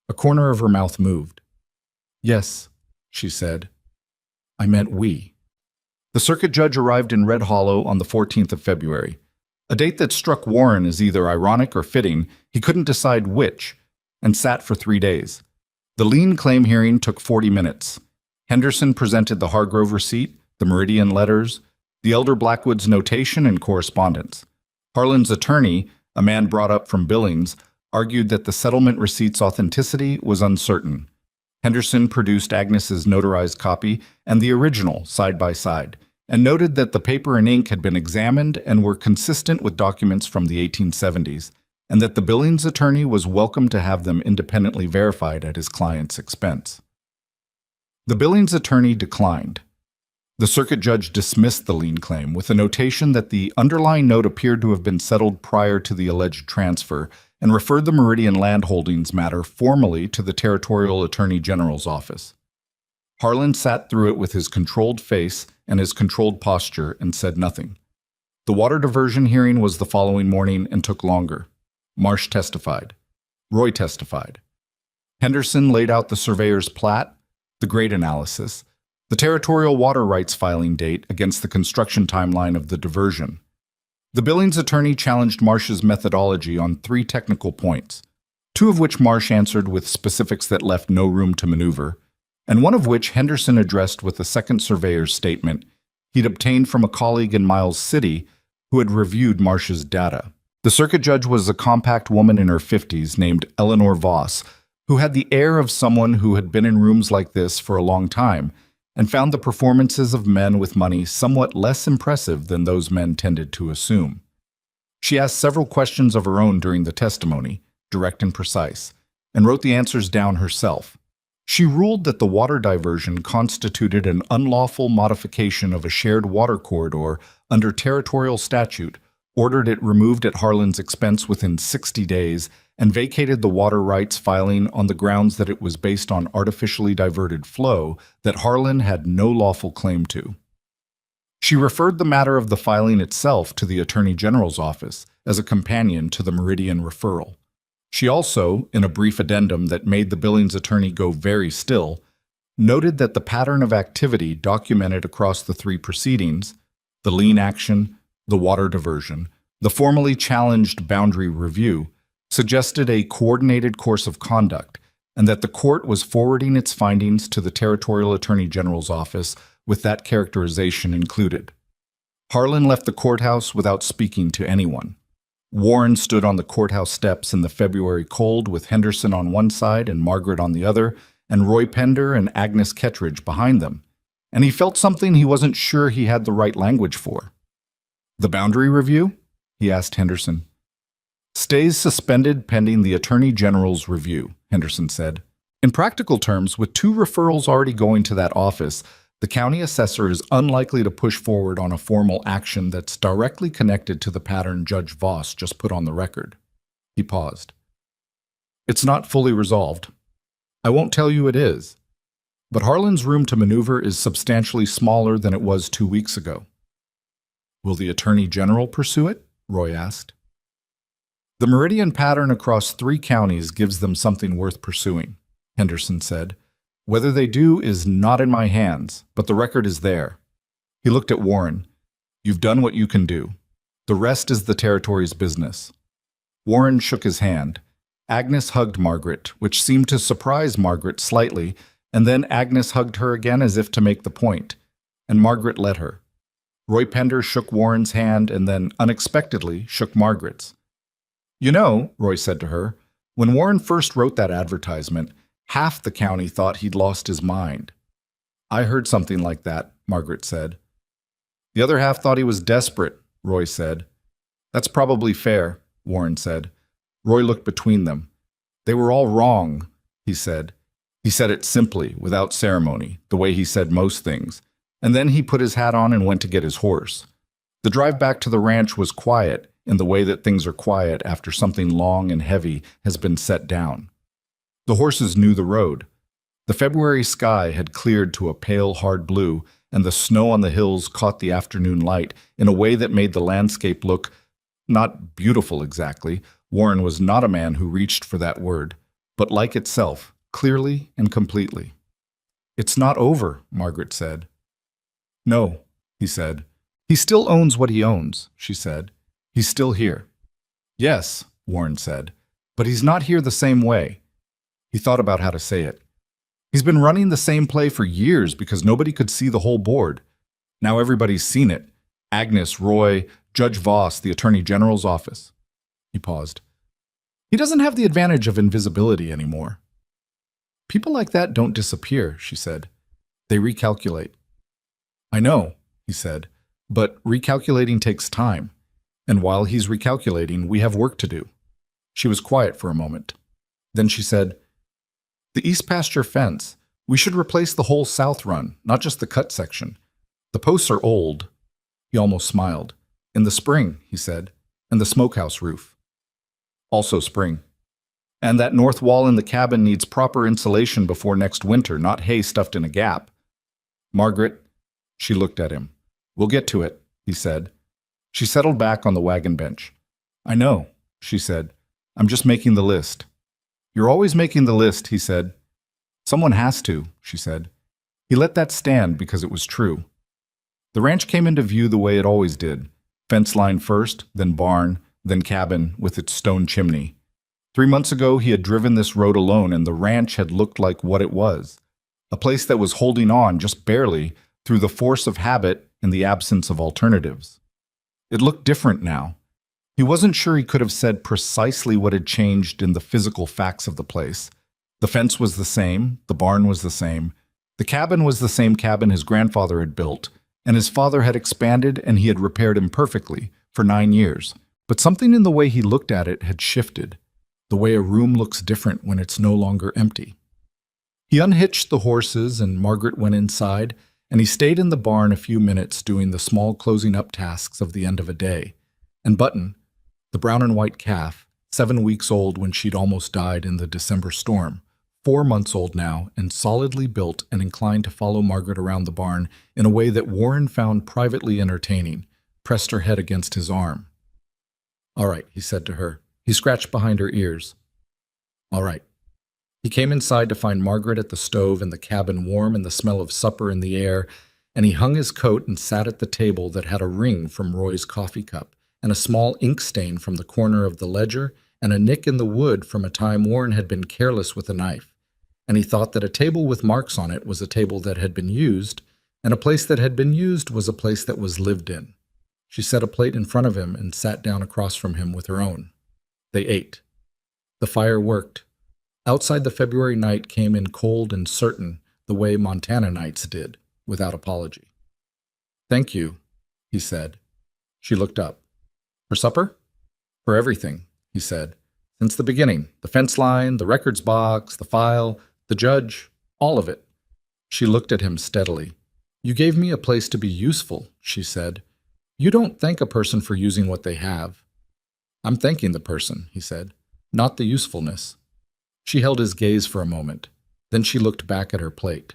A corner of her mouth moved. "Yes," she said. "I meant we." The circuit judge arrived in Red Hollow on the 14th of February. A date that struck Warren as either ironic or fitting, he couldn't decide which, and sat for 3 days. The lien claim hearing took 40 minutes. Henderson presented the Hargrove receipt, the Meridian letters, the Elder Blackwood's notation and correspondence. Harlan's attorney, a man brought up from Billings, argued that the settlement receipt's authenticity was uncertain. Henderson produced Agnes's notarized copy and the original side by side, and noted that the paper and ink had been examined and were consistent with documents from the 1870s, and that the Billings attorney was welcome to have them independently verified at his client's expense. The Billings attorney declined. The circuit judge dismissed the lien claim with a notation that the underlying note appeared to have been settled prior to the alleged transfer, and referred the Meridian land holdings matter formally to the Territorial Attorney General's office. Harlan sat through it with his controlled face and his controlled posture and said nothing. The water diversion hearing was the following morning and took longer. Marsh testified. Roy testified. Henderson laid out the surveyor's plat, the grade analysis, the territorial water rights filing date against the construction timeline of the diversion. The Billings attorney challenged Marsh's methodology on 3 technical points, 2 of which Marsh answered with specifics that left no room to maneuver, and one of which Henderson addressed with a second surveyor's statement he'd obtained from a colleague in Miles City who had reviewed Marsh's data. The circuit judge was a compact woman in her 50s named Eleanor Voss, who had the air of someone who had been in rooms like this for a long time and found the performances of men with money somewhat less impressive than those men tended to assume. She asked several questions of her own during the testimony, direct and precise, and wrote the answers down herself. She ruled that the water diversion constituted an unlawful modification of a shared water corridor under territorial statute, ordered it removed at Harlan's expense within 60 days, and vacated the water rights filing on the grounds that it was based on artificially diverted flow that Harlan had no lawful claim to. She referred the matter of the filing itself to the Attorney General's office as a companion to the Meridian referral. She also, in a brief addendum that made the Billings attorney go very still, noted that the pattern of activity documented across the 3 proceedings, the lien action, the water diversion, the formally challenged boundary review, suggested a coordinated course of conduct, and that the court was forwarding its findings to the Territorial Attorney General's office with that characterization included. Harlan left the courthouse without speaking to anyone. Warren stood on the courthouse steps in the February cold with Henderson on one side and Margaret on the other, and Roy Pender and Agnes Kettridge behind them, and he felt something he wasn't sure he had the right language for. "The boundary review?" he asked Henderson. "Stays suspended pending the Attorney General's review," Henderson said. "In practical terms, with 2 referrals already going to that office, the county assessor is unlikely to push forward on a formal action that's directly connected to the pattern Judge Voss just put on the record." He paused. "It's not fully resolved. I won't tell you it is. But Harlan's room to maneuver is substantially smaller than it was 2 weeks ago." "Will the Attorney General pursue it?" Roy asked. "The Meridian pattern across 3 counties gives them something worth pursuing," Henderson said. "Whether they do is not in my hands, but the record is there." He looked at Warren. "You've done what you can do. The rest is the territory's business." Warren shook his hand. Agnes hugged Margaret, which seemed to surprise Margaret slightly, and then Agnes hugged her again as if to make the point, and Margaret let her. Roy Pender shook Warren's hand and then, unexpectedly, shook Margaret's. "You know," Roy said to her, "when Warren first wrote that advertisement, half the county thought he'd lost his mind." "I heard something like that," Margaret said. "The other half thought he was desperate," Roy said. "That's probably fair," Warren said. Roy looked between them. "They were all wrong," he said. He said it simply, without ceremony, the way he said most things, and then he put his hat on and went to get his horse. The drive back to the ranch was quiet, in the way that things are quiet after something long and heavy has been set down. The horses knew the road. The February sky had cleared to a pale, hard blue, and the snow on the hills caught the afternoon light in a way that made the landscape look not beautiful exactly. Warren was not a man who reached for that word, but like itself, clearly and completely. "It's not over," Margaret said. "No," he said. "He still owns what he owns," she said. He's still here. Yes, Warren said, but he's not here the same way. He thought about how to say it. He's been running the same play for years because nobody could see the whole board. Now everybody's seen it. Agnes, Roy, Judge Voss, the Attorney General's office. He paused. He doesn't have the advantage of invisibility anymore. People like that don't disappear, she said. They recalculate. I know, he said, but recalculating takes time. And while he's recalculating, we have work to do. She was quiet for a moment. Then she said, the East Pasture fence. We should replace the whole south run, not just the cut section. The posts are old. He almost smiled. In the spring, he said, and the smokehouse roof. Also spring. And that north wall in the cabin needs proper insulation before next winter, not hay stuffed in a gap. Margaret, she looked at him. We'll get to it, he said. She settled back on the wagon bench. I know, she said. I'm just making the list. You're always making the list, he said. Someone has to, she said. He let that stand because it was true. The ranch came into view the way it always did. Fence line first, then barn, then cabin with its stone chimney. 3 months ago, he had driven this road alone, and the ranch had looked like what it was. A place that was holding on, just barely, through the force of habit and the absence of alternatives. It looked different now. He wasn't sure he could have said precisely what had changed in the physical facts of the place. The fence was the same, the barn was the same, the cabin was the same cabin his grandfather had built, and his father had expanded and he had repaired imperfectly for 9 years. But something in the way he looked at it had shifted, the way a room looks different when it's no longer empty. He unhitched the horses and Margaret went inside, and he stayed in the barn a few minutes doing the small closing up tasks of the end of a day. And Button, the brown and white calf, 7 weeks old when she'd almost died in the December storm, 4 months old now and solidly built and inclined to follow Margaret around the barn in a way that Warren found privately entertaining, pressed her head against his arm. All right, he said to her. He scratched behind her ears. All right. He came inside to find Margaret at the stove and the cabin warm and the smell of supper in the air, and he hung his coat and sat at the table that had a ring from Roy's coffee cup and a small ink stain from the corner of the ledger and a nick in the wood from a time Warren had been careless with a knife. And he thought that a table with marks on it was a table that had been used, and a place that had been used was a place that was lived in. She set a plate in front of him and sat down across from him with her own. They ate. The fire worked. Outside, the February night came in cold and certain, the way Montana nights did, without apology. Thank you, he said. She looked up. For supper? For everything, he said. Since the beginning, the fence line, the records box, the file, the judge, all of it. She looked at him steadily. You gave me a place to be useful, she said. You don't thank a person for using what they have. I'm thanking the person, he said, not the usefulness. She held his gaze for a moment. Then she looked back at her plate.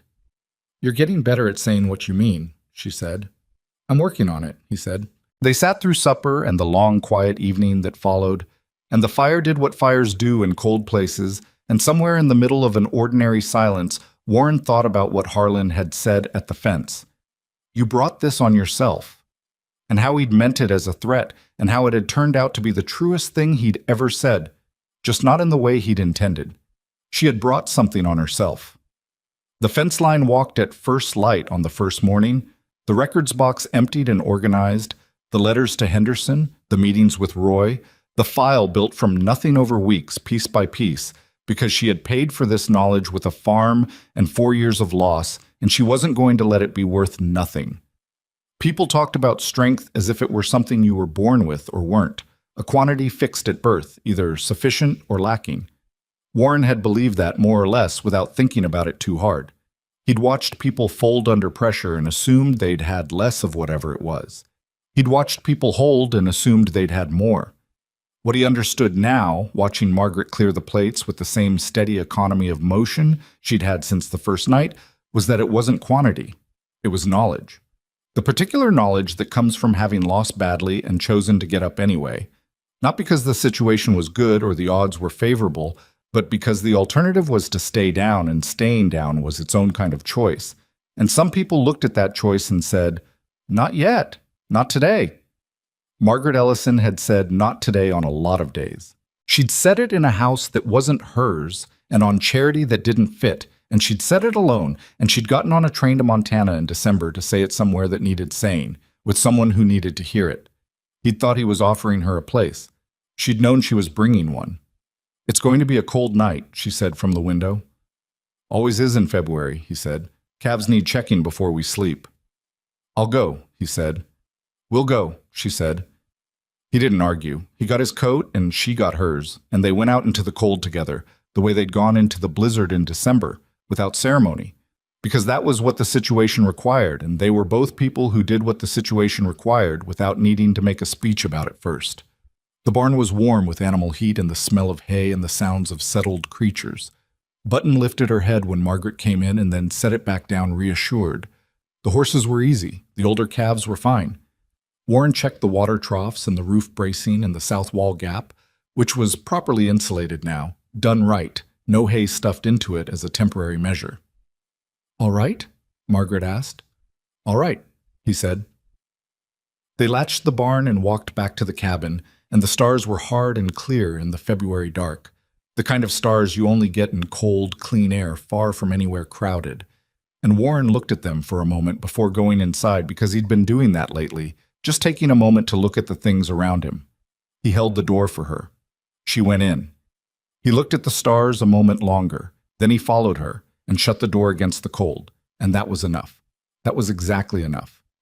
You're getting better at saying what you mean, she said. I'm working on it, he said. They sat through supper and the long, quiet evening that followed, and the fire did what fires do in cold places, and somewhere in the middle of an ordinary silence, Warren thought about what Harlan had said at the fence. You brought this on yourself, and how he'd meant it as a threat, and how it had turned out to be the truest thing he'd ever said, just not in the way he'd intended. She had brought something on herself. The fence line walked at first light on the first morning, the records box emptied and organized, the letters to Henderson, the meetings with Roy, the file built from nothing over weeks, piece by piece, because she had paid for this knowledge with a farm and 4 years of loss, and she wasn't going to let it be worth nothing. People talked about strength as if it were something you were born with or weren't, a quantity fixed at birth, either sufficient or lacking. Warren had believed that more or less without thinking about it too hard. He'd watched people fold under pressure and assumed they'd had less of whatever it was. He'd watched people hold and assumed they'd had more. What he understood now, watching Margaret clear the plates with the same steady economy of motion she'd had since the first night, was that it wasn't quantity. It was knowledge. The particular knowledge that comes from having lost badly and chosen to get up anyway. Not because the situation was good or the odds were favorable, but because the alternative was to stay down, and staying down was its own kind of choice. And some people looked at that choice and said, not yet, not today. Margaret Ellison had said not today on a lot of days. She'd said it in a house that wasn't hers and on charity that didn't fit, and she'd said it alone, and she'd gotten on a train to Montana in December to say it somewhere that needed saying, with someone who needed to hear it. He'd thought he was offering her a place. She'd known she was bringing one. "It's going to be a cold night," she said from the window. "Always is in February," he said. "Calves need checking before we sleep." "I'll go," he said. "We'll go," she said. He didn't argue. He got his coat and she got hers, and they went out into the cold together, the way they'd gone into the blizzard in December, without ceremony. Because that was what the situation required, and they were both people who did what the situation required without needing to make a speech about it first. The barn was warm with animal heat and the smell of hay and the sounds of settled creatures. Button lifted her head when Margaret came in and then set it back down reassured. The horses were easy. The older calves were fine. Warren checked the water troughs and the roof bracing and the south wall gap, which was properly insulated now, done right, no hay stuffed into it as a temporary measure. "All right?" Margaret asked. "All right," he said. They latched the barn and walked back to the cabin, and the stars were hard and clear in the February dark, the kind of stars you only get in cold, clean air far from anywhere crowded. And Warren looked at them for a moment before going inside because he'd been doing that lately, just taking a moment to look at the things around him. He held the door for her. She went in. He looked at the stars a moment longer. Then he followed her and shut the door against the cold, and that was enough. That was exactly enough.